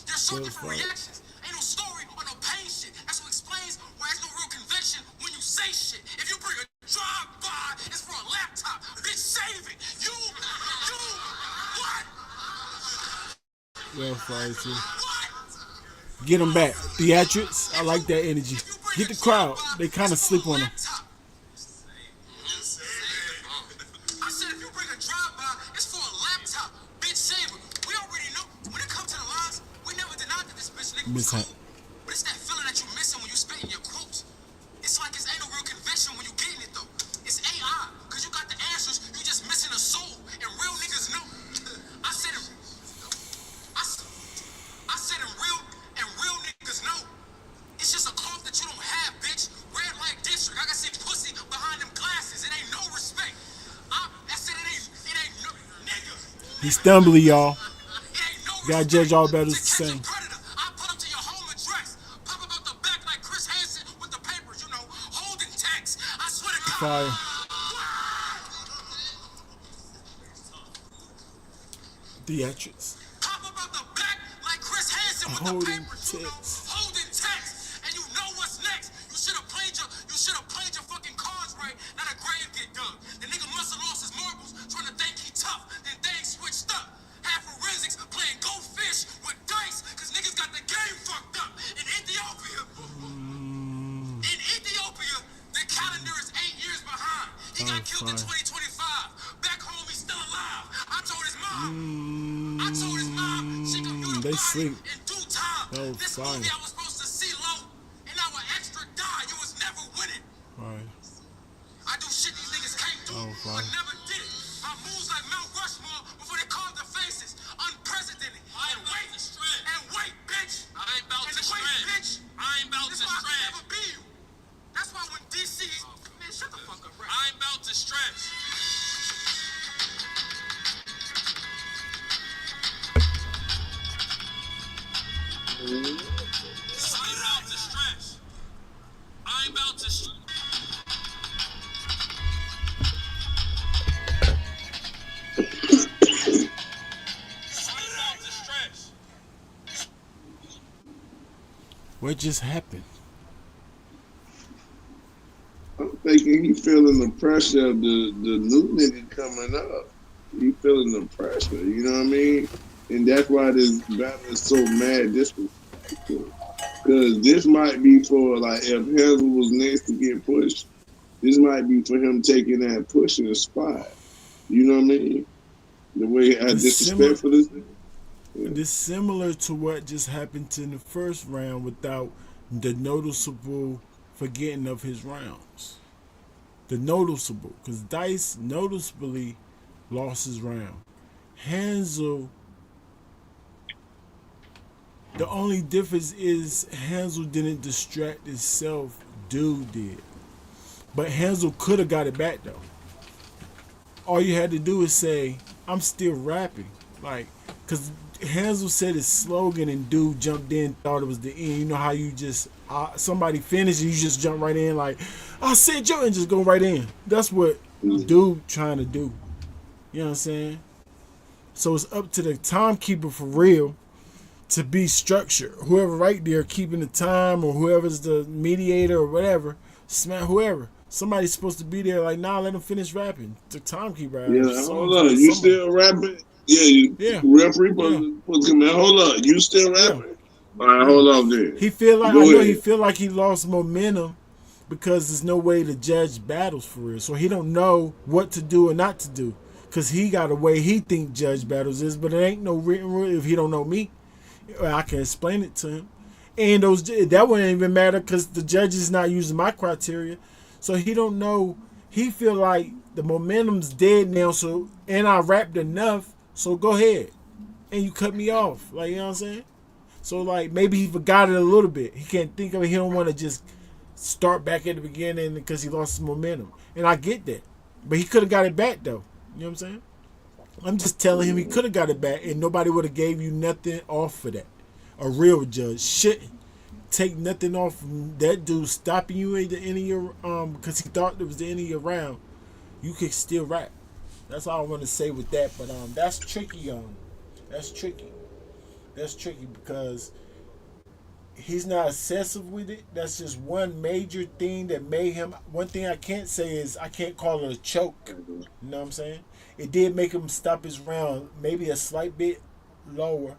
You're searching for reactions. Ain't no story or no pain shit. That's what explains why there's no real conviction when you say shit. If you bring a drive-by, it's for a laptop. Bitch, save it. What? Well, fight too. What? Get him back. Theatrics. I like that energy. Get the crowd. They kind of sleep on him. I said if you bring a drive-by, it's for a laptop. Bitch, save it. We already know. When it comes to the lines, we never denied that this bitch nigga was Mishap. cool. But it's that feeling that you missing when you spitting your quotes. It's like it's ain't no real conviction when you getting it though. It's AI, cause you got the answers, you just missing a soul. And real niggas know. I said it. I said it real, and real niggas know. It's just a cough that you don't have, bitch. Red light district. I got see pussy behind them. He's stumbly, y'all. It ain't no Gotta respect judge all battles to the catch a same. predator. I put him to your home address. Pop him out the back like Chris Hansen with the papers, you know, holding tags. I swear to God. Fire. Theatrics. Pop him out the back like Chris Hansen with the Holding papers, you know, text. holding tags. And you know what's next. You should have played your fucking cards right. Not a grave get dug. The nigga must have lost his marbles trying to think he tough. Then things switched up. Half forensics playing go fish with dice because niggas got the game fucked up. In Ethiopia, the calendar is 8 years behind. He got killed in 2025. Back home, he's still alive. I told his mom she could view the They body sleep. in due time. Oh, This fire. movie I was supposed to see low, and now an extra die. You was never winning. Fire. I do shit these niggas can't do, Oh, but fine. never did it. My moves like Mount Rushmore before they carved the faces. Unprecedented. And wait, bitch. I ain't about to stretch. Bitch. I ain't about to stretch. I never be you. That's why when DC, man, shut the fuck up, right? I ain't about to stretch. I ain't about to stretch. I ain't about to stretch. What just happened? I'm thinking he feeling the pressure of the new nigga coming up. He feeling the pressure, you know what I mean? And that's why this battle is so mad disrespectful. Because this might be for, like, if Hansel was next to get pushed, this might be for him taking that push in the spot. You know what I mean? The way I disrespectful this nigga. This similar to what just happened in the first round without the noticeable forgetting of his rounds. The noticeable, because Dice noticeably lost his round. Hansel, the only difference is Hansel didn't distract himself, dude did. But Hansel could have got it back though. All you had to do is say, I'm still rapping. Like, because Hansel said his slogan and dude jumped in, thought it was the end. You know how you just, somebody finished and you just jump right in like, I said Joe, and just go right in. That's what dude trying to do. You know what I'm saying? So it's up to the timekeeper for real to be structured. Whoever right there keeping the time or whoever's the mediator or whatever, smack whoever. Somebody's supposed to be there like, nah, let him finish rapping. The timekeeper. Yeah, hold on. You still rapping? Yeah, referee supposed to come in. Hold up. You still rapping? All right, hold on there. He feel like, Go I know ahead. he feel like he lost momentum because there's no way to judge battles for real. So he don't know what to do or not to do. Because he got a way he think judge battles is, but it ain't no written rule if he don't know me. I can explain it to him. And that wouldn't even matter because the judge is not using my criteria. So he don't know. He feel like the momentum's dead now. So, and I rapped enough. So go ahead. And you cut me off. Like, you know what I'm saying? So like maybe he forgot it a little bit. He can't think of it. He don't want to just start back at the beginning because he lost his momentum. And I get that. But he could have got it back though. You know what I'm saying? I'm just telling him he could have got it back and nobody would have gave you nothing off for that. A real judge shouldn't take nothing off from that dude stopping you at the end of your because he thought it was the end of your round. You could still rap. That's all I want to say with that. But that's tricky. That's tricky. That's tricky because he's not obsessive with it. That's just one major thing that made him. One thing I can't say is I can't call it a choke. You know what I'm saying? It did make him stop his round maybe a slight bit lower,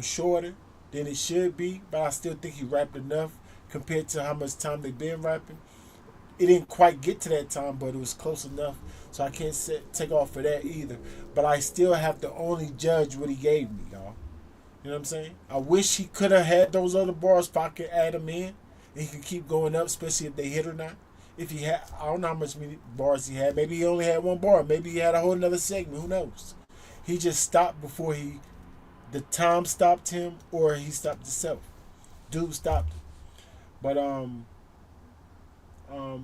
shorter than it should be, but I still think he rapped enough compared to how much time they've been rapping. It didn't quite get to that time, but it was close enough, so I can't take off for that either. But I still have to only judge what he gave me, y'all. You know what I'm saying? I wish he could have had those other bars if I could add them in, and he could keep going up, especially if they hit or not. If he had, I don't know how much many bars he had. Maybe he only had one bar. Maybe he had a whole another segment. Who knows? He just stopped before the time stopped him, or he stopped himself. Dude stopped him. But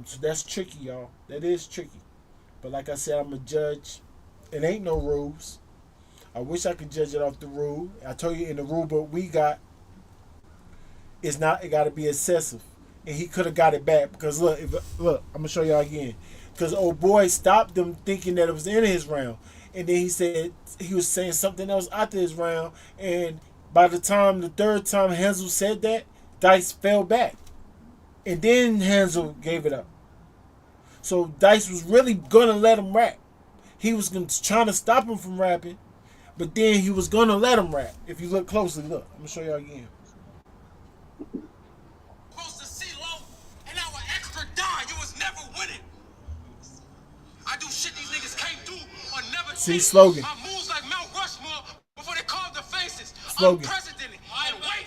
so that's tricky, y'all. That is tricky. But like I said, I'm a judge. It ain't no rules. I wish I could judge it off the rule. I told you in the rule book we got, it's not. It got to be excessive, and he could have got it back because look, I'm gonna show y'all again. Because old boy stopped them thinking that it was in his round, and then he said he was saying something else after his round, and by the time the third time Hansel said that, Dice fell back, and then Hansel gave it up. So Dice was really gonna let him rap. He was trying to stop him from rapping, but then he was gonna let him rap. If you look closely, look, I'm gonna show y'all again. Supposed to see low, and I was extra dime. You was never winning. I do shit these niggas can't do or never See, see. slogan. My moves like Mount Rushmore before they carved the faces. Slogan. Unprecedented. And wait,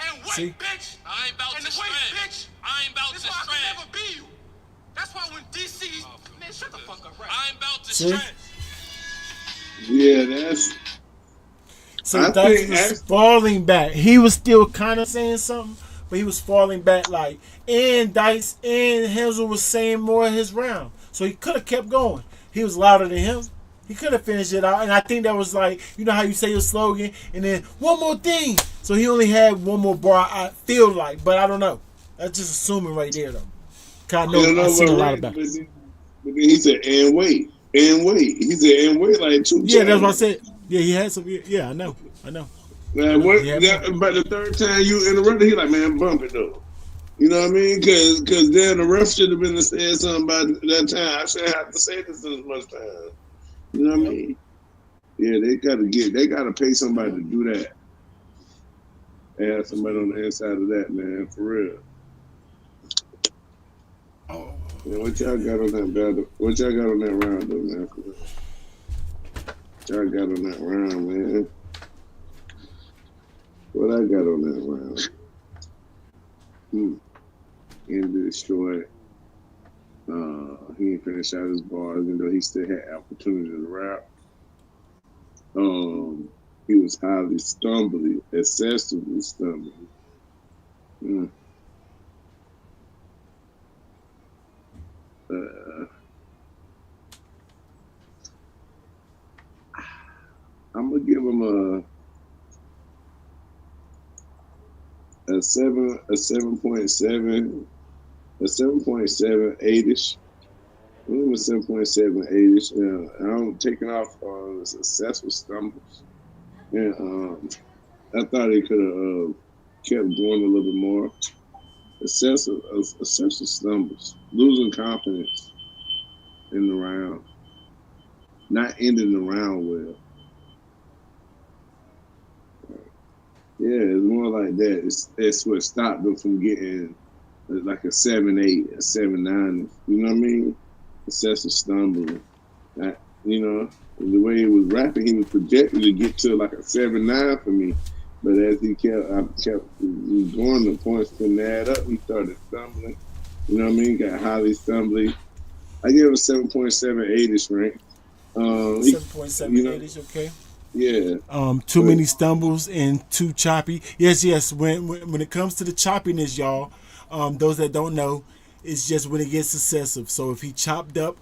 and wait, See? bitch. I ain't about And to wait, stretch. bitch. I ain't about That's to why I stretch. can never be you. That's why when DC, man, shut the fuck up, right? I ain't about to See? stretch. Yeah, that's. So I Dice think was actually- falling back. He was still kind of saying something, but he was falling back like. And Dice and Hansel was saying more of his round, so he could have kept going. He was louder than him. He could have finished it out, and I think that was like, you know how you say your slogan, and then one more thing. So he only had one more bar. I feel like, but I don't know. That's just assuming right there, though. Cause I know You know I seen a what, lot right? about. But then he said, and wait. He said, and wait like 2 Yeah, that's what I times. said. Yeah, he had some. Yeah, I know. Man, what? Yeah, But the third time you interrupted, he like, man, bump it though. You know what I mean? Because then the ref should have been saying something about that time. I shouldn't have to say this as much time. You know what I mean? Yeah, they gotta pay somebody to do that. They have somebody on the inside of that, man, for real. Oh. Man, what y'all got on that battle? What y'all got on that round though, man? For real? What y'all got on that round, man? What I got on that round? And destroyed. He didn't finish out his bars, even though he still had opportunity to rap. He was highly stumbly, excessively stumbly. I'm gonna give him a 7.7, a 7.78ish. I'm a 7.78ish. I'm taking off on successful stumbles. And I thought he could have kept going a little bit more. Excessive stumbles, losing confidence in the round, not ending the round well. Yeah, it's more like that. It's what stopped them from getting like a 7.8, a 7.9. You know what I mean? Excessive stumbling. You know, the way he was rapping, he was projected to get to like a 7.9 for me. But as he kept going, the points couldn't add up. He started stumbling. You know what I mean? Got highly stumbly. I give him a 7.78ish rank. 7.78 okay. Yeah. Too many stumbles and too choppy. Yes. When it comes to the choppiness, y'all, those that don't know, it's just when it gets excessive. So if he chopped up,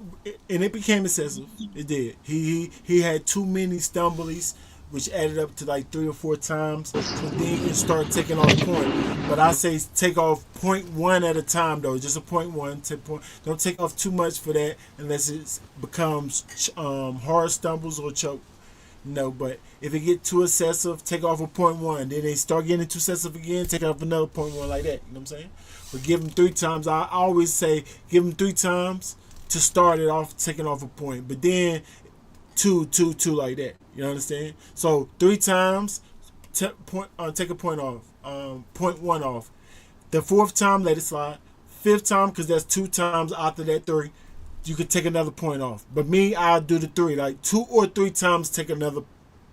and it became excessive, it did. He had too many stumblies, which added up to like 3 or 4 times. So then you start taking off point. But I say take off 0.1 at a time though, just a 0.1. Don't take off too much for that unless it becomes hard stumbles or choke. No, but if it get too excessive, take off a 0.1. Then they start getting too excessive again, take off another 0.1 like that. You know what I'm saying? But give them 3 times. I always say give them 3 times to start it off, taking off a point. But then two like that. You understand? So 3 times, take a point off. 0.1 off. The 4th time, let it slide. 5th time, because that's 2 times after that 3. You could take another point off. But me, I'll do the 3. Like 2 or 3 times, take another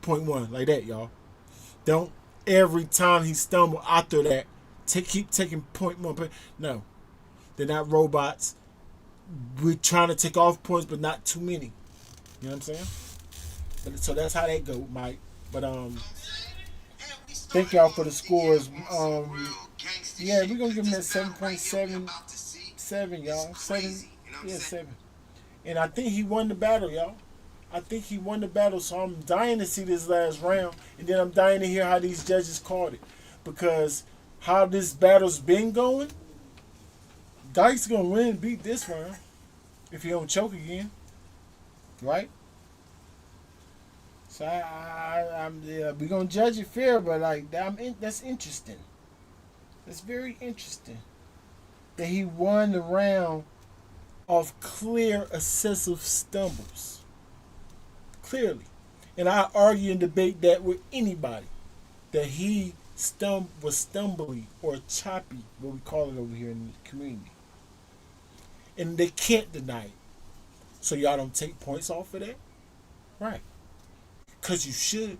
0.1. Like that, y'all. Don't every time he stumble after that, keep taking 0.1. No. They're not robots. We're trying to take off points, but not too many. You know what I'm saying? But, so that's how that go, Mike. But thank y'all for the scores. Yeah, we're gonna give him that 7.77, y'all. 7. Yeah, 7. And I think he won the battle, y'all. I think he won the battle, so I'm dying to see this last round, and then I'm dying to hear how these judges called it, because how this battle's been going, Dice gonna win and beat this round if he don't choke again, right? So I'm yeah, we gonna judge it fair, but like that's interesting. That's very interesting that he won the round off clear excessive stumbles. Clearly. And I argue and debate that with anybody. That he was stumbly or choppy, what we call it over here in the community. And they can't deny it. So y'all don't take points off of that? Right. Because you should.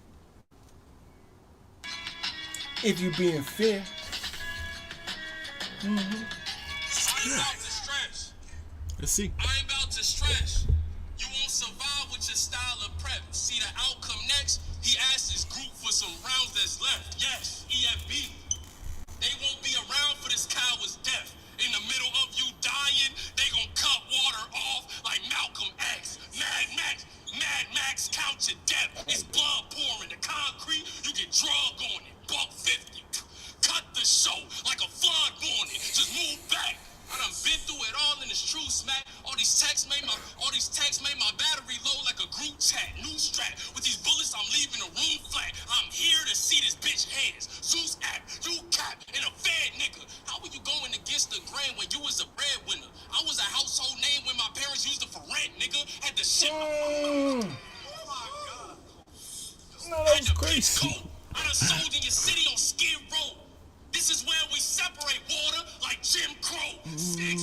If you're being fair. I'm about to stretch. Let's see. I'm about to stretch. You won't survive with your style of prep. See the outcome next? He asked his group for some rounds that's left. Yes, EFB. They won't be around for this coward's death. In the middle of you dying, they gon' cut water off like Malcolm X. Mad Max, count your death. It's blood pouring. The concrete, you get drug on it. $1.50. Cut the show like a flood warning. Just move back. I done been through it all in this true smack. All these texts made my battery low like a group chat. New strap. With these bullets, I'm leaving the room flat. I'm here to see this bitch hands. Zeus app, you cap, and a fed nigga. How were you going against the grain when you was a breadwinner? I was a household name when my parents used it for rent, nigga. Had to ship my No, that was crazy. I done sold in your city on Skid Row. This is where we separate water like Jim Crow. Sig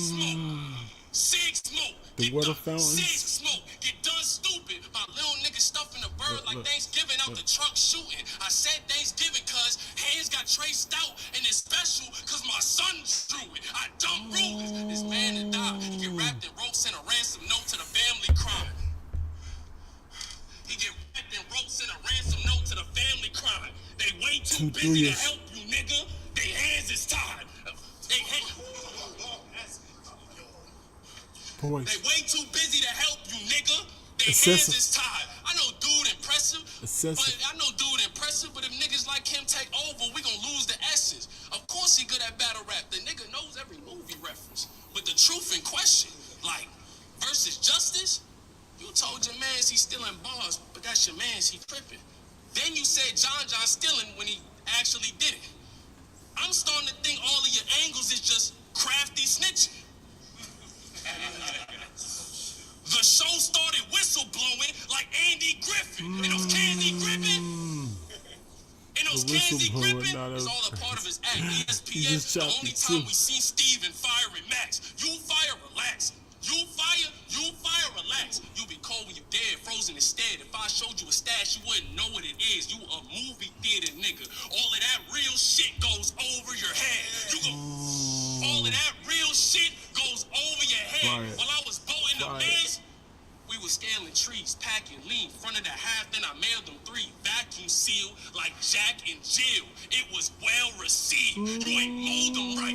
smoke. The Get water done. fountains. Sig smoke. Get done stupid. My little nigga stuffing the bird like Thanksgiving out the truck shooting. I said Thanksgiving cause hands got traced out and it's special cause my son drew it. I dumb rulers. This man that died. He get wrapped in ropes and a ransom note to the family crime. He get wrapped in ropes and a ransom note to the family crime. They way too busy to help you, nigga. They hands is tied. Boys. They way too busy to help you, nigga. They Excessive. hands is tied. I know dude impressive. Excessive. But if niggas like him take over, we gon' lose the essence. Of course he good at battle rap. The nigga knows every movie reference. But the truth in question, like, versus justice, you told your mans he stealing bars, but that's your mans he tripping. Then you said John stealing when he actually did it. I'm starting to think all of your angles is just crafty snitching. The show started whistleblowing like Andy Griffin. And those cans he gripping, is all a part of his act. ESPN, the only time we seen Steven firing Max. You fire, relax. You fire, relax. You be cold when you dead, frozen instead. If I showed you a stash, you wouldn't know what it is. You a movie theater nigga. All of that real shit goes over your head. All of that real shit goes over your head. Fire. While I was boating the mess, we was scaling trees, packing lean, front of the half, then I mailed them 3, vacuum sealed like Jack and Jill. It was well received. You ain't mold them right.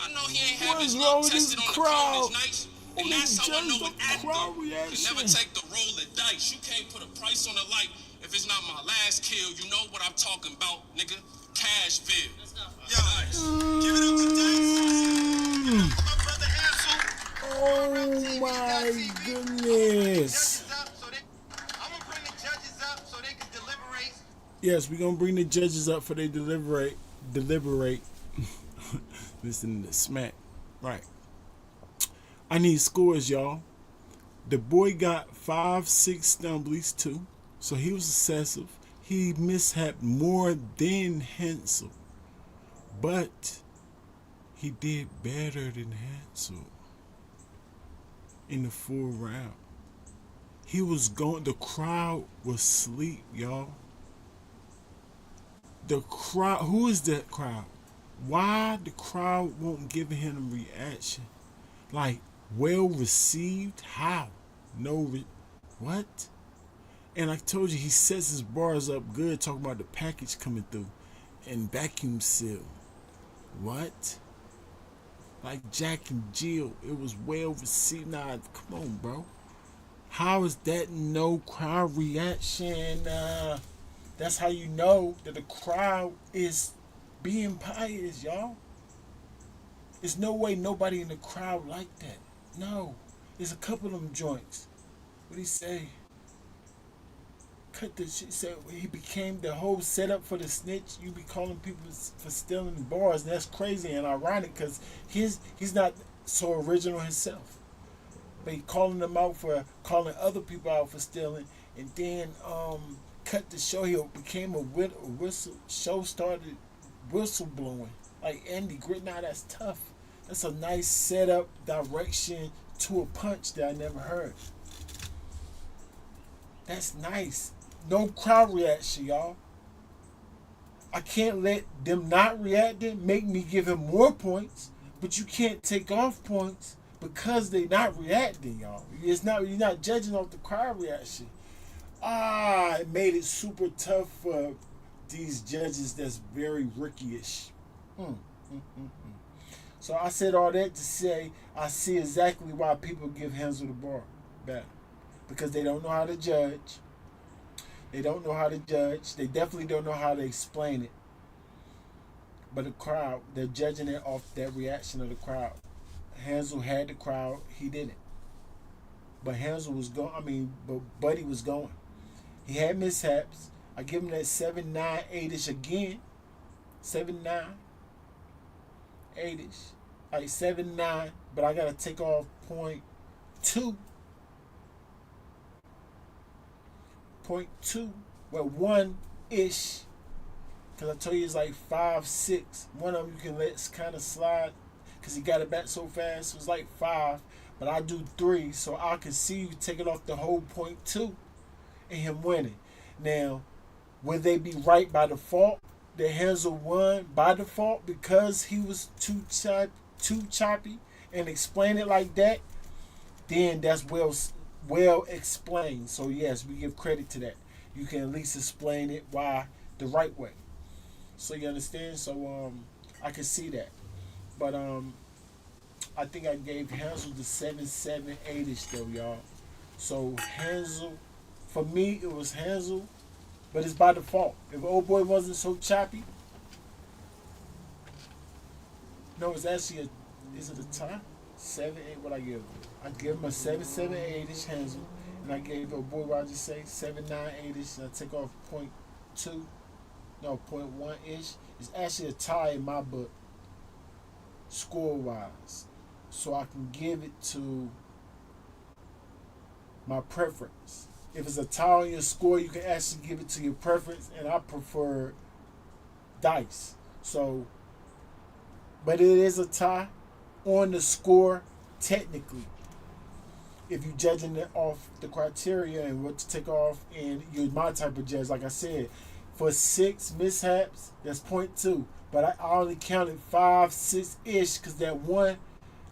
I know he ain't have his luck tested on the college nights. And that's how I know an actor can never take the roll of dice. You can't put a price on a life if it's not my last kill. You know what I'm talking about, nigga. Cashville. Yo, give it up to Dice. My brother Hansel. Oh my goodness. I'm gonna bring the judges up so they can deliberate. Yes, we're gonna bring the judges up for they deliberate. Listen to the smack. Right. I need scores, y'all. The boy got 5, 6 stumblies too. So he was excessive. He mishapped more than Hansel. But he did better than Hansel in the full round. He was going, the crowd was asleep, y'all. The crowd, who is that crowd? Why the crowd won't give him a reaction? Like, well received? How? What? And I told you, he sets his bars up good, talking about the package coming through and vacuum seal. What? like Jack and Jill. It was well received. Nah, come on, bro. How is that no crowd reaction? That's how you know that the crowd is being pious, y'all. There's no way nobody in the crowd like that. No. There's a couple of them joints. What he say? Cut the shit. So he became the whole setup for the snitch. You be calling people for stealing bars. And that's crazy and ironic because he's not so original himself. But he calling them out for calling other people out for stealing. And then cut the show. He became a whistle. Show started whistle blowing. Like Andy Grit. Now that's tough. That's a nice setup direction to a punch that I never heard. That's nice. No crowd reaction, y'all. I can't let them not reacting make me give him more points, but you can't take off points because they not reacting, y'all. It's not you're not judging off the crowd reaction. It made it super tough for these judges that's very rookie-ish. So I said all that to say I see exactly why people give Hansel the bar back. Because they don't know how to judge. They don't know how to judge. They definitely don't know how to explain it. But the crowd, they're judging it off that reaction of the crowd. Hansel had the crowd. He didn't. But Hansel was going. But Buddy was going. He had mishaps. I give him that 7, 9, 8-ish again. 7, 9, 8-ish. Like 7, 9. But I got to take off point 2. Point 2. Well, 1-ish. Because I told you it's like 5, 6. One of them you can let kind of slide. Because he got it back so fast. So it's like 5. But I do 3. So I can see you taking off the whole point 2. And him winning. Now, would they be right by default that Hansel won by default because he was too choppy and explain it like that? Then that's well explained. So yes, we give credit to that. You can at least explain it why the right way. So you understand? So I can see that. But I think I gave Hansel the 7, 7, 8-ish though, y'all. So Hansel, for me, it was Hansel, but it's by default. If old boy wasn't so choppy, no, it's actually is it a tie? 7, 8. What I give? I give him a 7, 7, 8-ish Hansel, and I gave old boy what I just say 7, 9, 8-ish. And I take off point 2, no, point 1-ish. It's actually a tie in my book, score wise, so I can give it to my preference. If it's a tie on your score, you can actually give it to your preference, and I prefer dice. So, but it is a tie on the score technically. If you're judging it off the criteria and what to take off, and you're my type of judge, like I said, for 6 mishaps, that's point 2. But I only counted 5, 6-ish because that one,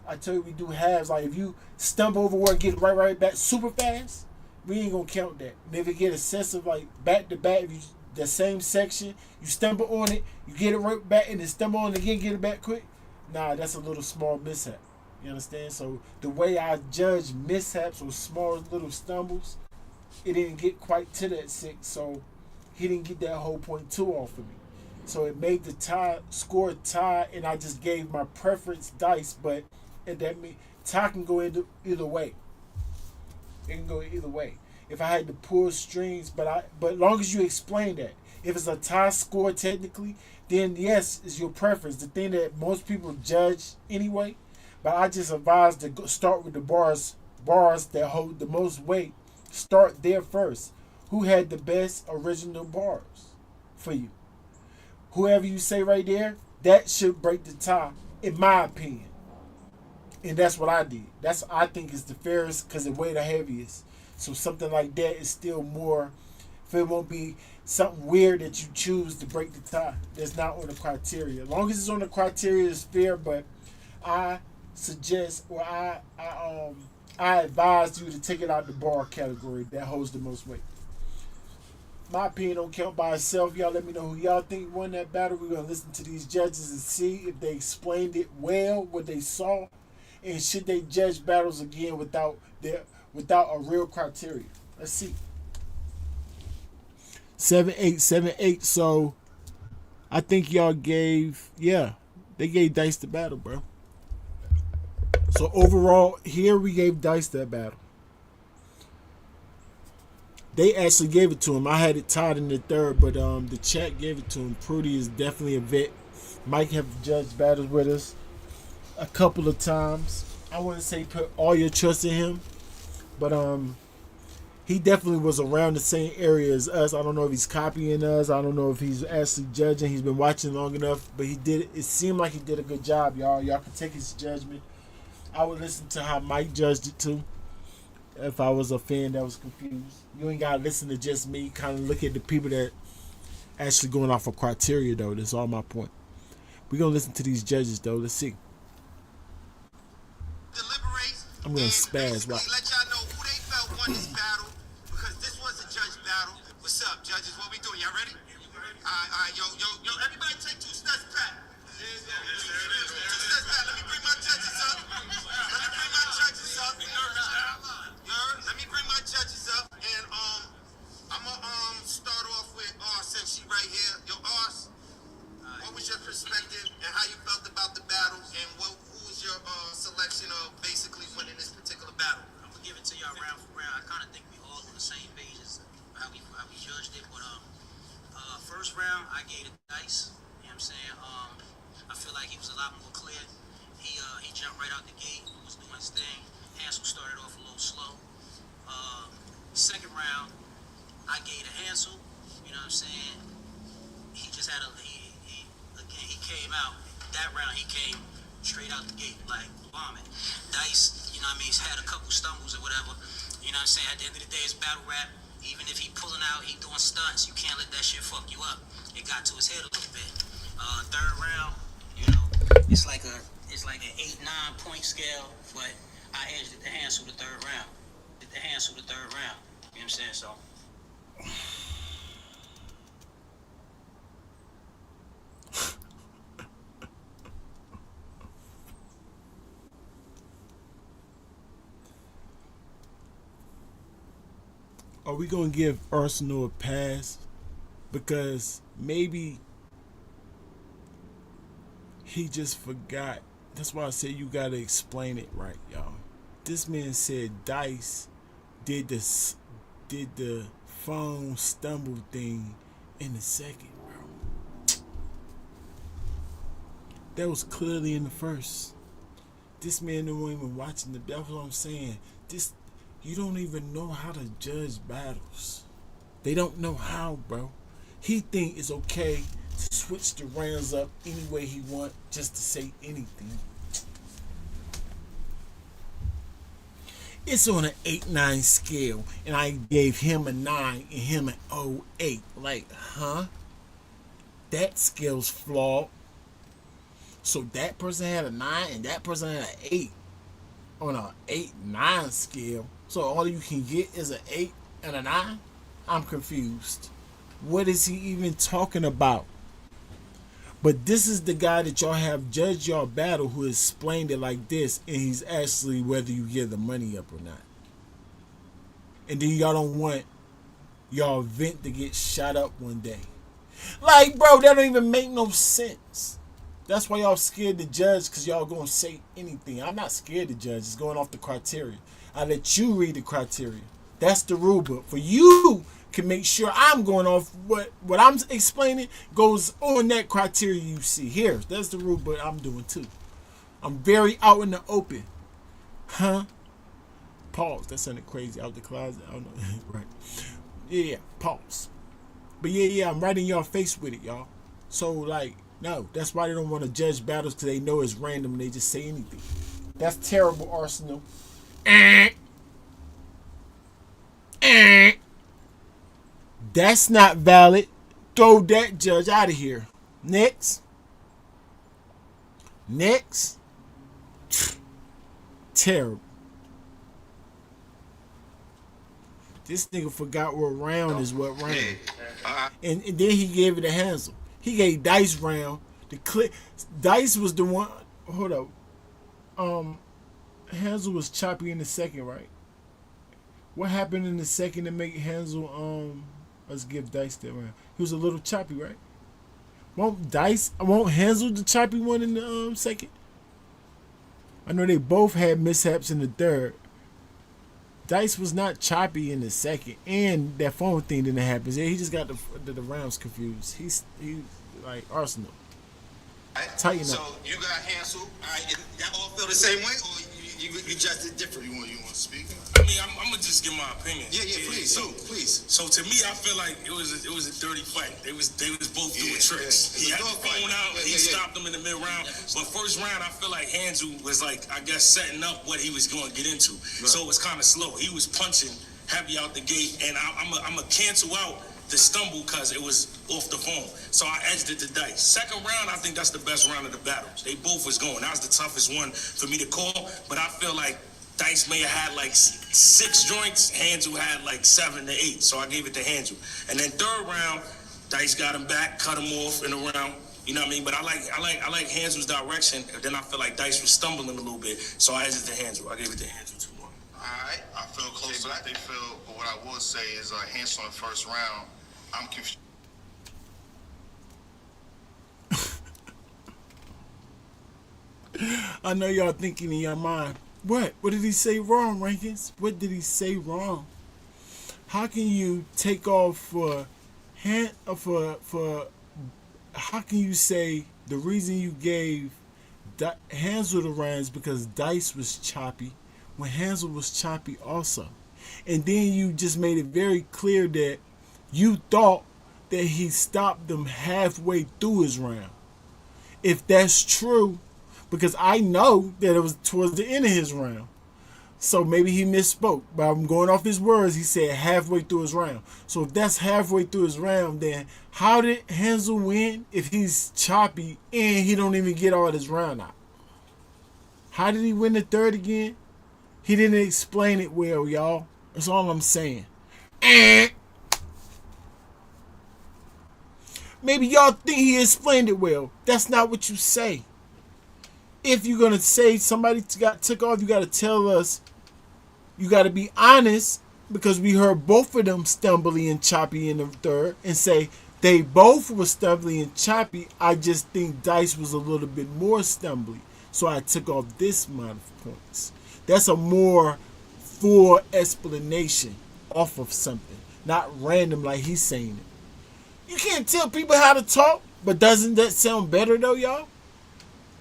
I tell you, we do halves. Like if you stumble over where get right back super fast, we ain't gonna count that. And if it get excessive, like back to back, if you the same section, you stumble on it, you get it right back, and then stumble on it again, get it back quick. Nah, that's a little small mishap. You understand? So the way I judge mishaps or small little stumbles, it didn't get quite to that 6, so he didn't get that whole point 2 off of me. So it made the tie score tie, and I just gave my preference dice, but that means tie can go either way. It can go either way. If I had to pull strings, but long as you explain that, if it's a tie score technically, then yes, it's your preference. The thing that most people judge anyway. But I just advise to start with the bars that hold the most weight. Start there first. Who had the best original bars for you? Whoever you say right there, that should break the tie, in my opinion. And that's what I did. I think is the fairest because it weighed the heaviest. So something like that is still more. If it won't be something weird that you choose to break the tie, that's not on the criteria. As long as it's on the criteria, it's fair. But I suggest, or I advise you to take it out the bar category that holds the most weight. My opinion don't count by itself. Y'all let me know who y'all think won that battle. We're gonna listen to these judges and see if they explained it well, what they saw, and should they judge battles again without a real criteria. Let's see. 7-8, 7-8. So I think y'all gave, they gave Dice the battle, bro. So overall, here we gave Dice that battle. They actually gave it to him. I had it tied in the third, but the chat gave it to him. Prudy is definitely a vet. Mike have judged battles with us a couple of times. I wouldn't say put all your trust in him, but he definitely was around the same area as us. I don't know if he's copying us. I don't know if he's actually judging. He's been watching long enough, but he did. It seemed like he did a good job, y'all. Y'all can take his judgment. I would listen to how Mike judged it too. If I was a fan that was confused, you ain't gotta listen to just me. Kind of look at the people that actually going off of criteria, though. That's all my point. We're gonna listen to these judges, though. Let's see. Deliberate. I'm gonna and spaz. basically Right? let y'all know who they felt won this battle, because this was a judge battle. What's up, judges? What we doing? Y'all ready? All right, yo, everybody take 2 steps back. 2 steps back. Let me bring my judges up. Let me bring my judges up, and I'm gonna start off with since she right here. Yo, Ars, what was your perspective and how you felt about the battle, and who was your selection of basically winning this particular battle? I'm gonna give it to y'all round for round. I kind of think we all on the same page as how we judged it, but first round I gave it Dice. You know what I'm saying? I feel like he was a lot more clear. He jumped right out the gate, was doing his thing. Hansel started off a little slow. Second round, I gave to Hansel. You know what I'm saying? He just had he came out. That round he came straight out the gate like bombing. Dice, you know what I mean, he's had a couple stumbles or whatever. You know what I'm saying? At the end of the day, it's battle rap. Even if he pulling out, he doing stunts, you can't let that shit fuck you up. It got to his head a little bit. Third round, you know, it's like an 8-9 point scale, but I edged it to Hansel the third round. You know what I'm saying? So Are we gonna give Arsenal a pass? Because maybe he just forgot. That's why I said you gotta explain it right, y'all. This man said Dice did the phone stumble thing in the second, bro. That was clearly in the first. This man don't even watching the. That's what I'm saying. You don't even know how to judge battles. They don't know how, bro. He think it's okay to switch the rounds up any way he want just to say anything. It's on an 8-9 scale, and I gave him a 9 and him an 08. Like, huh? That scale's flawed. So that person had a 9 and that person had an 8 on a 8-9 scale. So all you can get is an 8 and a 9? I'm confused. What is he even talking about? But this is the guy that y'all have judged y'all battle who explained it like this, and he's actually whether you give the money up or not. And then y'all don't want y'all event to get shot up one day. Like, bro, that don't even make no sense. That's why y'all scared to judge, because y'all gonna say anything. I'm not scared to judge. It's going off the criteria. I let you read the criteria. That's the rule book. For you can make sure I'm going off what I'm explaining goes on that criteria you see. Here, that's the rule book I'm doing too. I'm very out in the open. Huh? Pause. That sounded crazy. Out the closet. I don't know. Right. Yeah, pause. But yeah, I'm right in your face with it, y'all. So, like, no, that's why they don't want to judge battles, because they know it's random and they just say anything. That's terrible, Arsenal. That's not valid. Throw that judge out of here. Next. Terrible. This nigga forgot what round is what round. Yeah. And then he gave it to Hansel. He gave Dice round. Dice was the one. Hold up. Hansel was choppy in the second, right? What happened in the second to make Hansel let's give Dice that round? He was a little choppy, right? Won't Hansel the choppy one in the second? I know they both had mishaps in the third. Dice was not choppy in the second, and that phone thing didn't happen. Yeah, he just got the rounds confused. He's like Arsenal. Tighten So up. you got Hansel. All right, and y'all all feel the same way, or you just did different? You want to speak? I mean, I'm gonna just give my opinion. Yeah, please. Please. So to me, I feel like it was a dirty fight. They was both doing tricks. Yeah. He had the It's a dog phone fight. out. He stopped him in the mid round. But first round, I feel like Hansel was like, I guess, setting up what he was going to get into. Right. So it was kind of slow. He was punching heavy out the gate, and I'm gonna cancel out the stumble because it was off the phone. So I edged it to Dice. Second round, I think that's the best round of the battles. They both was going. That was the toughest one for me to call. But I feel like Dice may have had like 6 joints. Hansel had like 7 to 8. So I gave it to Hansel. And then third round, Dice got him back, cut him off in the round. You know what I mean? But I like Hansel's direction. And then I feel like Dice was stumbling a little bit. So I edged it to Hansel. I gave it to Hansel 2-1. All right. I feel close to what they feel, but what I will say is Hansel in the first round, I'm confused. I know y'all thinking in your mind, what did he say wrong, Rankins? What did he say wrong? How can you take off for how can you say the reason you gave Hansel the rounds because Dice was choppy when Hansel was choppy also? And then you just made it very clear that you thought that he stopped them halfway through his round. If that's true, because I know that it was towards the end of his round. So maybe he misspoke, but I'm going off his words. He said halfway through his round. So if that's halfway through his round, then how did Hansel win if he's choppy and he don't even get all his round out? How did he win the third again? He didn't explain it well, y'all. That's all I'm saying. Maybe y'all think he explained it well. That's not what you say. If you're going to say somebody got took off, you got to tell us. You got to be honest, because we heard both of them stumbly and choppy in the third, and say they both were stumbly and choppy. I just think Dice was a little bit more stumbly. So I took off this amount of points. That's a more full explanation off of something, not random like he's saying it. You can't tell people how to talk, but doesn't that sound better though, y'all?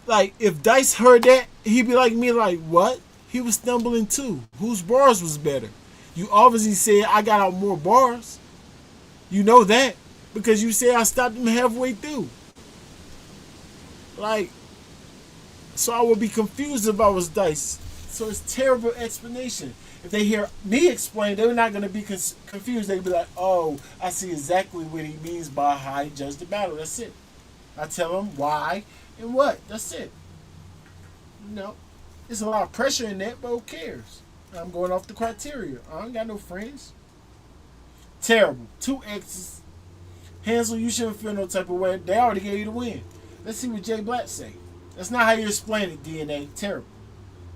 Like, if Dice heard that, he'd be like me, like, what? He was stumbling too. Whose bars was better? You obviously said I got out more bars. You know that, because you said I stopped him halfway through. Like, so I would be confused if I was Dice. So it's terrible explanation. If they hear me explain, they're not going to be confused. They'd be like, oh, I see exactly what he means by how he judged the battle. That's it. I tell them why and what. That's it. You know, there's a lot of pressure in that, but who cares? I'm going off the criteria. I ain't got no friends. Terrible. 2 X's. Hansel, you shouldn't feel no type of way. They already gave you the win. Let's see what Jay Black say. That's not how you explain it, DNA. Terrible.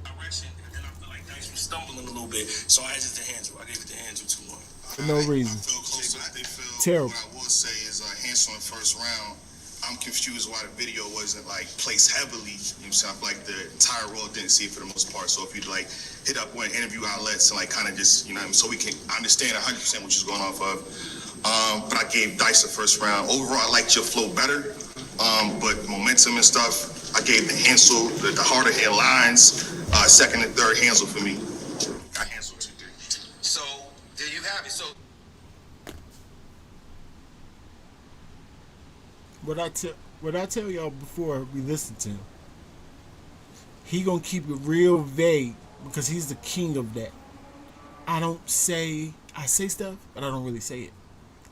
Direction, and then I feel like Dice was stumbling a little bit, so I edged it to Hansel. I gave it to Hansel 2-1. For no reason. I feel close to what they feel. Terrible. What I will say is Hansel in the first round, I'm confused why the video wasn't like placed heavily. You know what I'm saying? I feel like the entire world didn't see it for the most part. So if you'd like hit up one interview outlets and like kind of just, you know, so we can understand 100% what you're going off of. But I gave Dice the first round. Overall, I liked your flow better. But momentum and stuff, I gave the Hansel, the harder hit lines, second and third Hansel for me. Got Hansel 2-3. So there you have it. So What I tell y'all before we listen to him, he gonna keep it real vague because he's the king of that. I say stuff, but I don't really say it.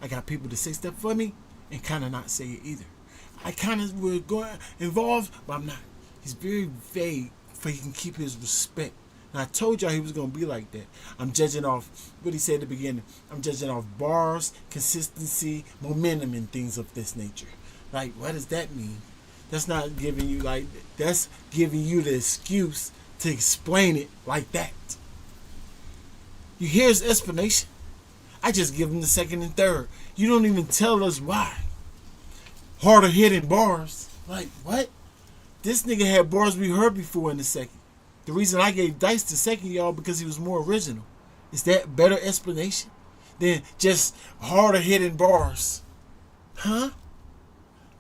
I got people to say stuff for me and kind of not say it either. I kind of will go involved, but I'm not. He's very vague, so he can keep his respect And I told y'all he was going to be like that. I'm judging off what he said at the beginning. I'm judging off bars, consistency, momentum, and things of this nature. Like, what does that mean? That's not giving you, like, that's giving you the excuse to explain it like that. You hear his explanation? I just give him the second and third. You don't even tell us why. Harder hitting bars. Like, what? This nigga had bars we heard before in the second. The reason I gave Dice the second, y'all, because he was more original. Is that better explanation than just harder hitting bars? Huh?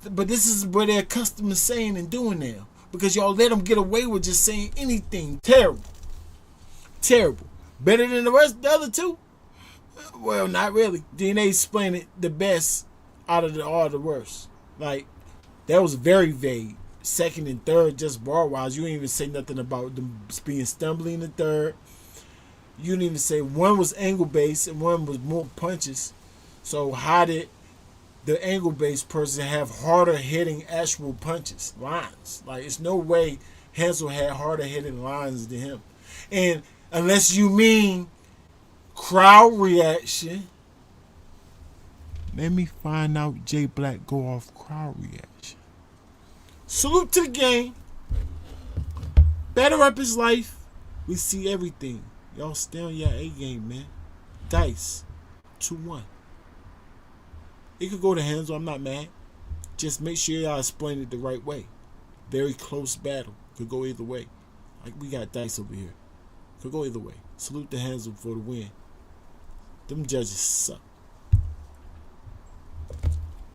But this is what they're accustomed to saying and doing now. Because y'all let them get away with just saying anything. Terrible. Terrible. Better than the rest of the other two? Well, not really. DNA explained it the best out of all the worst. Like, that was very vague. Second and third, just bar-wise. You didn't even say nothing about them being stumbling in the third. You didn't even say one was angle-based and one was more punches. So how did the angle-based person have harder hitting actual punches, lines? Like, it's no way Hansel had harder hitting lines than him. And unless you mean crowd reaction, let me find out Jay Black go off crowd reaction. Salute to the game. Better up his life. We see everything. Y'all stay on your A game, man. Dice 2-1. It could go to Hansel. I'm not mad. Just make sure y'all explain it the right way. Very close battle. Could go either way. Like, we got Dice over here. Could go either way. Salute to Hansel for the win. Them judges suck.